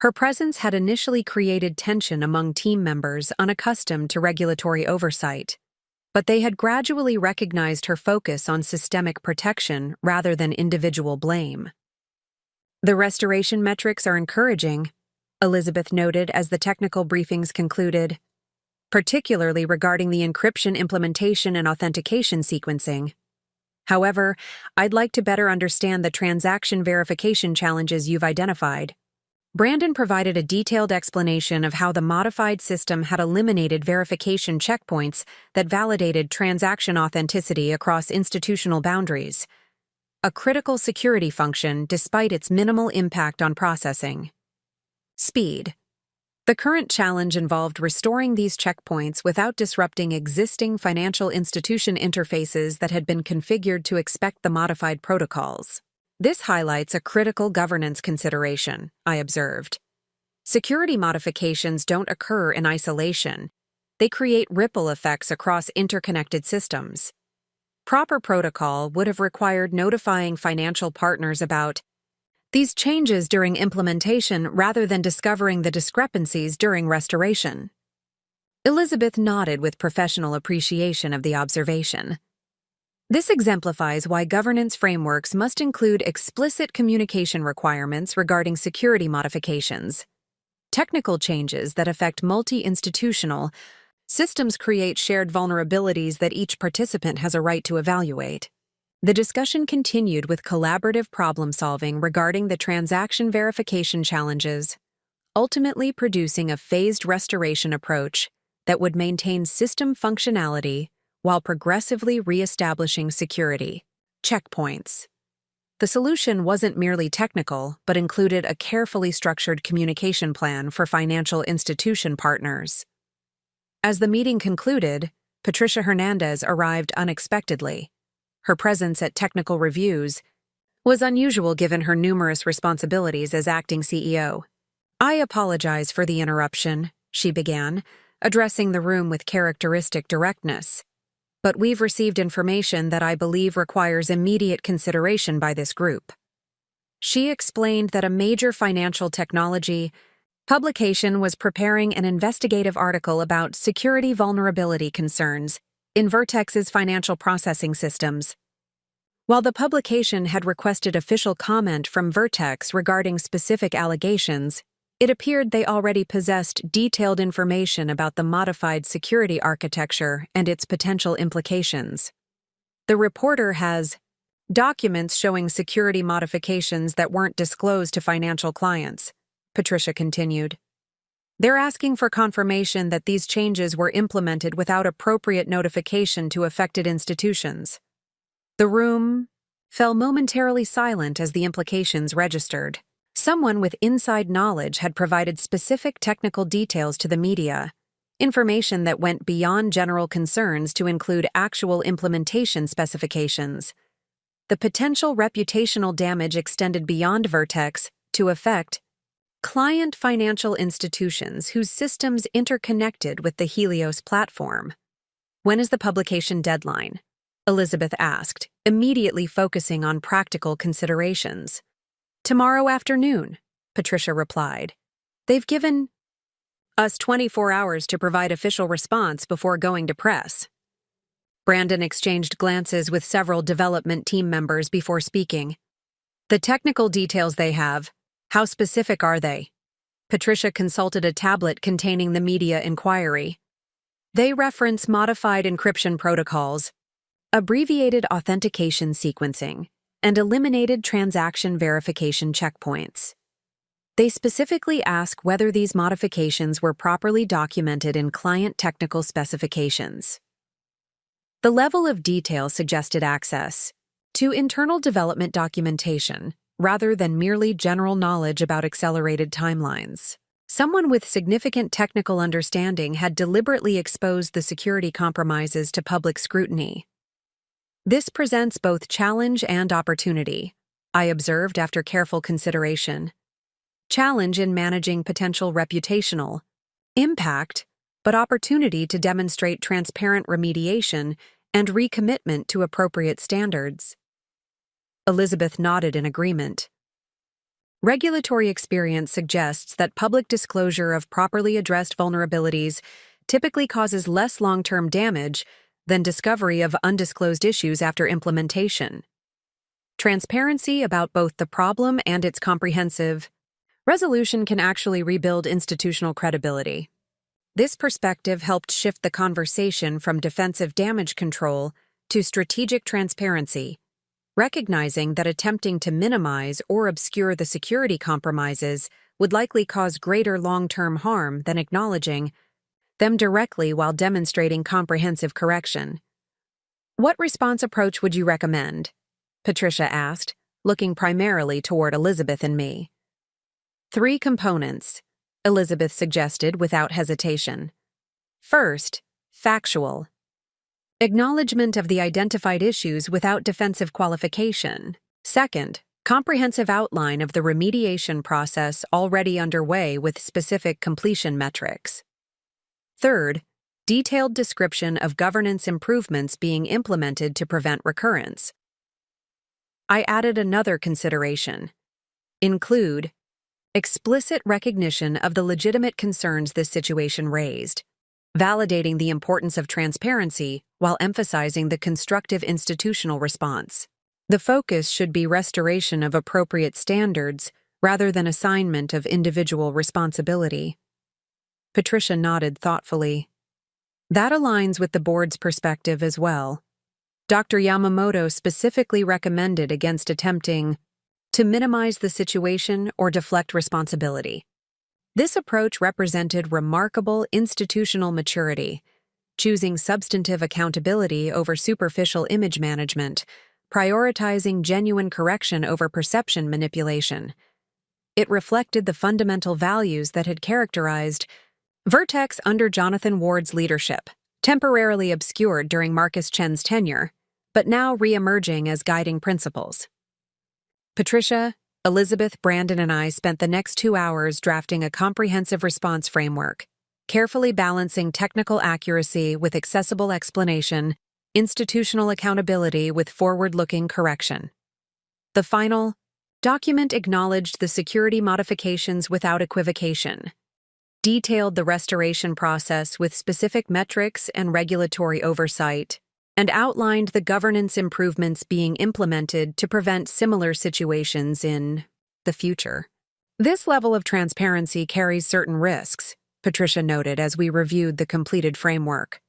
Her presence had initially created tension among team members unaccustomed to regulatory oversight, but they had gradually recognized her focus on systemic protection rather than individual blame. "The restoration metrics are encouraging," Elizabeth noted as the technical briefings concluded, "particularly regarding the encryption implementation and authentication sequencing. However, I'd like to better understand the transaction verification challenges you've identified." Brandon provided a detailed explanation of how the modified system had eliminated verification checkpoints that validated transaction authenticity across institutional boundaries, a critical security function despite its minimal impact on processing. Speed. The current challenge involved restoring these checkpoints without disrupting existing financial institution interfaces that had been configured to expect the modified protocols. "This highlights a critical governance consideration," I observed. "Security modifications don't occur in isolation. They create ripple effects across interconnected systems. Proper protocol would have required notifying financial partners about these changes during implementation rather than discovering the discrepancies during restoration." Elizabeth nodded with professional appreciation of the observation. "This exemplifies why governance frameworks must include explicit communication requirements regarding security modifications. Technical changes that affect multi-institutional systems create shared vulnerabilities that each participant has a right to evaluate." The discussion continued with collaborative problem-solving regarding the transaction verification challenges, ultimately producing a phased restoration approach that would maintain system functionality while progressively re-establishing security checkpoints. The solution wasn't merely technical, but included a carefully structured communication plan for financial institution partners. As the meeting concluded, Patricia Hernandez arrived unexpectedly. Her presence at technical reviews was unusual given her numerous responsibilities as acting CEO. "I apologize for the interruption," she began, addressing the room with characteristic directness. "But we've received information that I believe requires immediate consideration by this group." She explained that a major financial technology publication was preparing an investigative article about security vulnerability concerns in Vertex's financial processing systems. While the publication had requested official comment from Vertex regarding specific allegations, it appeared they already possessed detailed information about the modified security architecture and its potential implications. The reporter has documents showing security modifications that weren't disclosed to financial clients, Patricia continued. They're asking for confirmation that these changes were implemented without appropriate notification to affected institutions. The room fell momentarily silent as the implications registered. Someone with inside knowledge had provided specific technical details to the media, information that went beyond general concerns to include actual implementation specifications. The potential reputational damage extended beyond Vertex to affect client financial institutions whose systems interconnected with the Helios platform. When is the publication deadline? Elizabeth asked, immediately focusing on practical considerations. Tomorrow afternoon, Patricia replied. They've given us 24 hours to provide official response before going to press. Brandon exchanged glances with several development team members before speaking. The technical details they have, how specific are they? Patricia consulted a tablet containing the media inquiry. They reference modified encryption protocols, abbreviated authentication sequencing, and eliminated transaction verification checkpoints. They specifically ask whether these modifications were properly documented in client technical specifications. The level of detail suggested access to internal development documentation rather than merely general knowledge about accelerated timelines. Someone with significant technical understanding had deliberately exposed the security compromises to public scrutiny. This presents both challenge and opportunity, I observed after careful consideration. Challenge in managing potential reputational impact, but opportunity to demonstrate transparent remediation and recommitment to appropriate standards. Elizabeth nodded in agreement. Regulatory experience suggests that public disclosure of properly addressed vulnerabilities typically causes less long-term damage than discovery of undisclosed issues after implementation. Transparency about both the problem and its comprehensive resolution can actually rebuild institutional credibility. This perspective helped shift the conversation from defensive damage control to strategic transparency, recognizing that attempting to minimize or obscure the security compromises would likely cause greater long-term harm than acknowledging them directly while demonstrating comprehensive correction. What response approach would you recommend? Patricia asked, looking primarily toward Elizabeth and me. 3 components, Elizabeth suggested without hesitation. First, factual. Acknowledgement of the identified issues without defensive qualification. Second, comprehensive outline of the remediation process already underway with specific completion metrics. Third, detailed description of governance improvements being implemented to prevent recurrence. I added another consideration. Include explicit recognition of the legitimate concerns this situation raised, validating the importance of transparency while emphasizing the constructive institutional response. The focus should be restoration of appropriate standards rather than assignment of individual responsibility. Patricia nodded thoughtfully. That aligns with the board's perspective as well. Dr. Yamamoto specifically recommended against attempting to minimize the situation or deflect responsibility. This approach represented remarkable institutional maturity, choosing substantive accountability over superficial image management, prioritizing genuine correction over perception manipulation. It reflected the fundamental values that had characterized Vertex under Jonathan Ward's leadership, temporarily obscured during Marcus Chen's tenure, but now re-emerging as guiding principles. Patricia, Elizabeth, Brandon, and I spent the next 2 hours drafting a comprehensive response framework, carefully balancing technical accuracy with accessible explanation, institutional accountability with forward-looking correction. The final document acknowledged the security modifications without equivocation, detailed the restoration process with specific metrics and regulatory oversight, and outlined the governance improvements being implemented to prevent similar situations in the future. This level of transparency carries certain risks, Patricia noted as we reviewed the completed framework.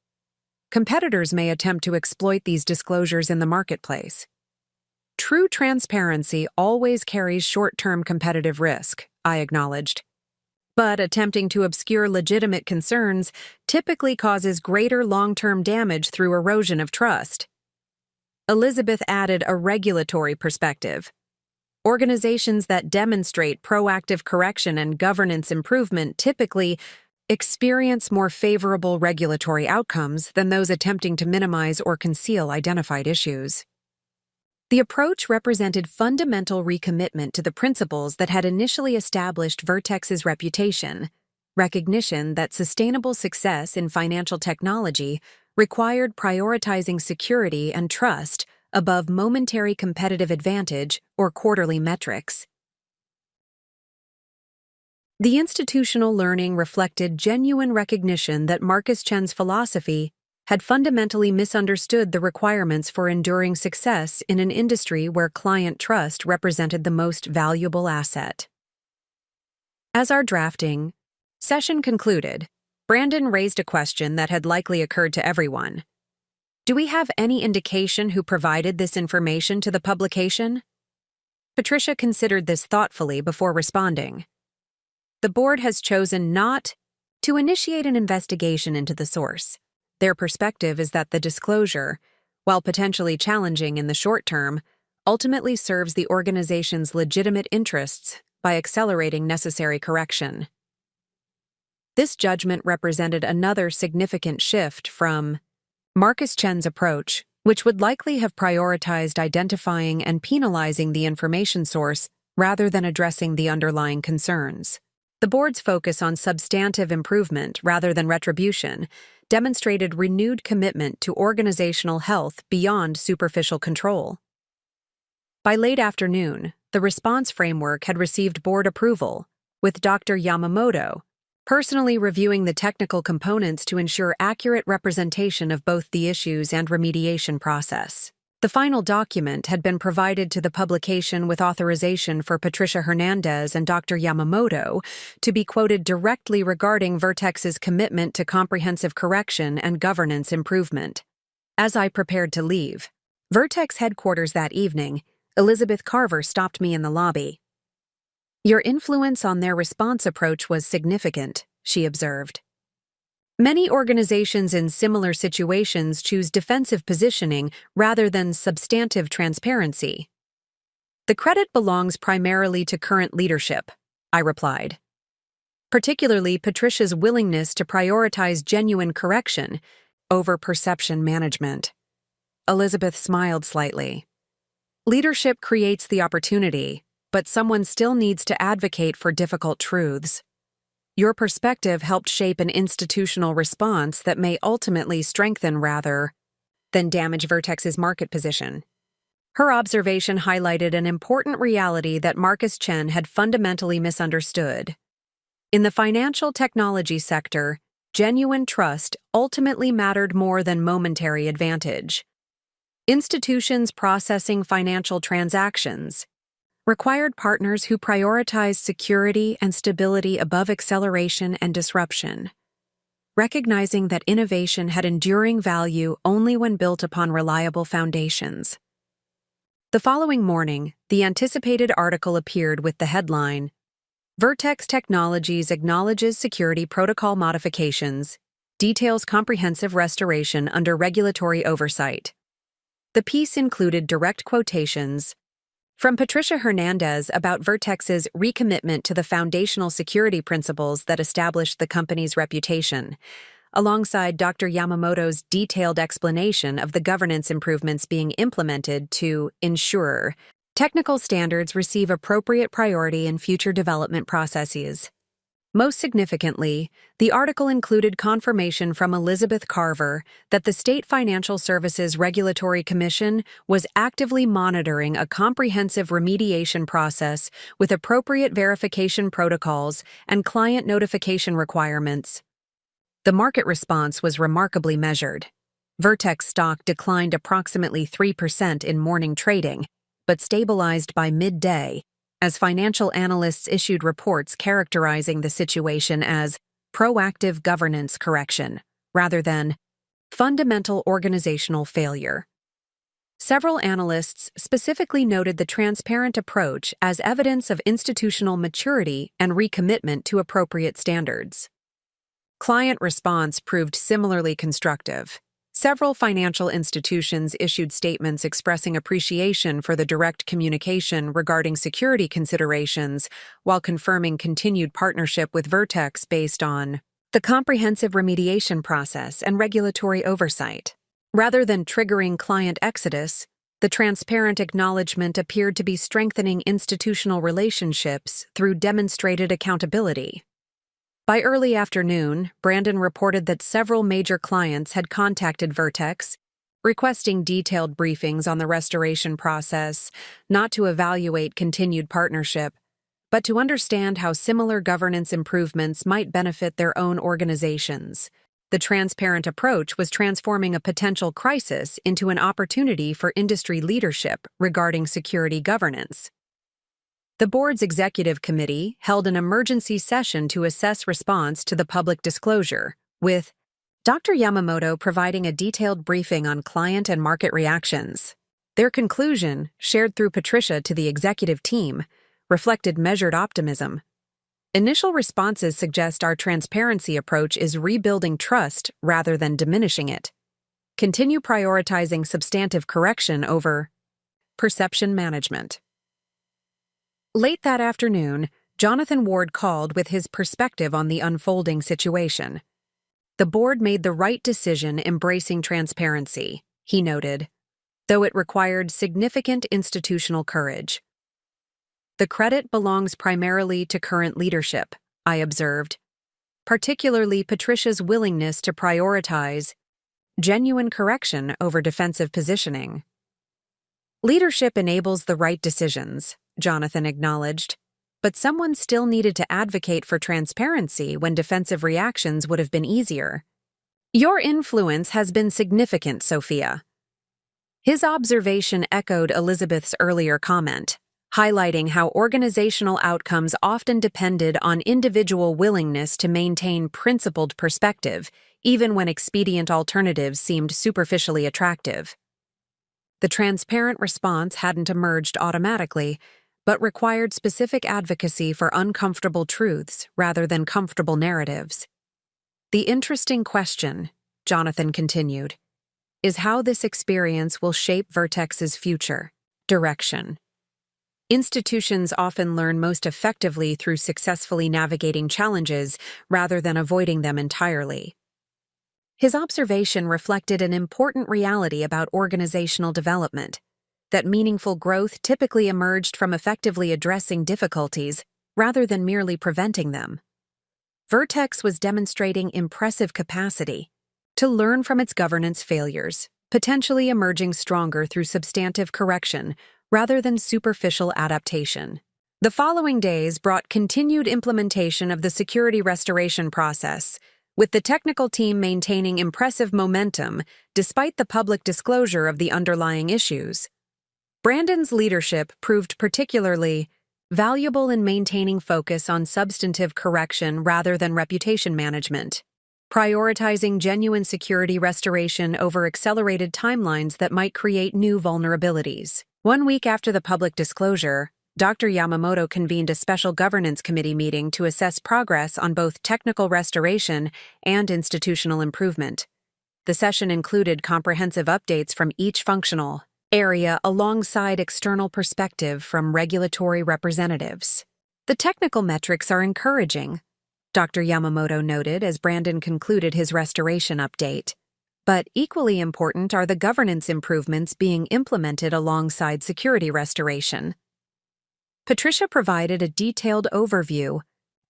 Competitors may attempt to exploit these disclosures in the marketplace. True transparency always carries short-term competitive risk, I acknowledged. But attempting to obscure legitimate concerns typically causes greater long-term damage through erosion of trust. Elizabeth added a regulatory perspective. Organizations that demonstrate proactive correction and governance improvement typically experience more favorable regulatory outcomes than those attempting to minimize or conceal identified issues. The approach represented fundamental recommitment to the principles that had initially established Vertex's reputation, recognition that sustainable success in financial technology required prioritizing security and trust above momentary competitive advantage or quarterly metrics. The institutional learning reflected genuine recognition that Marcus Chen's philosophy had fundamentally misunderstood the requirements for enduring success in an industry where client trust represented the most valuable asset. As our drafting session concluded, Brandon raised a question that had likely occurred to everyone. Do we have any indication who provided this information to the publication? Patricia considered this thoughtfully before responding. The board has chosen not to initiate an investigation into the source. Their perspective is that the disclosure, while potentially challenging in the short term, ultimately serves the organization's legitimate interests by accelerating necessary correction. This judgment represented another significant shift from Marcus Chen's approach, which would likely have prioritized identifying and penalizing the information source rather than addressing the underlying concerns. The board's focus on substantive improvement rather than retribution demonstrated renewed commitment to organizational health beyond superficial control. By late afternoon, the response framework had received board approval, with Dr. Yamamoto personally reviewing the technical components to ensure accurate representation of both the issues and remediation process. The final document had been provided to the publication with authorization for Patricia Hernandez and Dr. Yamamoto to be quoted directly regarding Vertex's commitment to comprehensive correction and governance improvement. As I prepared to leave Vertex headquarters that evening, Elizabeth Carver stopped me in the lobby. Your influence on their response approach was significant, she observed. Many organizations in similar situations choose defensive positioning rather than substantive transparency. The credit belongs primarily to current leadership, I replied. Particularly Patricia's willingness to prioritize genuine correction over perception management. Elizabeth smiled slightly. Leadership creates the opportunity, but someone still needs to advocate for difficult truths. Your perspective helped shape an institutional response that may ultimately strengthen rather than damage Vertex's market position. Her observation highlighted an important reality that Marcus Chen had fundamentally misunderstood. In the financial technology sector, genuine trust ultimately mattered more than momentary advantage. Institutions processing financial transactions required partners who prioritized security and stability above acceleration and disruption, recognizing that innovation had enduring value only when built upon reliable foundations. The following morning, the anticipated article appeared with the headline, Vertex Technologies acknowledges security protocol modifications, details comprehensive restoration under regulatory oversight. The piece included direct quotations from Patricia Hernandez about Vertex's recommitment to the foundational security principles that established the company's reputation, alongside Dr. Yamamoto's detailed explanation of the governance improvements being implemented to ensure technical standards receive appropriate priority in future development processes. Most significantly, the article included confirmation from Elizabeth Carver that the State Financial Services Regulatory Commission was actively monitoring a comprehensive remediation process with appropriate verification protocols and client notification requirements. The market response was remarkably measured. Vertex stock declined approximately 3% in morning trading, but stabilized by midday, as financial analysts issued reports characterizing the situation as proactive governance correction, rather than fundamental organizational failure. Several analysts specifically noted the transparent approach as evidence of institutional maturity and recommitment to appropriate standards. Client response proved similarly constructive. Several financial institutions issued statements expressing appreciation for the direct communication regarding security considerations, while confirming continued partnership with Vertex based on the comprehensive remediation process and regulatory oversight. Rather than triggering client exodus, the transparent acknowledgement appeared to be strengthening institutional relationships through demonstrated accountability. By early afternoon, Brandon reported that several major clients had contacted Vertex, requesting detailed briefings on the restoration process, not to evaluate continued partnership, but to understand how similar governance improvements might benefit their own organizations. The transparent approach was transforming a potential crisis into an opportunity for industry leadership regarding security governance. The board's executive committee held an emergency session to assess response to the public disclosure, with Dr. Yamamoto providing a detailed briefing on client and market reactions. Their conclusion, shared through Patricia to the executive team, reflected measured optimism. Initial responses suggest our transparency approach is rebuilding trust rather than diminishing it. Continue prioritizing substantive correction over perception management. Late that afternoon, Jonathan Ward called with his perspective on the unfolding situation. The board made the right decision embracing transparency, he noted, though it required significant institutional courage. The credit belongs primarily to current leadership, I observed, particularly Patricia's willingness to prioritize genuine correction over defensive positioning. Leadership enables the right decisions, Jonathan acknowledged, but someone still needed to advocate for transparency when defensive reactions would have been easier. Your influence has been significant, Sophia. His observation echoed Elizabeth's earlier comment, highlighting how organizational outcomes often depended on individual willingness to maintain principled perspective, even when expedient alternatives seemed superficially attractive. The transparent response hadn't emerged automatically, but required specific advocacy for uncomfortable truths rather than comfortable narratives. The interesting question, Jonathan continued, is how this experience will shape Vertex's future direction. Institutions often learn most effectively through successfully navigating challenges rather than avoiding them entirely. His observation reflected an important reality about organizational development, that meaningful growth typically emerged from effectively addressing difficulties rather than merely preventing them. Vertex was demonstrating impressive capacity to learn from its governance failures, potentially emerging stronger through substantive correction rather than superficial adaptation. The following days brought continued implementation of the security restoration process, with the technical team maintaining impressive momentum despite the public disclosure of the underlying issues. Brandon's leadership proved particularly valuable in maintaining focus on substantive correction rather than reputation management, prioritizing genuine security restoration over accelerated timelines that might create new vulnerabilities. 1 week after the public disclosure, Dr. Yamamoto convened a special governance committee meeting to assess progress on both technical restoration and institutional improvement. The session included comprehensive updates from each functional area alongside external perspective from regulatory representatives. The technical metrics are encouraging, Dr. Yamamoto noted as Brandon concluded his restoration update. But equally important are the governance improvements being implemented alongside security restoration. Patricia provided a detailed overview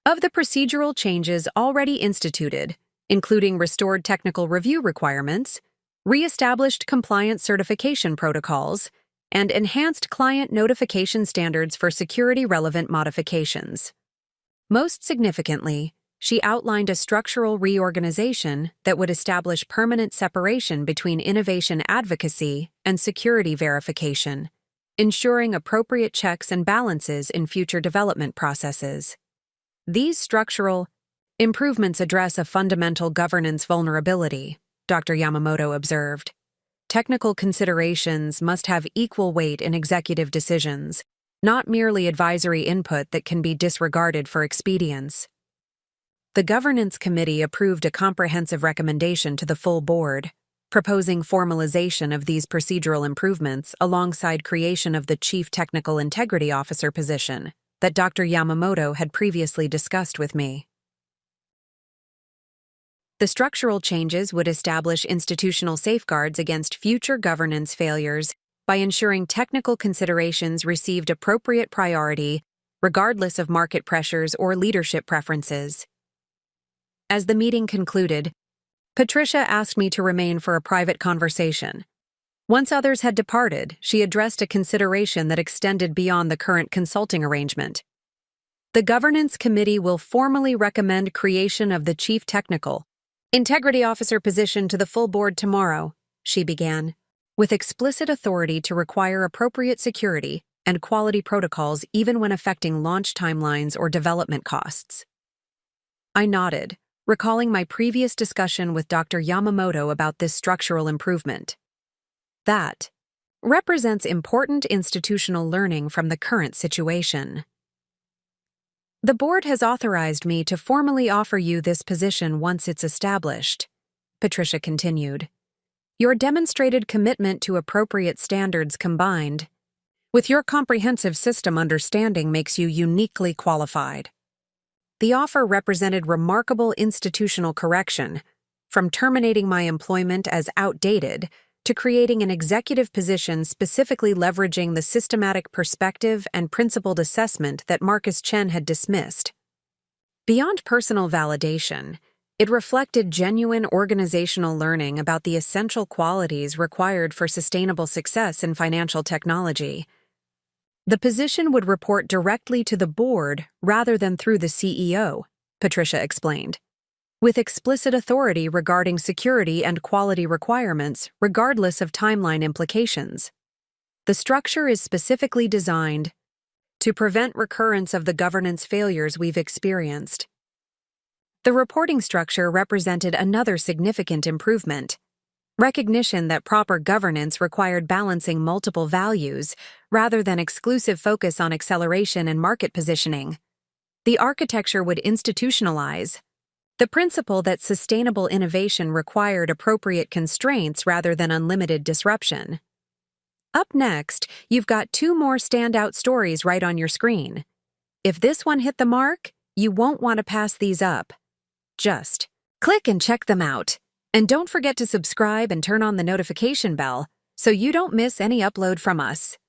of the procedural changes already instituted, including restored technical review requirements, re-established compliance certification protocols, and enhanced client notification standards for security-relevant modifications. Most significantly, She outlined a structural reorganization that would establish permanent separation between innovation advocacy and security verification, ensuring appropriate checks and balances in future development processes. These structural improvements address a fundamental governance vulnerability, Dr. Yamamoto observed. Technical considerations must have equal weight in executive decisions, not merely advisory input that can be disregarded for expedience. The Governance Committee approved a comprehensive recommendation to the full board, proposing formalization of these procedural improvements alongside creation of the Chief Technical Integrity Officer position that Dr. Yamamoto had previously discussed with me. The structural changes would establish institutional safeguards against future governance failures by ensuring technical considerations received appropriate priority, regardless of market pressures or leadership preferences. As the meeting concluded, Patricia asked me to remain for a private conversation. Once others had departed, she addressed a consideration that extended beyond the current consulting arrangement. The Governance Committee will formally recommend creation of the Chief Technical Integrity Officer position to the full board tomorrow, she began, with explicit authority to require appropriate security and quality protocols even when affecting launch timelines or development costs. I nodded, recalling my previous discussion with Dr. Yamamoto about this structural improvement. That represents important institutional learning from the current situation. The board has authorized me to formally offer you this position once it's established, Patricia continued. Your demonstrated commitment to appropriate standards combined with your comprehensive system understanding makes you uniquely qualified. The offer represented remarkable institutional correction, from terminating my employment as outdated to creating an executive position specifically leveraging the systematic perspective and principled assessment that Marcus Chen had dismissed. Beyond personal validation, it reflected genuine organizational learning about the essential qualities required for sustainable success in financial technology. The position would report directly to the board rather than through the CEO, Patricia explained, with explicit authority regarding security and quality requirements regardless of timeline implications. The structure is specifically designed to prevent recurrence of the governance failures we've experienced. The reporting structure represented another significant improvement. Recognition that proper governance required balancing multiple values rather than exclusive focus on acceleration and market positioning. The architecture would institutionalize the principle that sustainable innovation required appropriate constraints rather than unlimited disruption. Up next, you've got two more standout stories right on your screen. If this one hit the mark, you won't want to pass these up. Just click and check them out. And don't forget to subscribe and turn on the notification bell so you don't miss any upload from us.